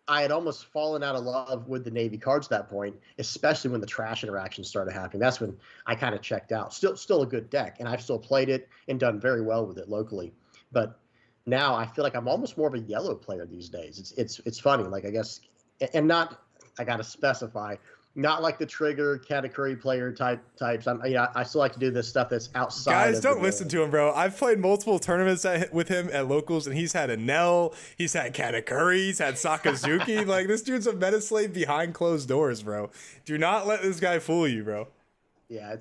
I had almost fallen out of love with the Navy cards at that point, especially when the trash interactions started happening. That's when I kind of checked out. Still a good deck, and I've still played it and done very well with it locally. But now I feel like I'm almost more of a yellow player these days. It's funny, like I guess, and not, I got to specify, not like the trigger Katakuri player types. I still like to do this stuff that's outside. Guys, don't listen to him, bro. I've played multiple tournaments with him at locals, and he's had a Nell, he's had Katakuri, he's had Sakazuki. Like, this dude's a meta slave behind closed doors, bro. Do not let this guy fool you, bro. Yeah,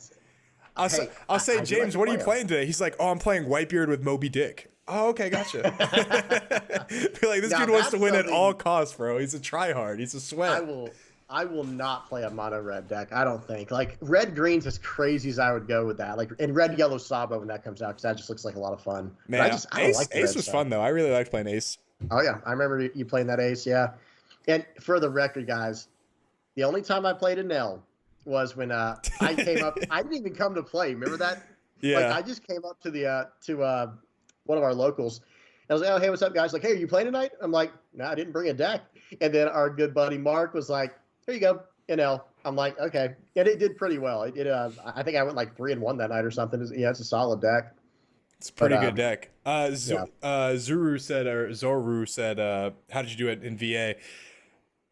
I'll say, James, what are you playing today? He's like, oh, I'm playing Whitebeard with Moby Dick. Oh, okay, gotcha. Feel like this dude wants to win at all costs, bro. He's a tryhard. He's a sweat. I will not play a mono red deck. I don't think. Like red green's as crazy as I would go with that. Like and red yellow Sabo when that comes out because that just looks like a lot of fun. Man, I don't like Ace was fun though. I really liked playing Ace. Oh yeah, I remember you playing that Ace. Yeah, and for the record, guys, the only time I played a Nell was when I came up. I didn't even come to play. Remember that? Yeah. Like I just came up to the one of our locals. I was like, oh, hey, what's up, guys? Like, hey, are you playing tonight? I'm like, no, I didn't bring a deck. And then our good buddy Mark was like, here you go, NL. I'm like, okay. And it did pretty well. I think I went like 3-1 that night or something. It's a solid deck. It's a pretty good deck. Zoru said, how did you do it in VA?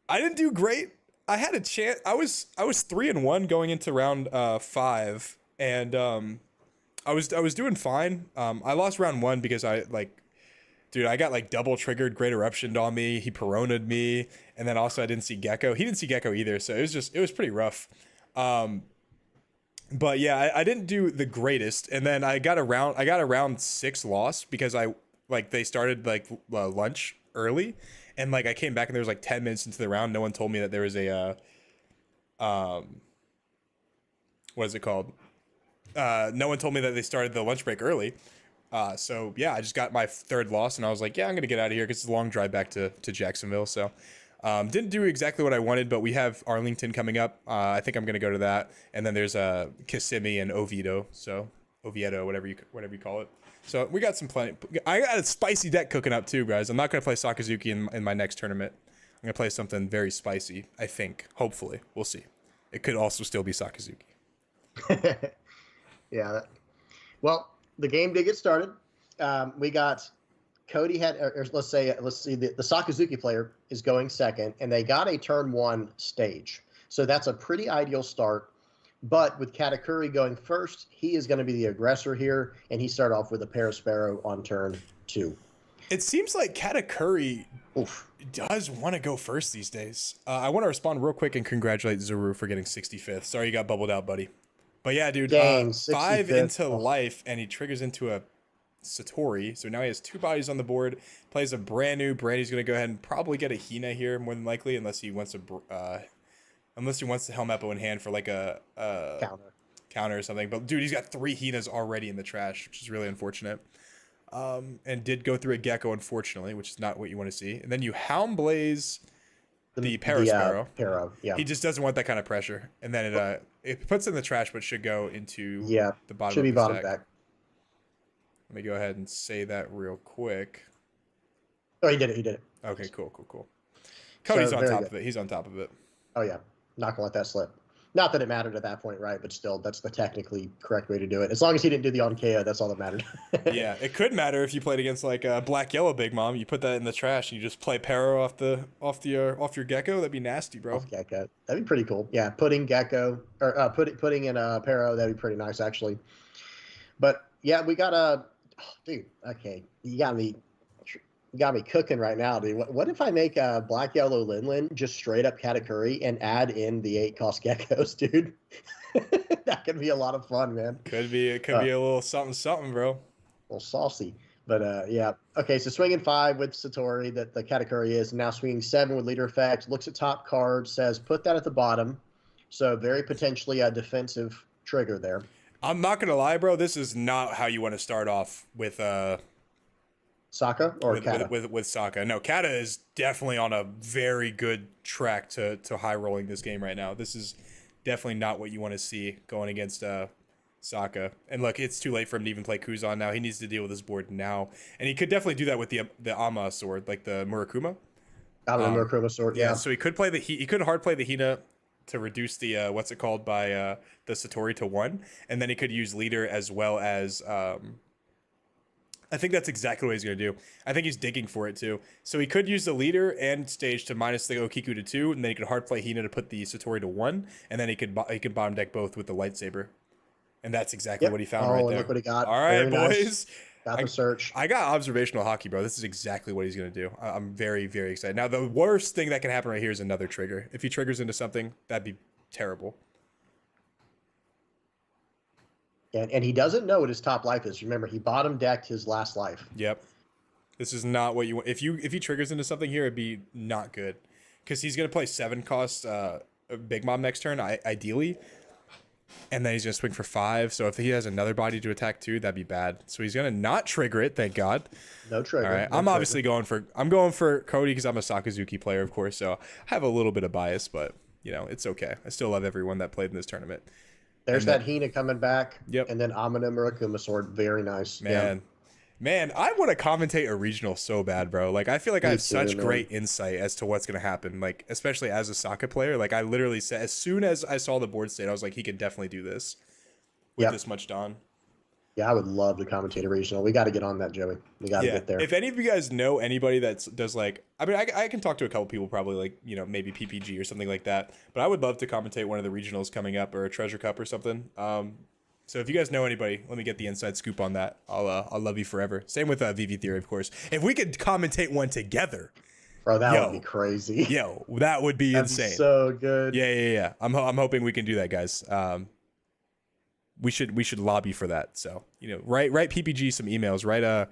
I didn't do great. I had a chance. I was 3-1 going into round 5, and I was doing fine. I lost round 1 because I got like double triggered Great Eruption on me. He Perona'd me, and then also I didn't see Gecko. He didn't see Gecko either, so it was pretty rough. But yeah, I didn't do the greatest, and then I got a round 6 loss because they started lunch early, and like I came back and there was like 10 minutes into the round. No one told me that there was a what is it called? No one told me that they started the lunch break early. So yeah, I just got my 3rd loss, and I was like, yeah, I'm gonna get out of here because it's a long drive back to Jacksonville. So didn't do exactly what I wanted, but we have Arlington coming up. I think I'm gonna go to that, and then there's Kissimmee and Oviedo, whatever you call it. So we got I got a spicy deck cooking up too, guys. I'm not gonna play Sakazuki in my next tournament. I'm gonna play something very spicy. I think, hopefully, we'll see. It could also still be Sakazuki. Yeah. Well, the game did get started. We got Cody let's see, the Sakazuki player is going second, and they got a turn 1 stage. So that's a pretty ideal start. But with Katakuri going first, he is going to be the aggressor here, and he started off with a Parasparrow on turn 2. It seems like Katakuri does want to go first these days. I want to respond real quick and congratulate Zuru for getting 65th. Sorry you got bubbled out, buddy. But yeah, dude, Dang, 5 into life, and he triggers into a Satori. So now he has 2 bodies on the board. Plays a brand new. Brandy's going to go ahead and probably get a Hina here, more than likely, unless he wants to Helmeppo in hand for like a counter or something. But dude, he's got 3 Hinas already in the trash, which is really unfortunate. And did go through a Gecko, unfortunately, which is not what you want to see. And then you Houndblaze the Parasparrow. Yeah. He just doesn't want that kind of pressure. And then it puts it in the trash, but should go into the bottom should of be the bottom stack. deck. Let me go ahead and say that real quick. Oh, he did it. Okay, cool. Cody's So, on very top good. of it. He's on top of it. Oh yeah, not gonna let that slip. Not that it mattered at that point, right? But still, that's the technically correct way to do it. As long as he didn't do the on KO, that's all that mattered. Yeah, it could matter if you played against like Black Yellow Big Mom. You put that in the trash and you just play Pero off your Gecko. That'd be nasty, bro. Off Gecko, that'd be pretty cool. Yeah, putting Gecko or putting in a Pero, that'd be pretty nice actually. But yeah, we got a dude. Okay, you got me cooking right now, dude. What if I make a Black Yellow Linlin just straight up Katakuri and add in the 8-cost Geckos, dude? That could be a lot of fun, man. Could be a little something, bro. A little saucy. But yeah. Okay, so swinging 5 with Satori that the Katakuri is, now swinging 7 with leader effect, looks at top card, says put that at the bottom. So very potentially a defensive trigger there. I'm not gonna lie, bro. This is not how you want to start off with Sokka or Kata? with Sokka. No, Kata is definitely on a very good track to high rolling this game right now. This is definitely not what you want to see going against Sokka. And look, it's too late for him to even play Kuzan now. He needs to deal with his board now, and he could definitely do that with the Ama sword, like the Murakuma. Out of the Murakuma sword, yeah. So he could play he could hard play the Hina to reduce the what's it called by the Satori to 1, and then he could use leader as well as I think that's exactly what he's going to do. I think he's digging for it too. So he could use the leader and stage to minus the Okiku to 2, and then he could hard play Hina to put the Satori to 1, and then he could bottom deck both with the lightsaber. And that's exactly what he found right there. Look what he got. All right, Very boys. Nice. Got the search. I got observational hockey, bro. This is exactly what he's going to do. I'm very, very excited. Now, the worst thing that can happen right here is another trigger. If he triggers into something, that'd be terrible. And he doesn't know what his top life is. Remember, he bottom decked his last life. Yep. This is not what you want. If he triggers into something here, it'd be not good. Because he's going to play 7-cost Big Mom next turn, ideally. And then he's going to swing for 5. So if he has another body to attack too, that'd be bad. So he's going to not trigger it, thank God. No trigger. All right. No I'm trigger. obviously going for Cody because I'm a Sakazuki player, of course. So I have a little bit of bias, but, you know, it's okay. I still love everyone that played in this tournament. There's that Hina coming back. Yep. And then Amina Murakuma sword. Very nice. Man, I want to commentate a regional so bad, bro. Like, I feel like I have such man. great insight as to what's going to happen. Like, especially as a Sokka player. Like, I literally said, as soon as I saw the board state, I was like, he can definitely do this with this much Dawn. Yeah, I would love to commentate a regional. We got to get on that, Joey. We got to get there. If any of you guys know anybody that does like, I mean, I can talk to a couple people probably like, you know, maybe PPG or something like that. But I would love to commentate one of the regionals coming up or a Treasure Cup or something. So if you guys know anybody, let me get the inside scoop on that. I'll love you forever. Same with VV Theory, of course. If we could commentate one together, bro, that would be crazy. Yo, that would be insane. So good. Yeah. I'm hoping we can do that, guys. We should lobby for that. So, you know, write PPG some emails, write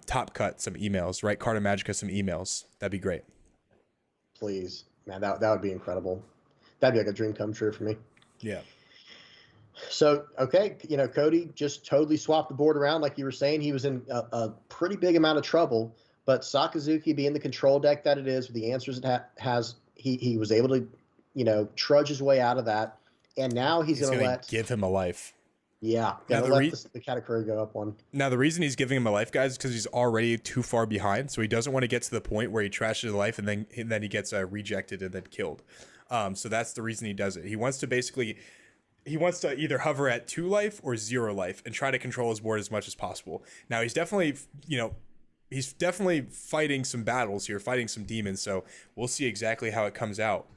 Top Cut some emails, write Carta Magica some emails. That'd be great. Please, man, that would be incredible. That'd be like a dream come true for me. Yeah. So, okay, you know, Cody just totally swapped the board around. Like you were saying, he was in a pretty big amount of trouble. But Sakazuki, being the control deck that it is, with the answers it has, he was able to, you know, trudge his way out of that. And now he's going to give him a life. Yeah, Now let the Katakuri go up one. Now, the reason he's giving him a life, guys, is because he's already too far behind. So he doesn't want to get to the point where he trashes his life and then he gets rejected and then killed. So that's the reason he does it. He wants to either hover at 2 life or 0 life and try to control his board as much as possible. Now, he's definitely fighting some battles here, fighting some demons. So we'll see exactly how it comes out.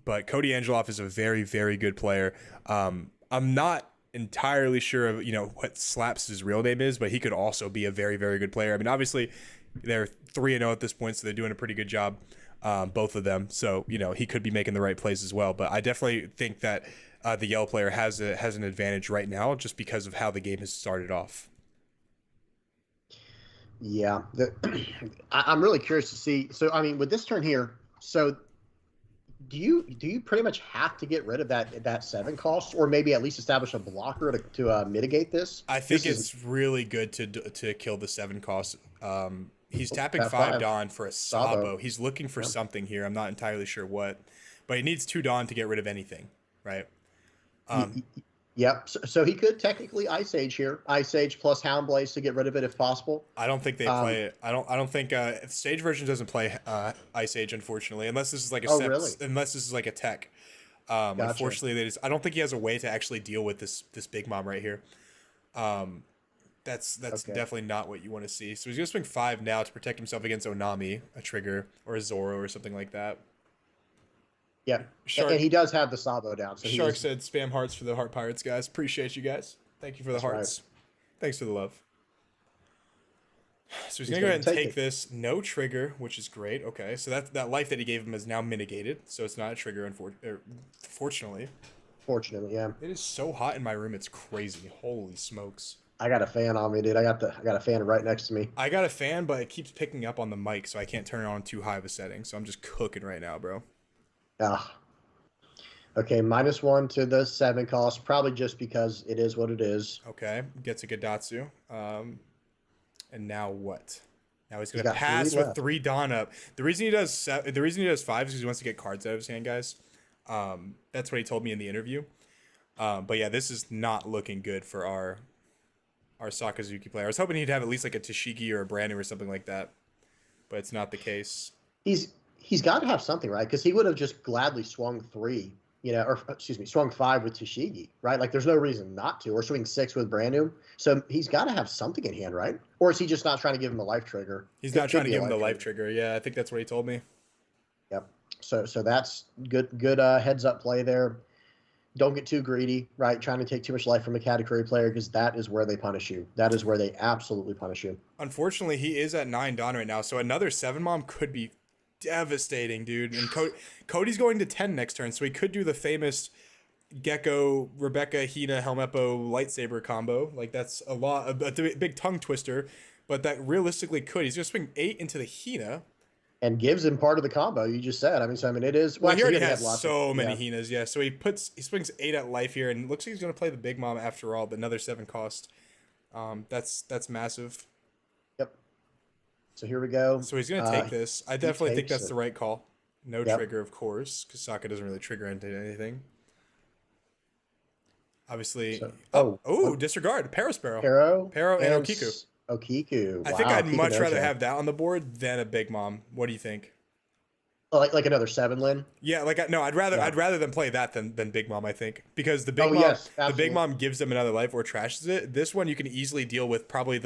But Cody Angeloff is a very, very good player. I'm not entirely sure of, you know, what Slaps' his real name is, but he could also be a very, very good player. I mean, obviously they're 3-0 at this point, so they're doing a pretty good job, both of them. So, you know, he could be making the right plays as well. But I definitely think that the Yell player has an advantage right now just because of how the game has started off. Yeah, I'm really curious to see. So, I mean, with this turn here, so do you pretty much have to get rid of that 7 cost, or maybe at least establish a blocker to mitigate this? I think it's really good to kill the 7 cost. He's tapping 5 Dawn for a Sabo. He's looking for something here. I'm not entirely sure what, but he needs 2 Dawn to get rid of anything, right? Yep. So he could technically Ice Age here. Ice Age plus Houndblaze to get rid of it if possible. I don't think they play it. I don't think stage version doesn't play Ice Age, unfortunately, unless this is like a Really? unless this is like a tech. Gotcha. Unfortunately, I don't think he has a way to actually deal with this big mom right here. That's Okay. definitely not what you want to see. So he's gonna swing 5 now to protect himself against Onami, a trigger, or a Zoro or something like that. Yeah. Shark, And he does have the Sabo down. So Shark said spam hearts for the Heart Pirates, guys. Appreciate you guys. Thank you for the That's right. hearts. Thanks for the love. So he's He's gonna go ahead and gonna take take it. this. No trigger, which is great. Okay, so that life that he gave him is now mitigated. So it's not a trigger, fortunately. Fortunately, yeah. It is so hot in my room, it's crazy. Holy smokes. I got a fan on me, dude. I got a fan right next to me. I got a fan, but it keeps picking up on the mic, so I can't turn it on too high of a setting. So I'm just cooking right now, bro. Ah. Okay, -1 to the 7 cost, probably just because it is what it is. Okay, gets a Gadatsu. And now what? Now he's gonna got 3 pass with left. 3 Dawn up. The reason he does 5 is because he wants to get cards out of his hand, guys. That's what he told me in the interview. But yeah, this is not looking good for our Sakazuki player. I was hoping he'd have at least like a Tashigi or a Brand New or something like that, but it's not the case. He's got to have something, right? Because he would have just gladly swung 3, or excuse me, swung 5 with Tashigi, right? Like there's no reason not to, or swing 6 with Brand New. So he's got to have something in hand, right? Or is he just not trying to give him a life trigger? He's not trying to give him the life trigger. Yeah, I think that's what he told me. Yep. So that's good heads up play there. Don't get too greedy, right? Trying to take too much life from a Katakuri player, because that is where they punish you. That is where they absolutely punish you. Unfortunately, he is at 9 Dawn right now, so another 7 Mom could be devastating, dude. And Cody's going to 10 next turn, so he could do the famous Gecko, Rebecca, Hina, Helmeppo, lightsaber combo. Like, that's a big tongue twister, but that realistically could. He's going to swing 8 into the Hina. And gives him part of the combo you just said. I mean, it is. Well, he actually, already had has lots so of, many Hinas, yeah. So he swings 8 at life here, and looks like he's going to play the Big Mom after all, but another 7 cost. That's massive. Yep. So here we go. So he's going to take this. I definitely think that's takes the right call. No Yep. trigger, of course, because Sokka doesn't really trigger into anything. Obviously. So, disregard. Parasparrow. Pero and Okiku. Okiku. I think Wow, I'd Okiku much no rather show. have that on the board than a Big Mom. What do you think? Like another 7 Lin. Yeah, I'd rather them play that than Big Mom, I think, because the Big Oh, Mom yes, the Big absolutely. Mom gives them another life or trashes it. This one you can easily deal with, probably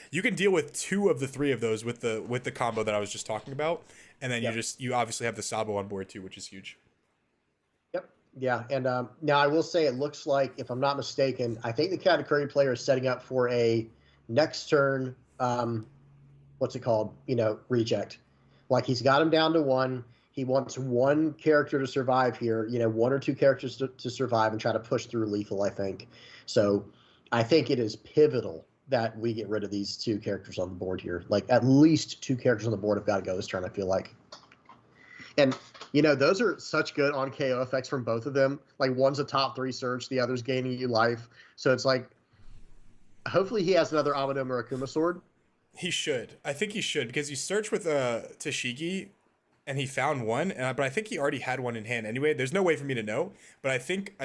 you can deal with 2 of the 3 of those with the combo that I was just talking about, and then Yep. you obviously have the Sabo on board too, which is huge. Yep. Yeah, and now I will say it looks like, if I'm not mistaken, I think the Katakuri player is setting up for a next turn. What's it called? Reject. Like he's got him down to 1. He wants 1 character to survive here. 1 or 2 characters to survive and try to push through lethal, I think. So I think it is pivotal that we get rid of these 2 characters on the board here. Like at least 2 characters on the board have got to go this turn, I feel like. And those are such good on KO effects from both of them. Like one's a top 3 search, the other's gaining you life. So it's like, hopefully he has another Amado Murakuma sword. He should. I think he should, because you search with Tashigi, and he found 1, but I think he already had 1 in hand anyway. There's no way for me to know, but I think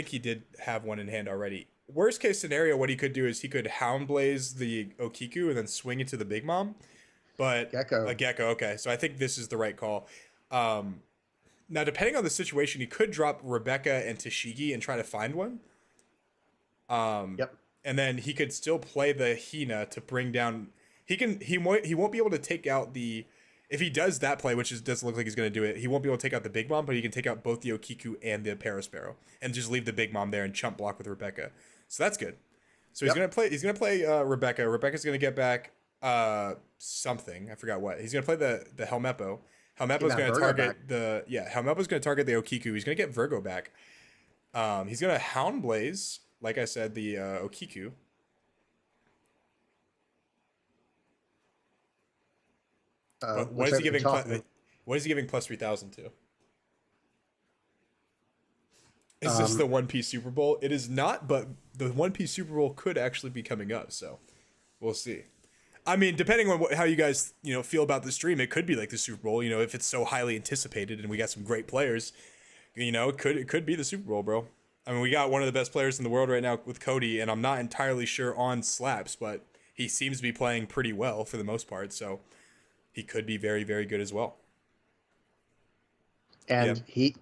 he did have 1 in hand already. Worst case scenario, what he could do is he could Houndblaze the Okiku and then swing it to the Big Mom. But Gecko. a Gecko, okay. So I think this is the right call. Now, depending on the situation, he could drop Rebecca and Tashigi and try to find one. Yep. And then he could still play the Hina to bring down. He won't be able to take out the. If he does that play, which doesn't look like he's going to do it, he won't be able to take out the Big Mom, but he can take out both the Okiku and the Parasparrow and just leave the Big Mom there and chump block with Rebecca. So that's good. So he's Yep. gonna play Rebecca. Rebecca's gonna get back something. I forgot what. He's gonna play the Helmeppo. Helmeppo's Get that gonna Virgo target back. Helmeppo's gonna target the Okiku. He's gonna get Virgo back. He's gonna Houndblaze, like I said, the Okiku. But what is he giving? What is he giving plus 3,000 to? Is this the One Piece Super Bowl? It is not, but the One Piece Super Bowl could actually be coming up, so we'll see. I mean, depending on how you guys feel about the stream, it could be like the Super Bowl. If it's so highly anticipated and we got some great players, it could be the Super Bowl, bro. I mean, we got one of the best players in the world right now with Cody, and I'm not entirely sure on slaps, but he seems to be playing pretty well for the most part, so he could be very, very good as well. And he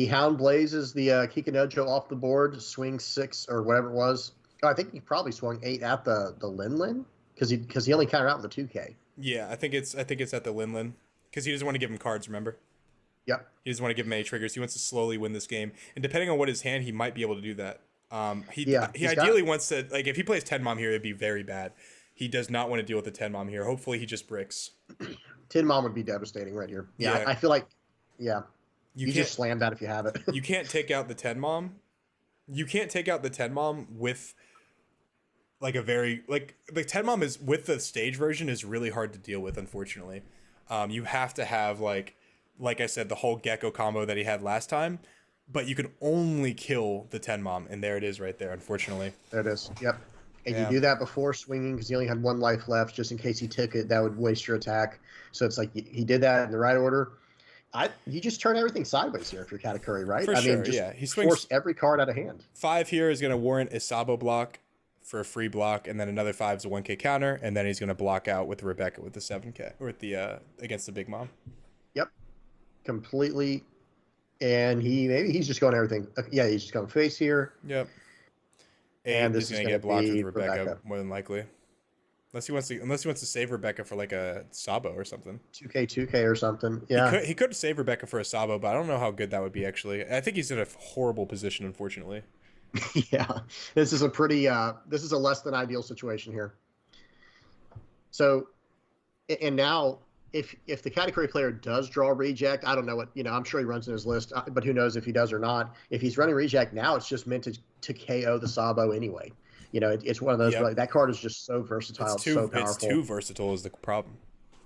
Hound Blazes the Kikanojo off the board, swing 6 or whatever it was. Oh, I think he probably swung 8 at the Lin because he only countered out with the 2K. Yeah, I think it's at the Lin because he doesn't want to give him cards. Remember? Yep. He doesn't want to give him any triggers. He wants to slowly win this game, and depending on what his hand, he might be able to do that. He ideally wants to, like, if he plays 10 mom here, it'd be very bad. He does not want to deal with the 10 mom here. Hopefully, he just bricks. 10 mom would be devastating right here. Yeah. I feel like you just slam that if you have it. You can't take out the 10 mom. You can't take out the 10 mom with like a very the 10 mom is with the stage version is really hard to deal with, unfortunately. You have to have like I said, the whole Gecko combo that he had last time, but you can only kill the 10 mom, and there it is right there, unfortunately. There it is. Yep. And you do that before swinging because he only had 1 life left, just in case he took it. That would waste your attack. So it's like he did that in the right order. You just turn everything sideways here if you're Katakuri, right? For sure, yeah. He swings, force every card out of hand. 5 here is going to warrant a Sabo block for a free block, and then another 5 is a 1K counter, and then he's going to block out with Rebecca with the 7K, or with the against the big mom. Yep. Completely. And he's just going everything. Yeah, he's just going face here. Yep. And this is going to get blocked with Rebecca more than likely. Unless he wants to save Rebecca for like a Sabo or something. 2K or something. Yeah. He could save Rebecca for a Sabo, but I don't know how good that would be actually. I think he's in a horrible position, unfortunately. Yeah. This is a less than ideal situation here. So, and now if the Katakuri player does draw reject, I don't know what, I'm sure he runs in his list, but who knows if he does or not. If he's running reject now, it's just meant to KO the Sabo anyway. It's one of those, like, that card is just so versatile, so powerful. It's too versatile is the problem.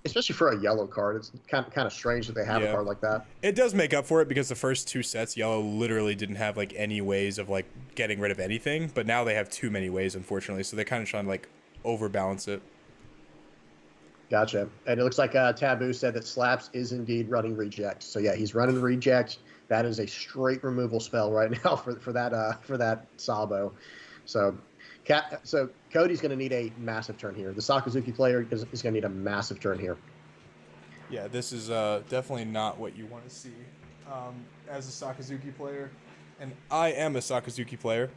Especially for a yellow card. It's kind of strange that they have a card like that. It does make up for it because the first 2 sets, yellow literally didn't have like any ways of like getting rid of anything, but now they have too many ways, unfortunately, so they're kind of trying to like overbalance it. Gotcha. And it looks like Taboo said that Slaps is indeed running reject. So yeah, he's running reject. That is a straight removal spell right now for that Sabo. So Cody's going to need a massive turn here. The Sakazuki player is going to need a massive turn here. Yeah, this is definitely not what you want to see as a Sakazuki player, and I am a Sakazuki player.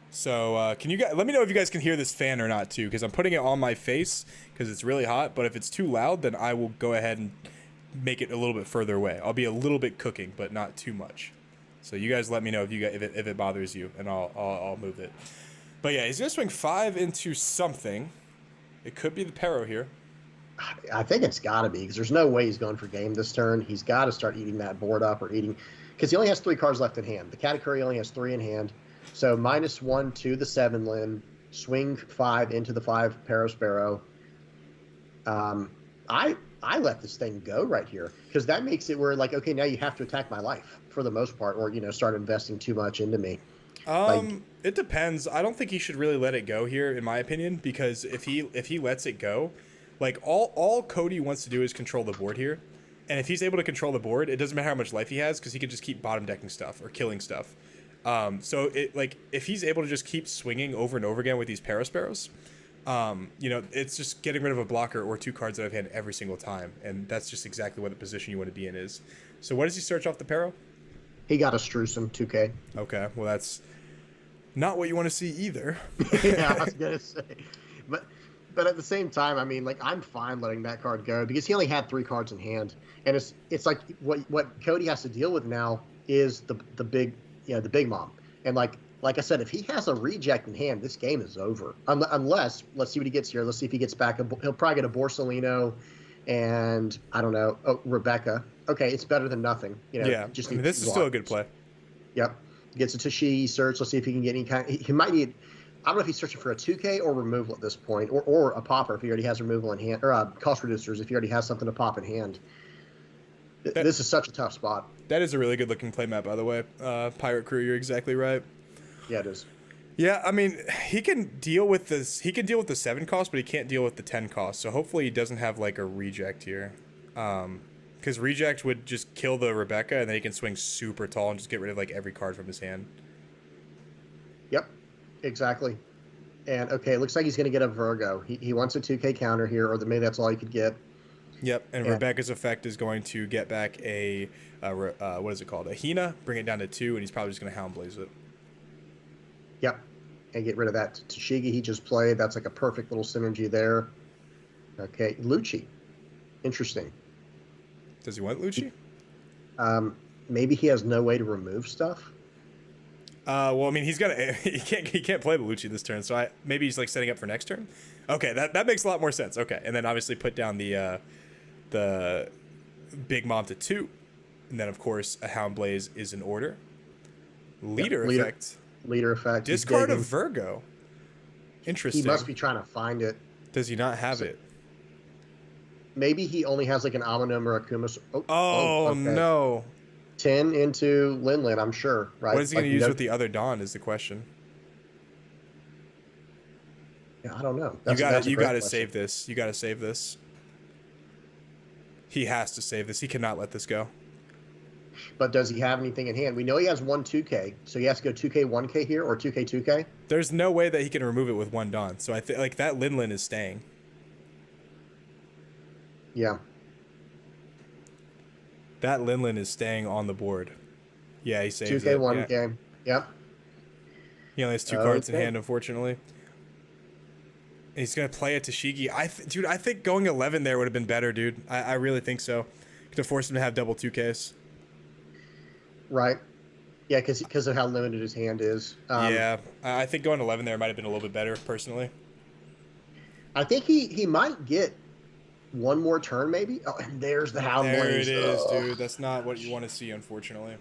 So can you guys let me know if you guys can hear this fan or not too, because I'm putting it on my face because it's really hot. But if it's too loud, then I will go ahead and make it a little bit further away. I'll be a little bit cooking, but not too much. So you guys let me know if it bothers you, and I'll move it. But yeah, he's gonna swing 5 into something. It could be the Pero here. I think it's got to be, because there's no way he's going for game this turn. He's got to start eating that board up, or eating, because he only has 3 cards left in hand. The Katakuri only has 3 in hand. So -1 to the 7 Lin, swing 5 into the 5 Parasparrow. I let this thing go right here, because that makes it where, like, okay, now you have to attack my life for the most part, or start investing too much into me. It depends. I don't think he should really let it go here, in my opinion, because if he lets it go, like all Cody wants to do is control the board here, and if he's able to control the board, it doesn't matter how much life he has, because he can just keep bottom decking stuff or killing stuff. So if he's able to just keep swinging over and over again with these Parasparrows, it's just getting rid of a blocker or 2 cards that I've had every single time, and that's just exactly what the position you want to be in is. So what does he search off the Paro? He got a Strusum 2K. Okay, well that's not what you want to see either. Yeah, I was gonna say, but at the same time, I mean, like, I'm fine letting that card go, because he only had 3 cards in hand, and it's like what Cody has to deal with now is the big mom, and like I said, if he has a reject in hand, this game is over. Unless, let's see what he gets here. Let's see if he gets back. He'll probably get a Borsalino, and I don't know, Rebecca. Okay, it's better than nothing. Yeah, this is still a good play. Yep. Gets a Tashi search. Let's see if he can get any kind. He might need. I don't know if he's searching for a 2K or removal at this point, or a popper if he already has removal in hand, or cost reducers if he already has something to pop in hand. This is such a tough spot. That is a really good looking play map, by the way. Pirate Crew, you're exactly right. Yeah, it is. Yeah, I mean, he can deal with this. He can deal with the 7 cost, but he can't deal with the 10 cost. So hopefully he doesn't have like a reject here. Because reject would just kill the Rebecca, and then he can swing super tall and just get rid of like every card from his hand. Yep, exactly. And okay, it looks like he's going to get a Virgo. He wants a 2K counter here, or maybe that's all he could get. Yep, and Rebecca's effect is going to get back a what is it called? A Hina, bring it down to 2, and he's probably just going to Hound Blaze it. Yep, and get rid of that Tashigi he just played. That's like a perfect little synergy there. Okay, Lucci. Interesting. Does he want Lucci? Maybe he has no way to remove stuff. Well, I mean, he can't play the Lucci this turn, so maybe he's like setting up for next turn. Okay, that makes a lot more sense. Okay, and then obviously put down the Big Mom to 2, and then of course a Hound Blaze is in order. Leader effect. Leader effect. Discard a Virgo. Interesting. He must be trying to find it. Does he not have it? Maybe he only has like an Omnium or a Kumas. Okay. No. 10 into Linlin, I'm sure, right? What is he going to use with the other Dawn is the question. Yeah, I don't know. You got to save this. You got to save this. He has to save this. He cannot let this go. But does he have anything in hand? We know he has one 2K, so he has to go 2K 1K here or 2K 2K. There's no way that he can remove it with one Dawn. So I think like that Linlin is staying. Yeah. That Linlin is staying on the board. Yeah, he saves 2K it. 1K. Yeah. Yep. He only has 2 cards in hand, unfortunately. And he's gonna play a Tashigi. Dude, I think going 11 there would have been better, dude. I really think so. Could have forced him to have double 2Ks. Right. Yeah, because of how limited his hand is. Yeah, I think going 11 there might have been a little bit better, personally. I think he might get one more turn, maybe. Oh, and there's the Hound Blaze. There it is, dude. That's not what you want to see, unfortunately.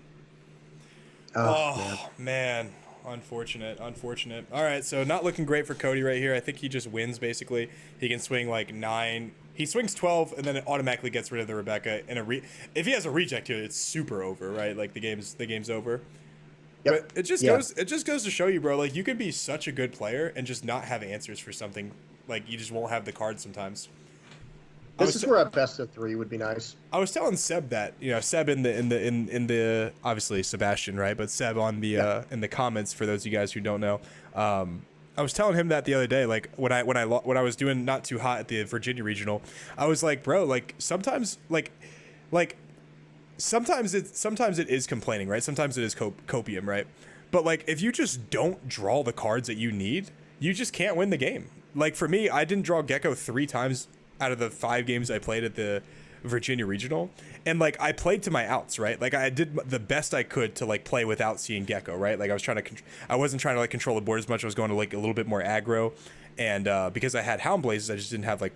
Oh man. Unfortunate. All right, so not looking great for Cody right here. I think he just wins, basically. He can swing like 9. He swings 12, and then it automatically gets rid of the Rebecca. And if he has a reject here, it's super over, right? Like the game's over. Yep. But it just goes to show you, bro. Like you could be such a good player and just not have answers for something. Like you just won't have the cards sometimes. This is where a best of 3 would be nice. I was telling Seb that, Seb in the obviously Sebastian, right? But Seb on the in the comments, for those of you guys who don't know, I was telling him that the other day, like when I was doing not too hot at the Virginia regional, I was like, bro, like sometimes sometimes it is complaining, right? Sometimes it is copium, right? But like if you just don't draw the cards that you need, you just can't win the game. Like for me, I didn't draw Gecko 3 times out of the 5 games I played at the Virginia regional, and like I played to my outs, right? Like I did the best I could to like play without seeing Gecko, right? Like I wasn't trying to like control the board as much. I was going to like a little bit more aggro, and because I had Hound Blazes, I just didn't have like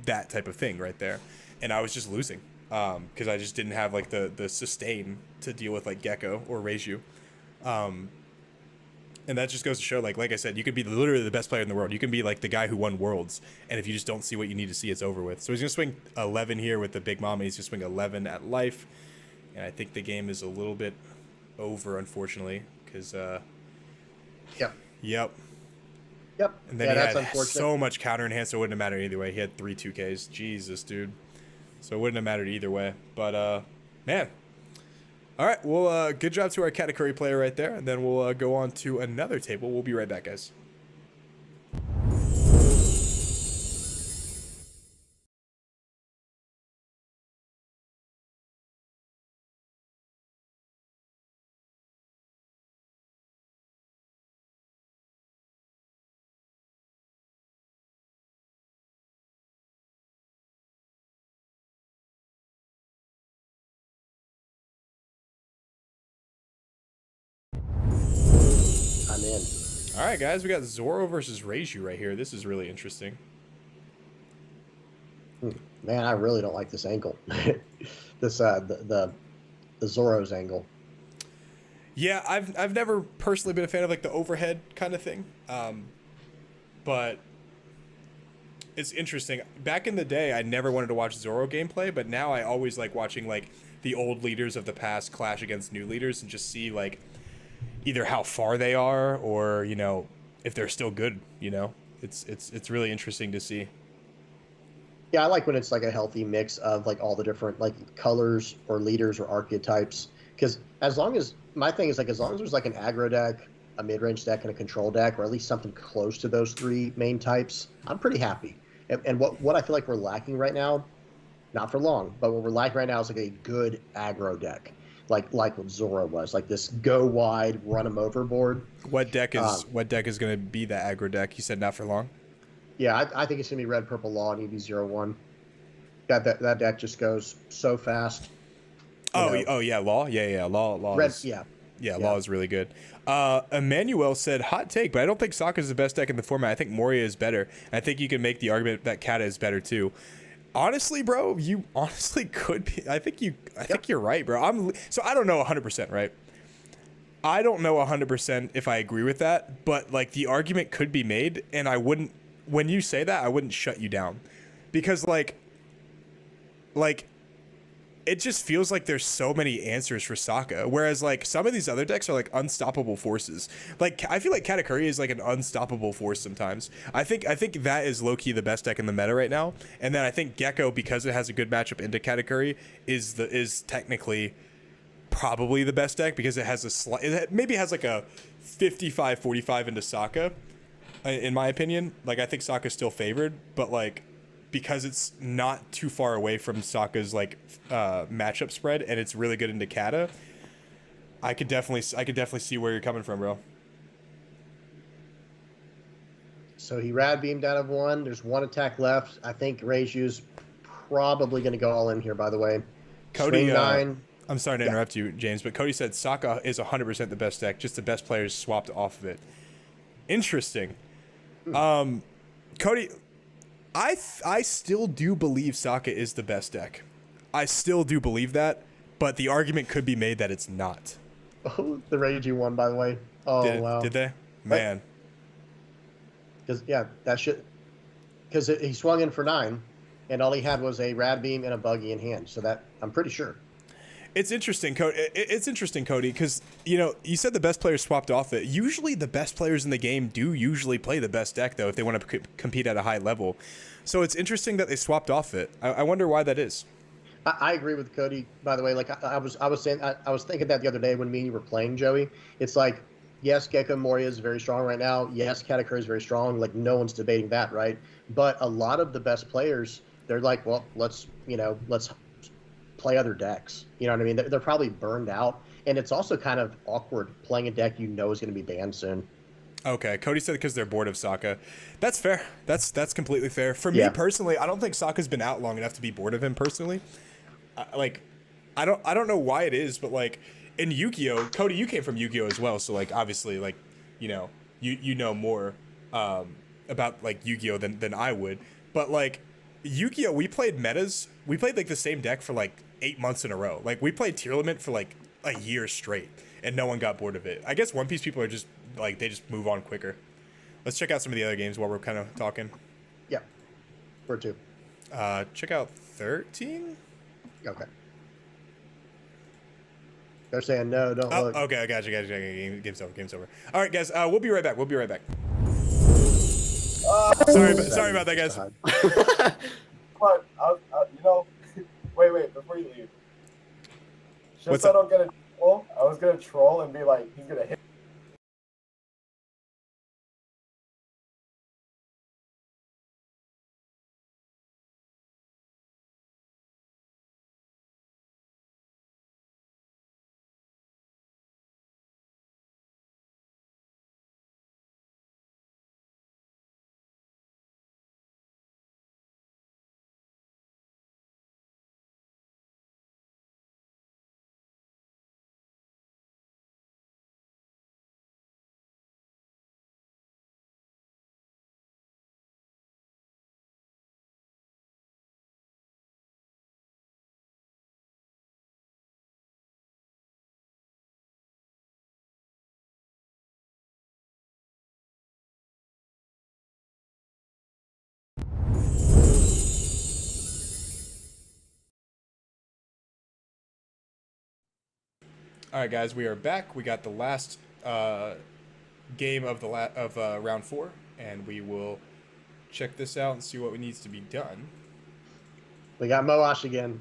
that type of thing right there, and I was just losing because I just didn't have like the sustain to deal with like Gecko or Reiju. And that just goes to show, like I said, you could be literally the best player in the world. You can be like the guy who won Worlds, and if you just don't see what you need to see, it's over with. So he's gonna swing 11 here with the Big Mom, and he's gonna swing 11 at life, and I think the game is a little bit over, unfortunately, because Yep. And then he had so much counter in hand, so it wouldn't have mattered either way. He had 3 2Ks. Jesus, dude. So it wouldn't have mattered either way. But man. All right, well, good job to our Katakuri player right there, and then we'll go on to another table. We'll be right back, guys. I'm in. All right, guys, we got Zoro versus Reiju right here. This is really interesting. Man, I really don't like this angle. This the Zoro's angle. Yeah, I've never personally been a fan of like the overhead kind of thing, but it's interesting. Back in the day, I never wanted to watch Zoro gameplay, but now I always like watching like the old leaders of the past clash against new leaders and just see like either how far they are or if they're still good. It's really interesting to see. Yeah, I like when it's like a healthy mix of like all the different like colors or leaders or archetypes. Because as long as my thing is like as long as there's like an aggro deck, a mid-range deck, and a control deck, or at least something close to those three main types, I'm pretty happy. And what I feel like we're lacking right now, not for long, but what we're lacking right now is like a good aggro deck, like what Zora was, like this go wide, run them overboard. What deck is going to be the aggro deck? You said not for long. Yeah, I think it's gonna be red, purple, law, and EV01. That deck just goes so fast. Oh yeah, law. Yeah, law. Red, Is, yeah. law is really good. Emmanuel said hot take, but I don't think Sokka is the best deck in the format. I think Moria is better. I think you can make the argument that Kata is better too. Honestly, bro, you honestly could be. I think you're right, bro. So I don't know 100%, right? I don't know 100% if I agree with that, but like the argument could be made, and I wouldn't. When you say that, I wouldn't shut you down, because like it just feels like there's so many answers for Sokka, whereas like some of these other decks are like unstoppable forces. Like I feel like Katakuri is like an unstoppable force sometimes. I think that is low key the best deck in the meta right now, and then I think Gecko, because it has a good matchup into Katakuri, is technically probably the best deck because it has it maybe has like a 55-45 into Sokka, in my opinion. Like I think Sokka's still favored, but like because it's not too far away from Sokka's like matchup spread, and it's really good into Kata, I could definitely see where you're coming from, bro. So he rad beamed out of one. There's one attack left. I think Reiju's probably going to go all in here, by the way. Cody, Swing 9. I'm sorry to interrupt you, James, but Cody said Sokka is 100% the best deck, just the best players swapped off of it. Interesting. Cody, I still do believe Sokka is the best deck. I still do believe that, but the argument could be made that it's not. Oh, the Reiju one, by the way. Oh, wow. Did they? Man. Because, yeah, that should... Because he swung in for 9, and all he had was a rad beam and a buggy in hand. So that, I'm pretty sure. It's interesting, Cody. It's interesting, Cody, because you said the best players swapped off it. Usually, the best players in the game do usually play the best deck, though, if they want to compete at a high level. So it's interesting that they swapped off it. I wonder why that is. I agree with Cody. By the way, like I was saying, I was thinking that the other day when me and you were playing, Joey. It's like, yes, Gecko Moria is very strong right now. Yes, Katakuri is very strong. Like no one's debating that, right? But a lot of the best players, they're like, well, let's play other decks. You know what I mean? They're probably burned out, and it's also kind of awkward playing a deck you know is going to be banned soon. Okay, Cody said because they're bored of Sokka. That's fair. That's completely fair. For me personally, I don't think Sokka's been out long enough to be bored of him personally. I don't know why it is, but like in Yu-Gi-Oh, Cody, you came from Yu-Gi-Oh as well, so like obviously like you know more about like Yu-Gi-Oh than I would. But like Yu-Gi-Oh, we played like the same deck for like 8 months in a row. Like we played Tier Limit for like a year straight, and no one got bored of it. I guess One Piece people are just like they just move on quicker. Let's check out some of the other games while we're kind of talking. Yeah, where to? Check out 13. Okay. They're saying no, don't look. Okay, I got you. Game's over. All right, guys. We'll be right back. Sorry about that, guys. But wait, before you leave. Just What's so I up? don't get a troll, I was gonna troll and be like, he's gonna hit. All right, guys, we are back. We got the last game of round 4, and we will check this out and see what needs to be done. We got Moash again.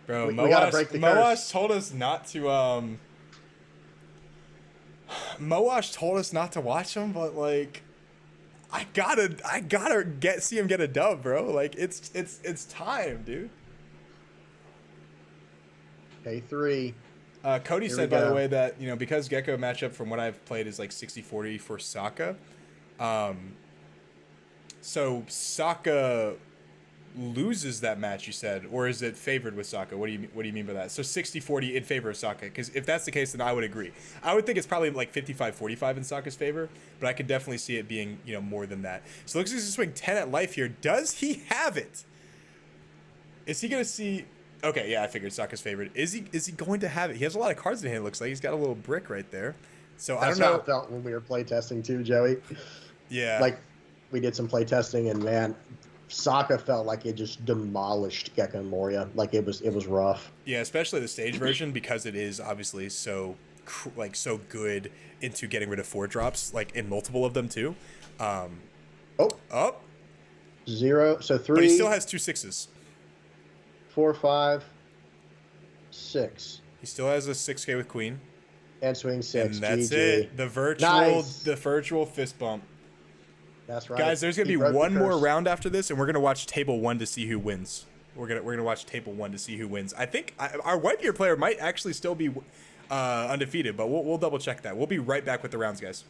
Bro, We gotta break the curse. Moash told us not to Moash told us not to watch him, but like I gotta see him get a dub, bro. Like it's time, dude. K3. Cody Here said, we by the go. way, that because Gecko matchup from what I've played is like 60-40 for Sokka. So Sokka loses that match, you said, or is it favored with Sokka? What do you mean by that? So 60-40 in favor of Sokka, because if that's the case, then I would agree. I would think it's probably like 55-45 in Sokka's favor, but I could definitely see it being more than that. So looks like he's swing 10 at life here. Does he have it? Is he gonna see? Okay, yeah, I figured Sokka's favored. Is he going to have it? He has a lot of cards in hand. It looks like he's got a little brick right there. So I That's don't how know. it felt when we were playtesting too, Joey. Yeah. Like, we did some playtesting, and man, Sokka felt like it just demolished Gecko and Moria. Like it was rough. Yeah, especially the stage version, because it is obviously so good into getting rid of 4-drops, like in multiple of them too. Oh, 0. So 3. But he still has 2 6s. 4, 5, 6. He still has a 6K with Queen, And swing 6. and that's GG. it. The virtual fist bump. That's right. Guys, there's gonna He be broke the one more curse. round after this, and we're gonna watch table 1 to see who wins. We're gonna watch table 1 to see who wins. I think our white beard player might actually still be undefeated, but we'll double check that. We'll be right back with the rounds, guys.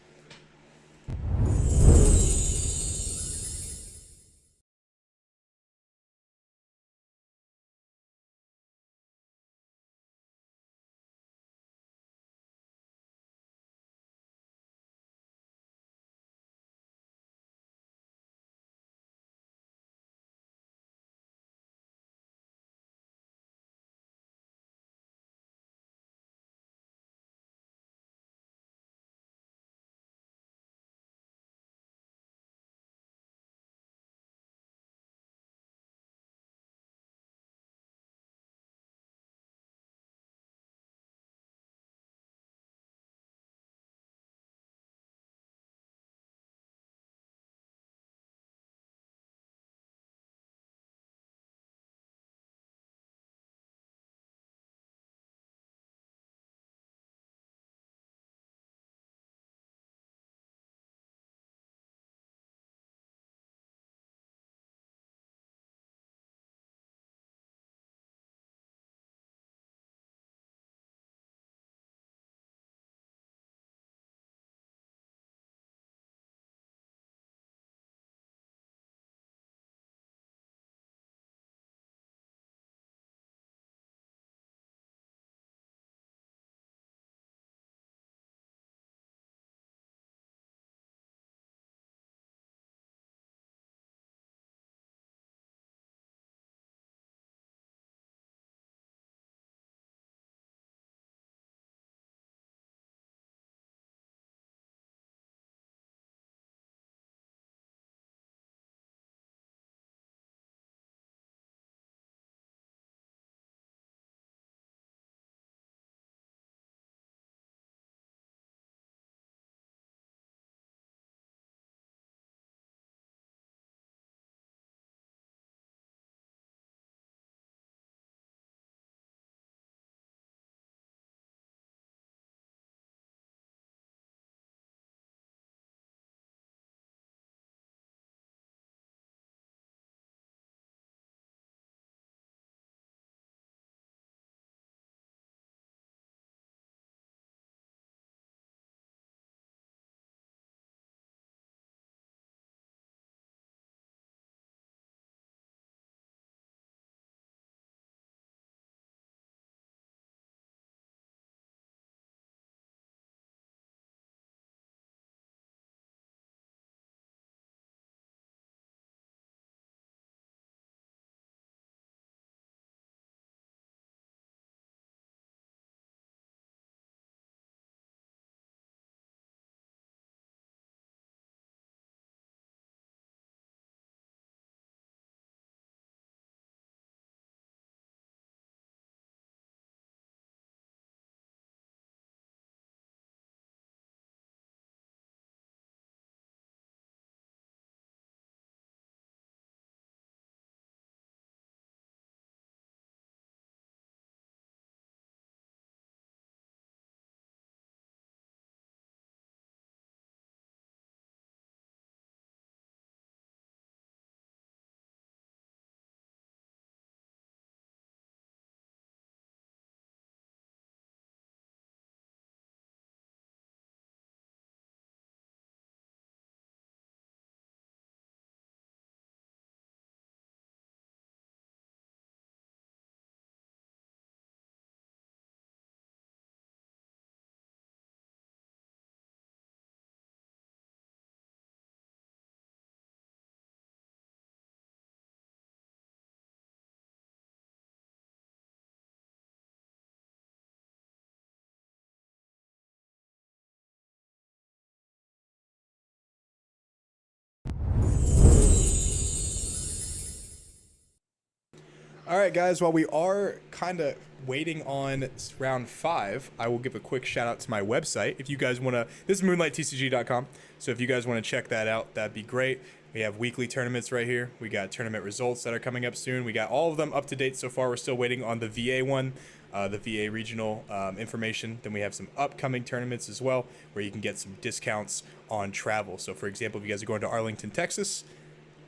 All right, guys, while we are kind of waiting on round 5, I will give a quick shout out to my website. If you guys want to, this is MoonlightTCG.com. So if you guys want to check that out, that'd be great. We have weekly tournaments right here. We got tournament results that are coming up soon. We got all of them up to date so far. We're still waiting on the VA one, the VA regional information. Then we have some upcoming tournaments as well, where you can get some discounts on travel. So for example, if you guys are going to Arlington, Texas,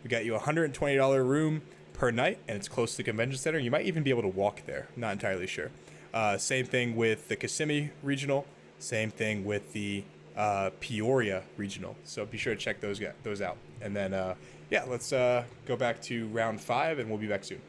we got you a $120 room per night, and it's close to the convention center. You might even be able to walk there. Not entirely sure. Same thing with the Kissimmee regional. Same thing with the Peoria regional. So be sure to check those out. And then, yeah, let's go back to round 5, and we'll be back soon.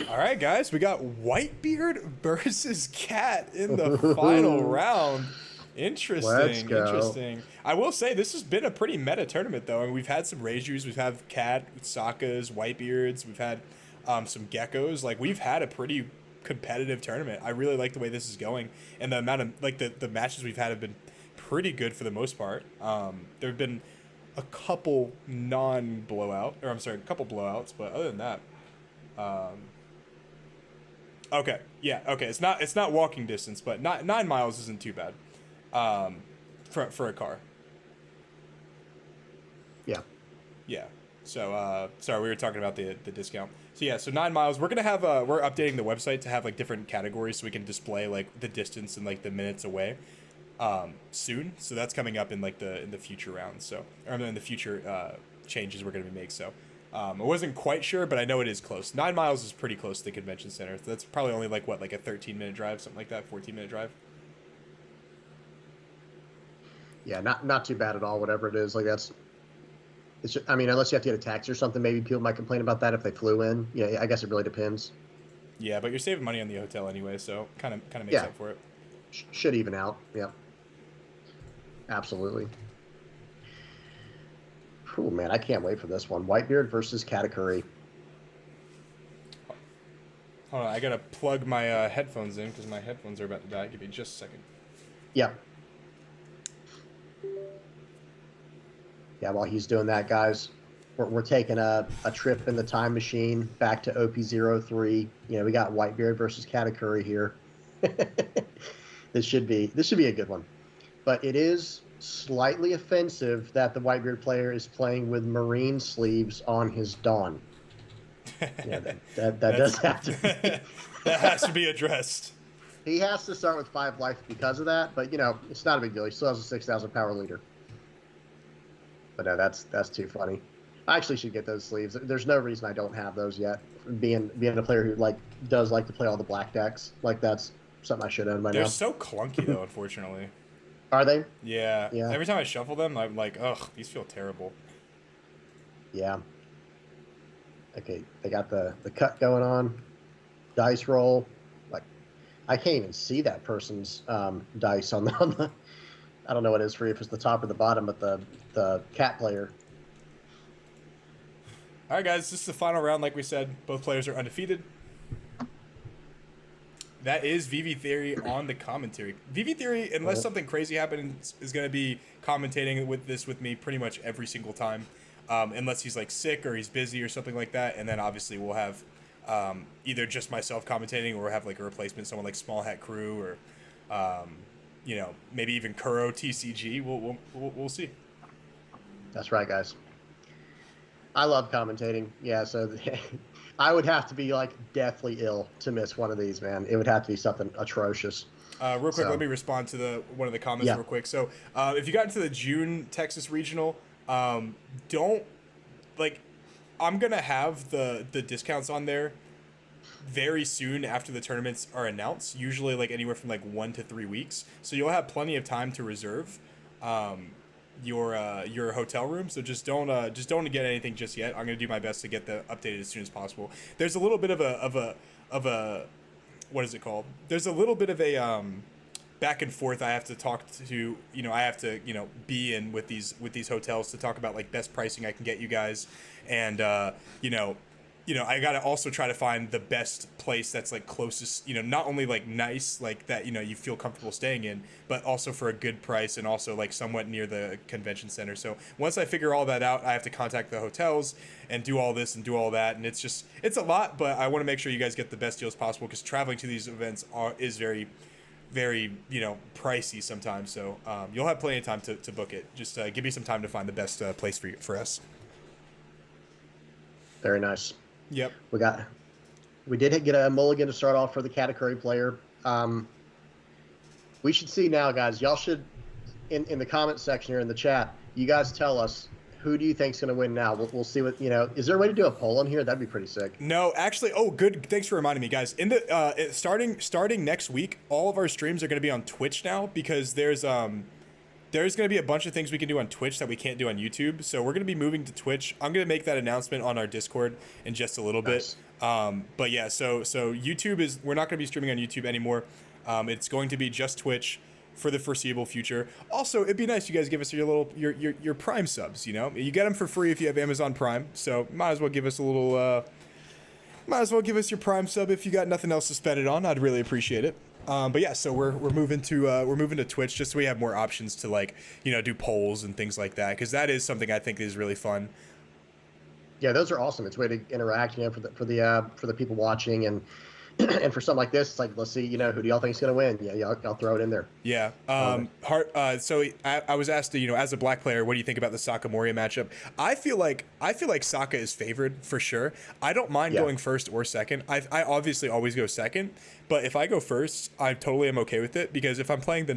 All right, guys, we got Whitebeard versus Cat in the final round. Interesting. Let's go. Interesting. I will say this has been a pretty meta tournament, though. And we've had some Reijus, we've had Cat, Sakas, Whitebeards, we've had some Geckos. Like, we've had a pretty competitive tournament. I really like the way this is going, and the amount of the matches we've had have been pretty good for the most part. There have been a couple non-blowout, or I'm sorry, a couple blowouts, but other than that, okay, yeah, okay. It's not walking distance, but 9 miles isn't too bad, for a car. Yeah. Yeah. So sorry, we were talking about the discount. So yeah, so 9 miles. We're gonna have we're updating the website to have like different categories so we can display like the distance and like the minutes away. soon. So that's coming up in like in the future rounds. So or in the future changes we're going to be making. So I wasn't quite sure, but I know it is close. 9 miles is pretty close to the convention center. So that's probably only like a 13-minute drive, something like that, 14-minute drive. Yeah, not too bad at all. Whatever it is, like that's. It's just, I mean, unless you have to get a taxi or something, maybe people might complain about that if they flew in. Yeah, I guess it really depends. Yeah, but you're saving money on the hotel anyway, so kind of makes Yeah. up for it. Should even out. Yeah. Absolutely. Oh man, I can't wait for this one. Whitebeard versus Katakuri. Hold on, I gotta plug my headphones in because my headphones are about to die. Give me just a second. Yeah. Yeah, while he's doing that, guys, we're taking a trip in the time machine back to OP03. You know, we got Whitebeard versus Katakuri here. This should be a good one. But it is slightly offensive that the Whitebeard player is playing with marine sleeves on his Dawn. Yeah, that does have to be. That has to be addressed. He has to start with 5 life because of that, but you know, it's not a big deal. He still has a 6,000 power leader. But no, that's too funny. I actually should get those sleeves. There's no reason I don't have those yet. Being a player who does like to play all the black decks, that's something I should own by now. They're so clunky though, unfortunately. Are they? Yeah. Yeah. Every time I shuffle them, I'm like, ugh, these feel terrible. Yeah. Okay, they got the cut going on. Dice roll. Like, I can't even see that person's dice on the. I don't know what it is for you, if it's the top or the bottom, but the cat player. All right, guys, this is the final round. Like we said, both players are undefeated. That is VV Theory on the commentary. VV Theory, unless something crazy happens, is going to be commentating with me pretty much every single time, unless he's like sick or he's busy or something like that. And then obviously we'll have either just myself commentating or we'll have like a replacement, someone like Small Hat Crew or you know, maybe even Kuro TCG. We'll see. That's right, guys. I love commentating. Yeah, so I would have to be like deathly ill to miss one of these, man. It would have to be something atrocious. Real quick, let me respond to one of the comments real quick. So, if you got into the June Texas Regional, don't I'm gonna have the discounts on there very soon after the tournaments are announced. Usually, like anywhere from like 1 to 3 weeks. So you'll have plenty of time to reserve your hotel room. So just don't get anything just yet. I'm gonna do my best to get the updated as soon as possible. There's a little bit of a what is it called? There's a little bit of a back and forth. I have to talk to, I have to, be in with these hotels to talk about like best pricing I can get you guys. And, I got to also try to find the best place that's like closest, not only like nice, like that, you feel comfortable staying in, but also for a good price and also like somewhat near the convention center. So once I figure all that out, I have to contact the hotels and do all this and do all that. And it's a lot, but I want to make sure you guys get the best deals possible because traveling to these events is very, very, pricey sometimes. So you'll have plenty of time to book it. Just give me some time to find the best place for us. Very nice. Yep. We did get a mulligan to start off for the Katakuri player. We should see now, guys. Y'all should, in the comment section here in the chat, you guys tell us who do you think's going to win now. We'll see what, is there a way to do a poll on here? That'd be pretty sick. No, actually, oh, good. Thanks for reminding me, guys. In the starting next week, all of our streams are going to be on Twitch now because there's going to be a bunch of things we can do on Twitch that we can't do on YouTube. So we're going to be moving to Twitch. I'm going to make that announcement on our Discord in just a little bit. But yeah, so YouTube we're not going to be streaming on YouTube anymore. It's going to be just Twitch for the foreseeable future. Also, it'd be nice you guys give us your Prime subs, you get them for free if you have Amazon Prime. So might as well give us a little, might as well give us your Prime sub if you got nothing else to spend it on. I'd really appreciate it. But yeah, so we're moving to Twitch just so we have more options to do polls and things like that because that is something I think is really fun. Yeah, those are awesome. It's a way to interact, for the people watching and and for something like this, it's like, let's see, who do y'all think is going to win? Yeah, I'll throw it in there. Yeah. So I was asked, as a black player, what do you think about the Saka Moria matchup? I feel like Saka is favored for sure. I don't mind going first or second. I obviously always go second, but if I go first, I totally am okay with it because if I'm playing the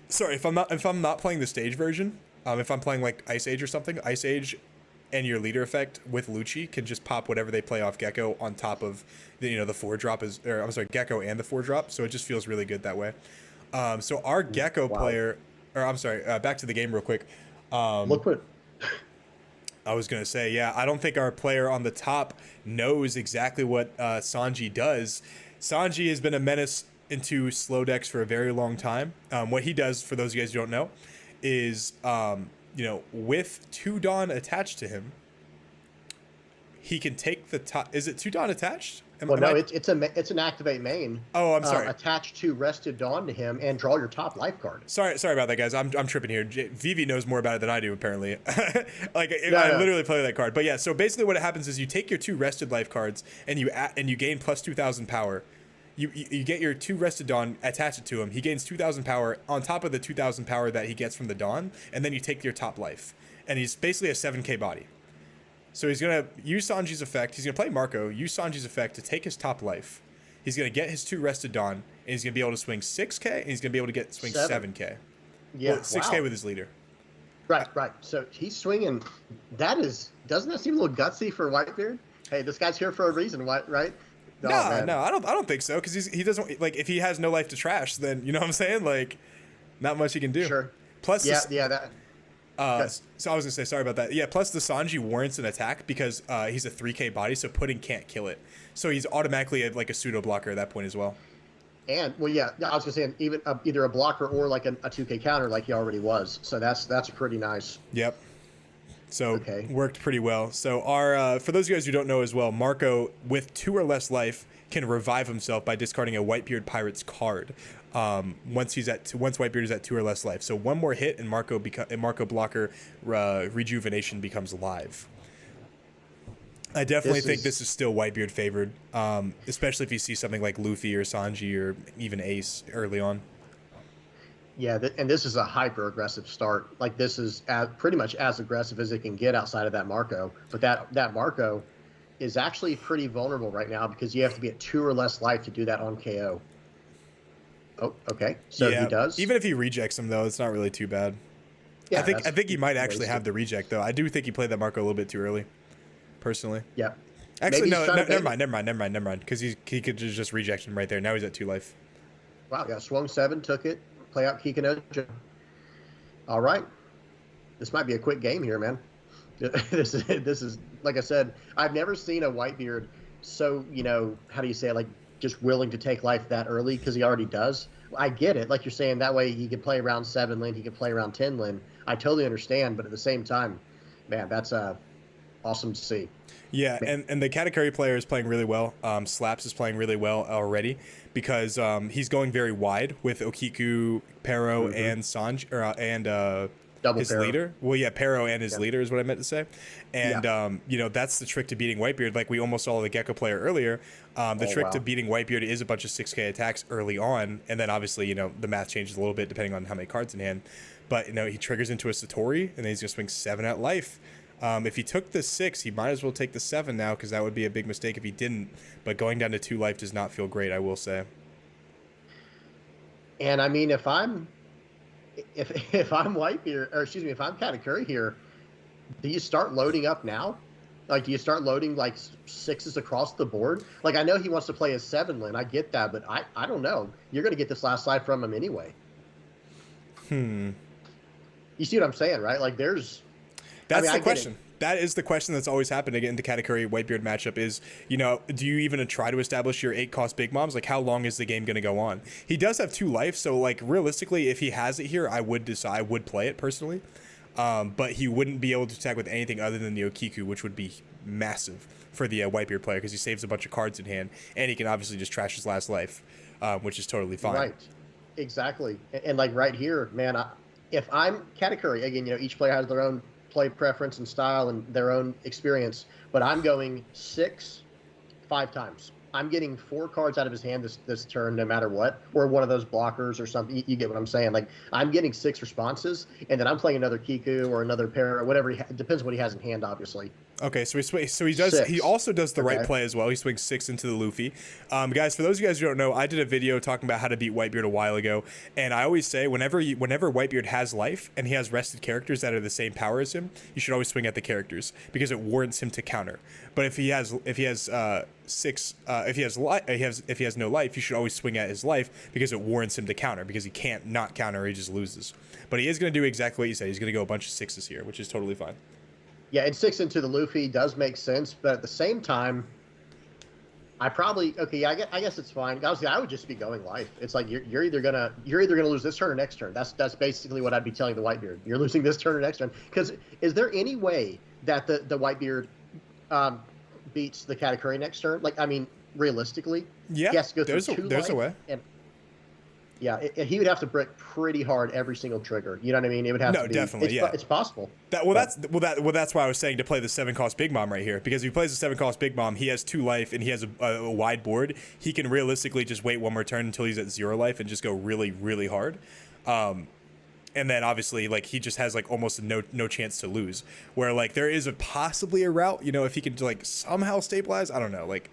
Sorry, if I'm not playing the stage version, if I'm playing like Ice Age or something, Ice Age and your leader effect with Lucci can just pop whatever they play off Gecko on top of the, the 4-drop is, or I'm sorry, Gecko and the 4-drop. So it just feels really good that way. So our Gecko player, or I'm sorry, back to the game real quick. Look what. I was going to say, yeah, I don't think our player on the top knows exactly what Sanji does. Sanji has been a menace into slow decks for a very long time. What he does, for those of you guys who don't know, is, with 2 Dawn attached to him, he can take the top. Is it 2 Dawn attached? It's an activate main. Oh, I'm sorry. Attach 2 Rested Dawn to him and draw your top life card. Sorry about that, guys. I'm tripping here. Vivi knows more about it than I do, apparently. I literally play that card. But yeah, so basically what happens is you take your 2 rested life cards and you gain plus 2,000 power. You get your 2 rested Dawn, attach it to him. He gains 2,000 power on top of the 2,000 power that he gets from the Dawn, and then you take your top life. And he's basically a 7k body. So he's going to use Sanji's effect. He's going to play Marco, use Sanji's effect to take his top life. He's going to get his 2 rested Dawn, and he's going to be able to swing 6k, and he's going to be able to swing 7k. Yeah, well, 6k with his leader. Right. So he's swinging. Doesn't that seem a little gutsy for Whitebeard? Hey, this guy's here for a reason, right? No, I don't think so, because he doesn't, like, if he has no life to trash, then, you know what I'm saying? Like, not much he can do. Sure. Plus, that. So I was gonna say, sorry about that. Yeah, plus the Sanji warrants an attack because he's a 3k body, so pudding can't kill it. So he's automatically like a pseudo blocker at that point as well. And I was gonna say even either a blocker or like a 2k counter like he already was. So that's pretty nice. Yep. So worked pretty well. So our for those of you guys who don't know as well, Marco with 2 or less life can revive himself by discarding a Whitebeard Pirate's card. Once Whitebeard is at 2 or less life. So one more hit and Marco blocker rejuvenation becomes live. I definitely think this is still Whitebeard favored, especially if you see something like Luffy or Sanji or even Ace early on. Yeah, and this is a hyper aggressive start. Like this is pretty much as aggressive as it can get outside of that Marco. But that Marco is actually pretty vulnerable right now because you have to be at 2 or less life to do that on KO. Oh, okay. So he does. Even if he rejects him, though, it's not really too bad. Yeah, I think he might actually have the reject, though. I do think he played that Marco a little bit too early, personally. Yeah. Actually, no, never mind. Because he could just reject him right there. Now he's at 2 life. Wow, yeah. Swung 7, took it. Play out Kikanojo. All right. This might be a quick game here, man. This is like I said, I've never seen a Whitebeard so, how do you say it, like just willing to take life that early because he already does. I get it. Like you're saying, that way he can play around 7 lane, he can play around 10 lane. I totally understand, but at the same time, man, that's awesome to see. Yeah, and the Katakuri player is playing really well. Slaps is playing really well already because he's going very wide with Okiku, Pero, and Sanji, and his Pero. leader. Well, yeah, Pero and his leader is what I meant to say. And, that's the trick to beating Whitebeard. Like we almost saw the Gecko player earlier. The trick to beating Whitebeard is a bunch of 6k attacks early on. And then obviously, the math changes a little bit depending on how many cards in hand. But, he triggers into a Satori and then he's going to swing 7 at life. If he took the 6, he might as well take the 7 now because that would be a big mistake if he didn't. But going down to 2 life does not feel great, I will say. And I mean, if I'm Whitebeard, or excuse me, if I'm Katakuri here, do you start loading up now? Like, do you start loading like 6s across the board? Like, I know he wants to play a 7 lane, I get that, but I don't know. You're going to get this last life from him anyway. You see what I'm saying, right? Like, there's... That's the question. That is the question that's always happened again in the Katakuri Whitebeard matchup is, do you even try to establish your 8-cost big moms? Like, how long is the game going to go on? He does have 2 life, so, like, realistically, if he has it here, I would play it personally. But he wouldn't be able to attack with anything other than the Okiku, which would be massive for the Whitebeard player because he saves a bunch of cards in hand, and he can obviously just trash his last life, which is totally fine. Right. Exactly. And like, right here, man, if I'm Katakuri, again, each player has their own play preference and style and their own experience, but I'm going 6 5 times. I'm getting 4 cards out of his hand this turn no matter what, or one of those blockers or something. You get what I'm saying? Like, I'm getting 6 responses, and then I'm playing another Kiku or another pair or whatever. It depends what he has in hand, obviously. Okay, so he does. 6. He also does the right Okay. play as well. He swings 6 into the Luffy. Guys, for those of you guys who don't know, I did a video talking about how to beat Whitebeard a while ago, and I always say whenever Whitebeard has life and he has rested characters that are the same power as him, you should always swing at the characters because it warrants him to counter. But if he has no life, you should always swing at his life because it warrants him to counter because he can't not counter or he just loses. But he is going to do exactly what you said. He's going to go a bunch of 6s here, which is totally fine. Yeah, and 6 into the Luffy does make sense, but at the same time, I guess it's fine. Obviously, I would just be going life. It's like you're either gonna lose this turn or next turn. That's basically what I'd be telling the Whitebeard. You're losing this turn or next turn. Because is there any way that the Whitebeard beats the Katakuri next turn? Like, I mean, realistically, Yeah, he has to go through there's a way. And yeah, he would have to brick pretty hard every single trigger. You know what I mean? It would have to be. Definitely, yeah. It's possible. That's why I was saying to play the 7-cost Big Mom right here, because if he plays the 7-cost Big Mom, he has 2 life and he has a wide board. He can realistically just wait one more turn until he's at 0 life and just go really, really hard. And then obviously like he just has like almost no chance to lose. Where like there is possibly a route, you know, if he can like somehow stabilize. I don't know, like.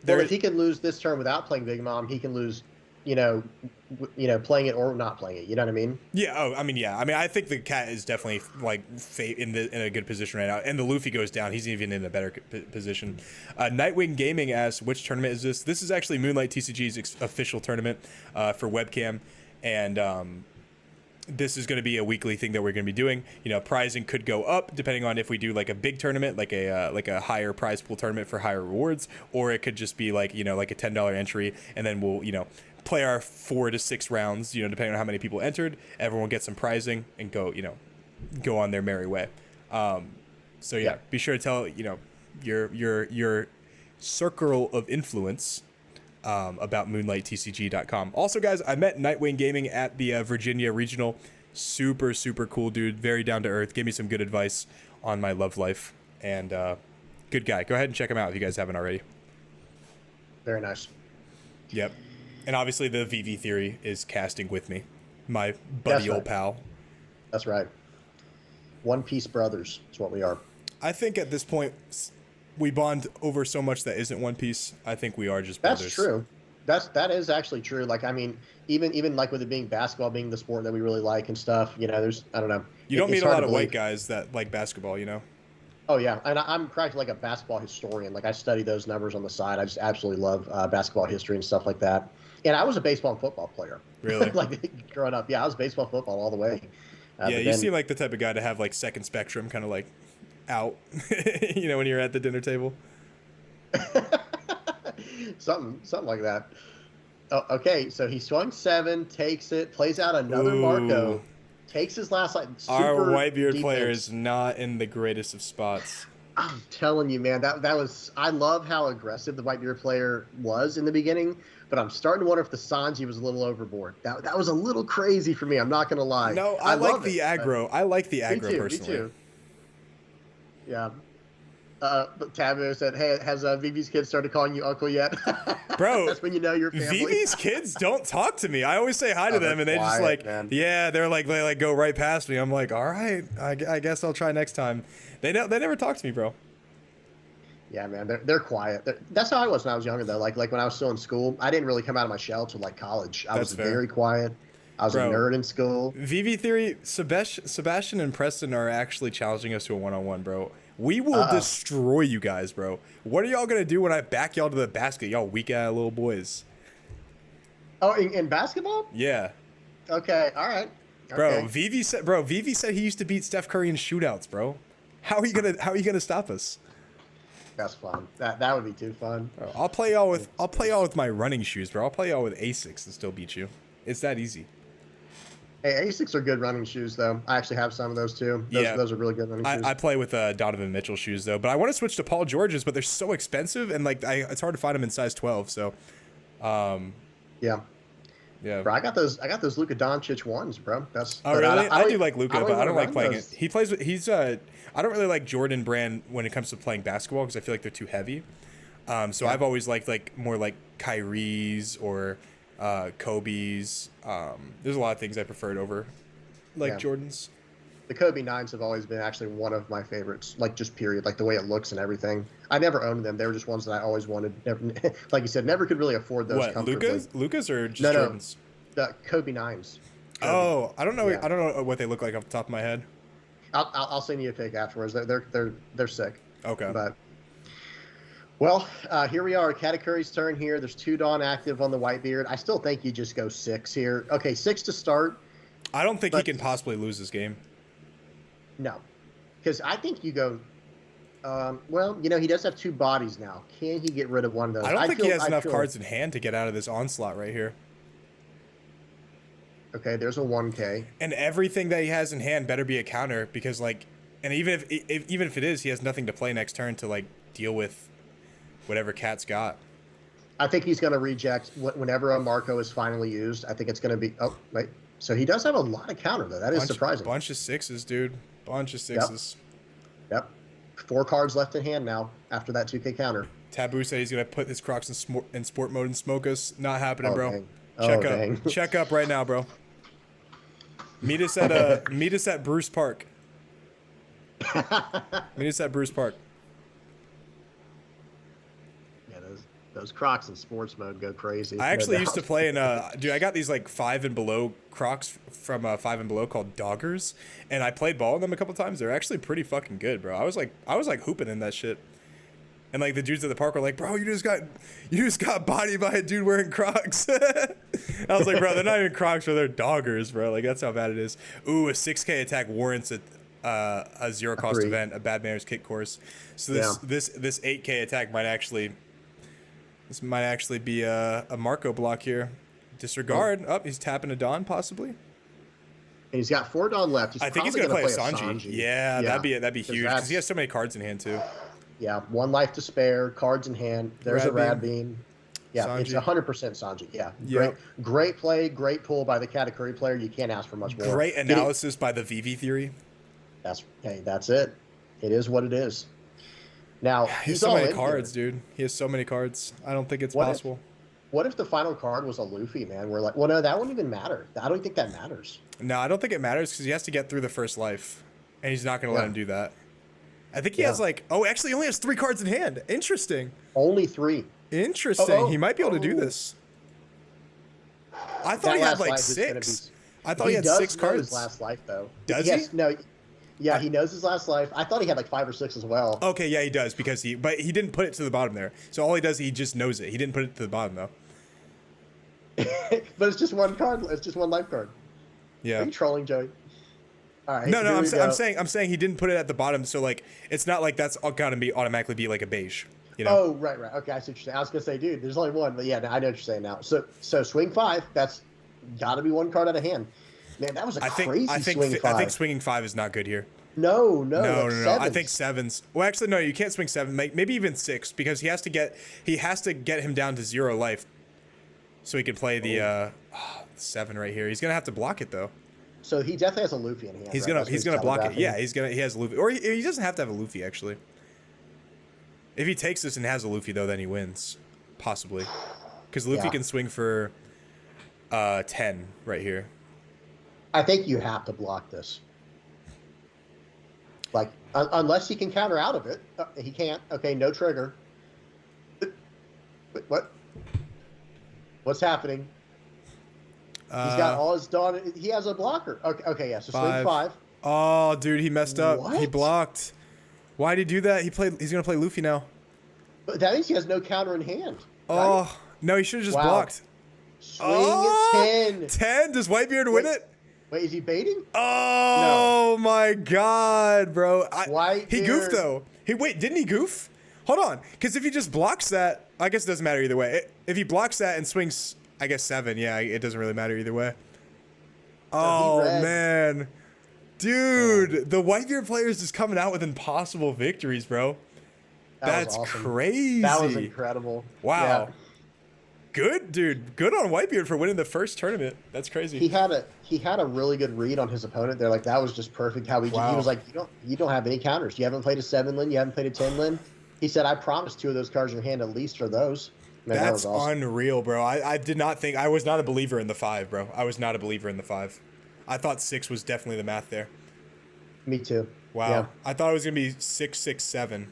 Well, if he can lose this turn without playing Big Mom, he can lose. Playing it or not playing it. You know what I mean? Yeah. Oh, I mean, yeah. I mean, I think the cat is definitely like in a good position right now, and the Luffy goes down. He's even in a better position. Nightwing Gaming asks, which tournament is this? This is actually MoonlightTCG's official tournament for Webcam, and this is going to be a weekly thing that we're going to be doing. You know, prizing could go up depending on if we do like a big tournament, like a higher prize pool tournament for higher rewards, or it could just be like like a $10 entry, and then we'll play our 4 to 6 rounds, depending on how many people entered. Everyone gets some prizing and go on their merry way. So yeah, be sure to tell your circle of influence about MoonlightTCG.com. Also, guys, I met Nightwing Gaming at the Virginia Regional. Super cool dude, very down to earth. Gave me some good advice on my love life, and good guy. Go ahead and check him out if you guys haven't already. Very nice. Yep. And obviously the VV Theory is casting with me, my buddy old pal. That's right. One Piece brothers is what we are. I think at this point we bond over so much that isn't One Piece. I think we are just brothers. That's true. That is actually true. Like, I mean, even like with it being basketball being the sport that we really like and stuff, there's, I don't know. You don't meet a lot of white guys that like basketball, Oh yeah, and I'm practically like a basketball historian. Like, I study those numbers on the side. I just absolutely love basketball history and stuff like that. And I was a baseball and football player. Really? Like, growing up, yeah, I was baseball, football all the way. Yeah, you seem like the type of guy to have like second spectrum kind of like out, when you're at the dinner table. something like that. Oh, okay, so he swung 7, takes it, plays out another Marco, takes his last like super Our Whitebeard defense. player is not in the greatest of spots. I'm telling you, man, that was. I love how aggressive the Whitebeard player was in the beginning, but I'm starting to wonder if the Sanji was a little overboard. That was a little crazy for me. I'm not gonna lie. No, I like the aggro. I like the aggro personally. Me too. Yeah. Taboo said, "Hey, has Vivi's kids started calling you uncle yet?" Bro, that's when you know your family. Vivi's kids don't talk to me. I always say hi to them, and they just like, man. Yeah, they like go right past me. I'm like, all right, I guess I'll try next time. They never talk to me, bro. Yeah, man, they're quiet. That's how I was when I was younger, though. Like when I was still in school, I didn't really come out of my shell till like college. I was very quiet. I was a nerd in school. VV Theory, Sebastian and Preston are actually challenging us to a one-on-one, bro. We will destroy you guys, bro. What are y'all gonna do when I back y'all to the basket, y'all weak-ass little boys? Oh, in basketball? Yeah. Okay, all right. Bro, okay. Vivi said he used to beat Steph Curry in shootouts, bro. How are you gonna stop us? That's fun. That would be too fun. Bro, I'll play y'all with my running shoes, bro. I'll play y'all with Asics and still beat you. It's that easy. Hey, Asics are good running shoes, though. I actually have some of those, too. Those are really good running shoes. I play with Donovan Mitchell shoes, though. But I want to switch to Paul George's, but they're so expensive, and like it's hard to find them in size 12. So, yeah. Bro, I got those Luka Doncic ones, bro. Oh, really? I do like Luka, but I don't like playing it. I don't really like Jordan Brand when it comes to playing basketball because I feel like they're too heavy. So I've always liked like more like Kyrie's or Kobe's. There's a lot of things I preferred over like Jordan's. The Kobe 9s have always been actually one of my favorites, like just period, like the way it looks and everything. I never owned them. They were just ones that I always wanted. Never, like you said, never could really afford those What, comfortably. Lucas or just No, no. Jordans? The Kobe 9s. Kobe. Oh, I don't know. Yeah. I don't know what they look like off the top of my head. I'll send you a pic afterwards. They're sick. Okay. But well, here we are. Katakuri's turn here. There's 2 Dawn active on the Whitebeard. I still think you just go 6 here. Okay, 6 to start. I don't think he But- can possibly lose this game. No, because I think you go. Well, you know, he does have 2 bodies now. Can he get rid of one of those? I don't think he has enough feel- cards in hand to get out of this onslaught right here. Okay, there's a 1K. And everything that he has in hand better be a counter because, like, and even if it is, he has nothing to play next turn to, like, deal with whatever Cat's got. I think he's going to reject whenever a Marco is finally used. I think it's going to be. Oh, wait. So he does have a lot of counter, though. That is surprising. Bunch of 6s, dude. Bunch of 6s. Yep. 4 cards left in hand now after that 2K counter. Taboo said he's gonna put his Crocs in sport mode and smoke us. Not happening, bro. Dang. Check Oh, up. dang. Check up right now, bro. Meet us at Bruce Park. Meet us at Bruce Park. Yeah, those Crocs in sports mode go crazy. I actually No used to doubt. play in dude, I got these like 5 and below Crocs from 5 and below called Doggers, and I played ball in them a couple times. They're actually pretty fucking good, bro. I was like hooping in that shit. And like the dudes at the park were like, "Bro, you just got bodied by a dude wearing Crocs." I was like, "Bro, they're not even Crocs, bro. They're Doggers, bro. Like that's how bad it is." Ooh, a 6K attack warrants a 0 cost Agreed. event, a bad manners kit course. So this 8K attack might actually be a Marco block here. Disregard. Oh, he's tapping a Dawn possibly. And he's got 4 Dawn left. He's I think he's probably gonna play a play Sanji. Yeah, that'd be huge because that's- he has so many cards in hand too. Yeah, 1 life to spare, cards in hand. There's a Rad Rad Beam. Yeah, it's Sanji. 100% Sanji. Yeah, Yep. great play, great pull by the Katakuri player. You can't ask for much more. Great Getting- analysis by the VV theory. That's it. It is what it is. Now He has he's so all many in cards, here. dude. He has so many cards. I don't think it's What if- possible. What if the final card was a Luffy, man? We're like, well, no, that wouldn't even matter. I don't think that matters. No, I don't think it matters because he has to get through the first life, and he's not going to let Yeah. him do that. I think he has actually he only has 3 cards in hand. Interesting. Only 3. Interesting. Oh, he might be able to do oh. this. I thought That he had last like life is gonna 6. be- I thought he had does 6 know cards. His last life, though. Does Yes, he? No. Yeah, he knows his last life. I thought he had like 5 or 6 as well. Okay, yeah, he does because but he didn't put it to the bottom there. So all he does, he just knows it. He didn't put it to the bottom though. But it's just 1 card. It's just 1 life card. Are Yeah. you trolling, Joey? All right. No, here we go. I'm saying he didn't put it at the bottom. So like, it's not like that's all gotta be automatically be like a beige. You know? Oh, right. Okay, I see what you're saying. I was gonna say, dude, there's only 1, but yeah, no, I know what you're saying now. So swing 5. That's got to be 1 card out of hand. Man, that was a crazy swing 5. I think swinging 5 is not good here. No. No. I think sevens. 7s. Well, actually, no. You can't swing 7. Maybe even 6 because he has to get him down to 0 life, so he can play the 7 right here. He's gonna have to block it though. So he definitely has a Luffy in hand. He's right? gonna That's what he's gonna block it. telegraphing. Yeah, he has a Luffy, or he doesn't have to have a Luffy actually. If he takes this and has a Luffy though, then he wins, possibly, because Luffy Yeah. can swing for 10 right here. I think you have to block this. Like, unless he can counter out of it. He can't. Okay, no trigger. Wait, what? What's happening? He's got all his Dawn. He has a blocker. Okay, yeah. So swing 5. Oh, dude, he messed up. He What? blocked. Why'd he do that? He's gonna play Luffy now. But that means he has no counter in hand. Right? Oh no, he should have just Wow. blocked. Swing Oh, 10. 10. Does Whitebeard win it? Wait, is he baiting? Oh my god, bro. He goofed Whitebeard. though. Didn't he goof? Hold on, because if he just blocks that, I guess it doesn't matter either way. If he blocks that and swings, I guess 7, yeah, it doesn't really matter either way. Oh read. man, dude, the Whitebeard player is just coming out with impossible victories, bro. That was That's awesome. crazy. That was incredible. Wow. Yeah. Good, dude. Good on Whitebeard for winning the first tournament. That's crazy. He had a really good read on his opponent. They're like, that was just perfect. How he Wow. was like, you don't have any counters. You haven't played a 7 lin. You haven't played a 10 lin. He said, I promised 2 of those cards in your hand at least are those. Man, that That's was awesome. unreal, bro. I did not think I was not a believer in the 5, bro. I was not a believer in the 5. I thought 6 was definitely the math there. Me too. Wow. Yeah. I thought it was gonna be 6-6-7.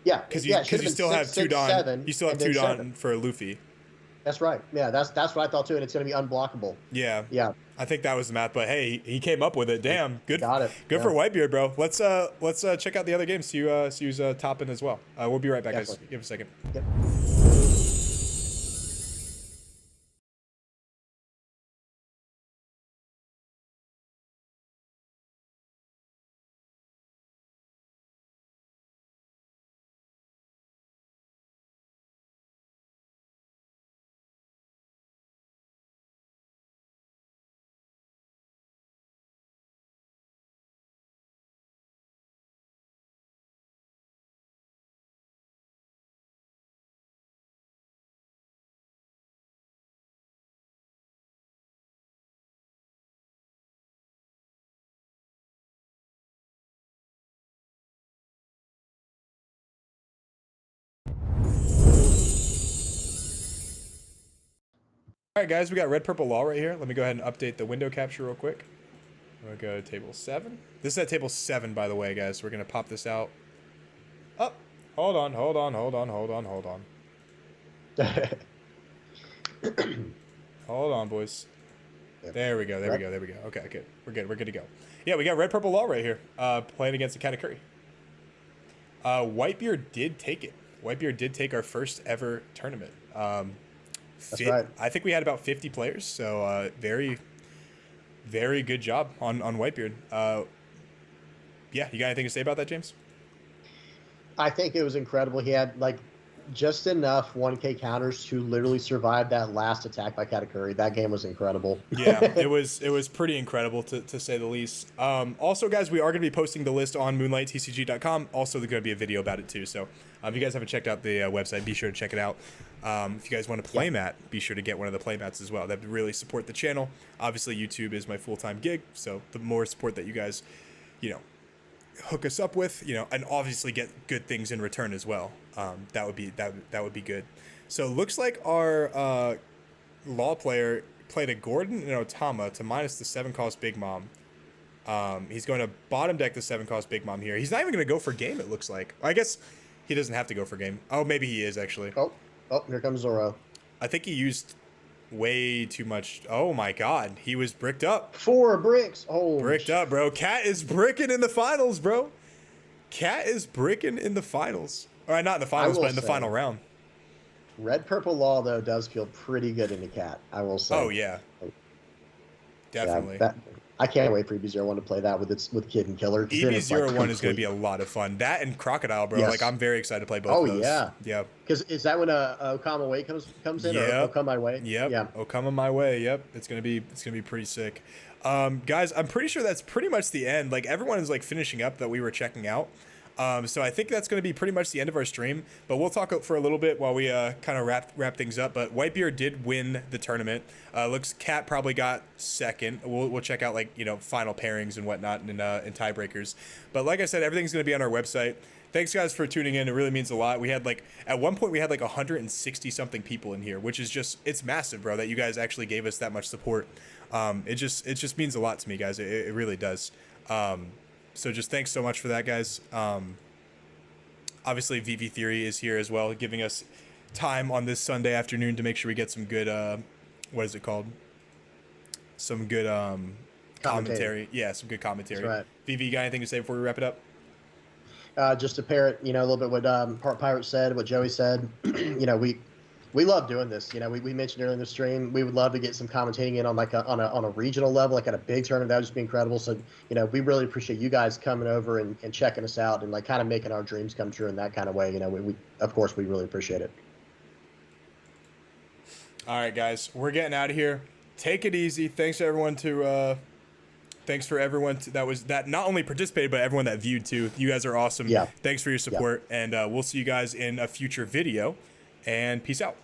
Yeah, Because yeah, you it should've been still have 6, two 6, Don. 7, You still have and then two Don 7. for Luffy. That's right. Yeah, that's what I thought too, and it's going to be unblockable. Yeah. Yeah, I think that was the math, but hey, he came up with it. Damn, good. got it. Good Yeah. for Whitebeard, bro. Let's check out the other games. See who's top in as well. We'll be right back, guys. Definitely. Give us a second. Yep. All right, guys, we got red purple law right here. Let me go ahead and update the window capture real quick. I'm gonna go to table 7. This is at table 7, by the way, guys. We're gonna pop this out. Oh, hold on. Hold on, boys. Yep. There we go. Okay, good. We're good to go. Yeah, we got red purple law right here. Playing against the Katakuri. Whitebeard did take it. Whitebeard did take our first ever tournament. That's right. I think we had about 50 players, so very, very good job on Whitebeard. Yeah, you got anything to say about that, James? I think it was incredible. He had like just enough 1K counters to literally survive that last attack by Katakuri. That game was incredible. Yeah, it was pretty incredible to say the least. Also, guys, we are going to be posting the list on MoonlightTCG.com. Also, there's going to be a video about it too. So if you guys haven't checked out the website, be sure to check it out. If you guys want to play mat, be sure to get one of the play mats as well. That would really support the channel. Obviously, YouTube is my full-time gig, so the more support that you guys, hook us up with, and obviously get good things in return as well. That would be good. So it looks like our law player played a Gordon and Otama to minus the 7-cost Big Mom. He's going to bottom deck the 7-cost Big Mom here. He's not even going to go for game, it looks like. I guess he doesn't have to go for game. Oh, maybe he is, actually. Oh, here comes Zoro. I think he used way too much. Oh, my God. He was bricked up. 4 bricks. Oh, Bricked up, bro. Cat is bricking in the finals, bro. Cat is bricking in the finals. All right, not in the finals, but in the final round. Red purple law though does feel pretty good in the cat. I will say. Oh yeah, definitely. Yeah, I can't wait for EB01 to play that with Kid and Killer. EB01 is going to be a lot of fun. That and Crocodile, bro. Yes. Like I'm very excited to play both of those. Yeah. Yeah. Because is that when Okama Way comes in? Yep. Or Okama My Way? Yep. Yeah. Okama My Way. Yep. It's gonna be pretty sick. Guys, I'm pretty sure that's pretty much the end. Like everyone is like finishing up that we were checking out. So I think that's going to be pretty much the end of our stream, but we'll talk for a little bit while we kind of wrap things up. But Whitebeard did win the tournament. Looks Cat probably got second. We'll check out like final pairings and whatnot and tiebreakers. But like I said, everything's going to be on our website. Thanks guys for tuning in. It really means a lot. We had at one point we had 160 something people in here, which is just it's massive, bro. That you guys actually gave us that much support. It just means a lot to me, guys. It really does. So just thanks so much for that, guys. Obviously, VV Theory is here as well, giving us time on this Sunday afternoon to make sure we get some good, what is it called? Some good commentary. Yeah, some good commentary. That's right. VV, you got anything to say before we wrap it up? Just to parrot, a little bit what Part Pirate said, what Joey said. We love doing this. We mentioned earlier in the stream, we would love to get some commentating in on on a regional level, like at a big tournament. That would just be incredible. So, we really appreciate you guys coming over and checking us out and kind of making our dreams come true in that kind of way. We of course, we really appreciate it. All right, guys, we're getting out of here. Take it easy. Thanks for everyone that not only participated, but everyone that viewed too. You guys are awesome. Yeah. Thanks for your support. Yeah. And we'll see you guys in a future video. And peace out.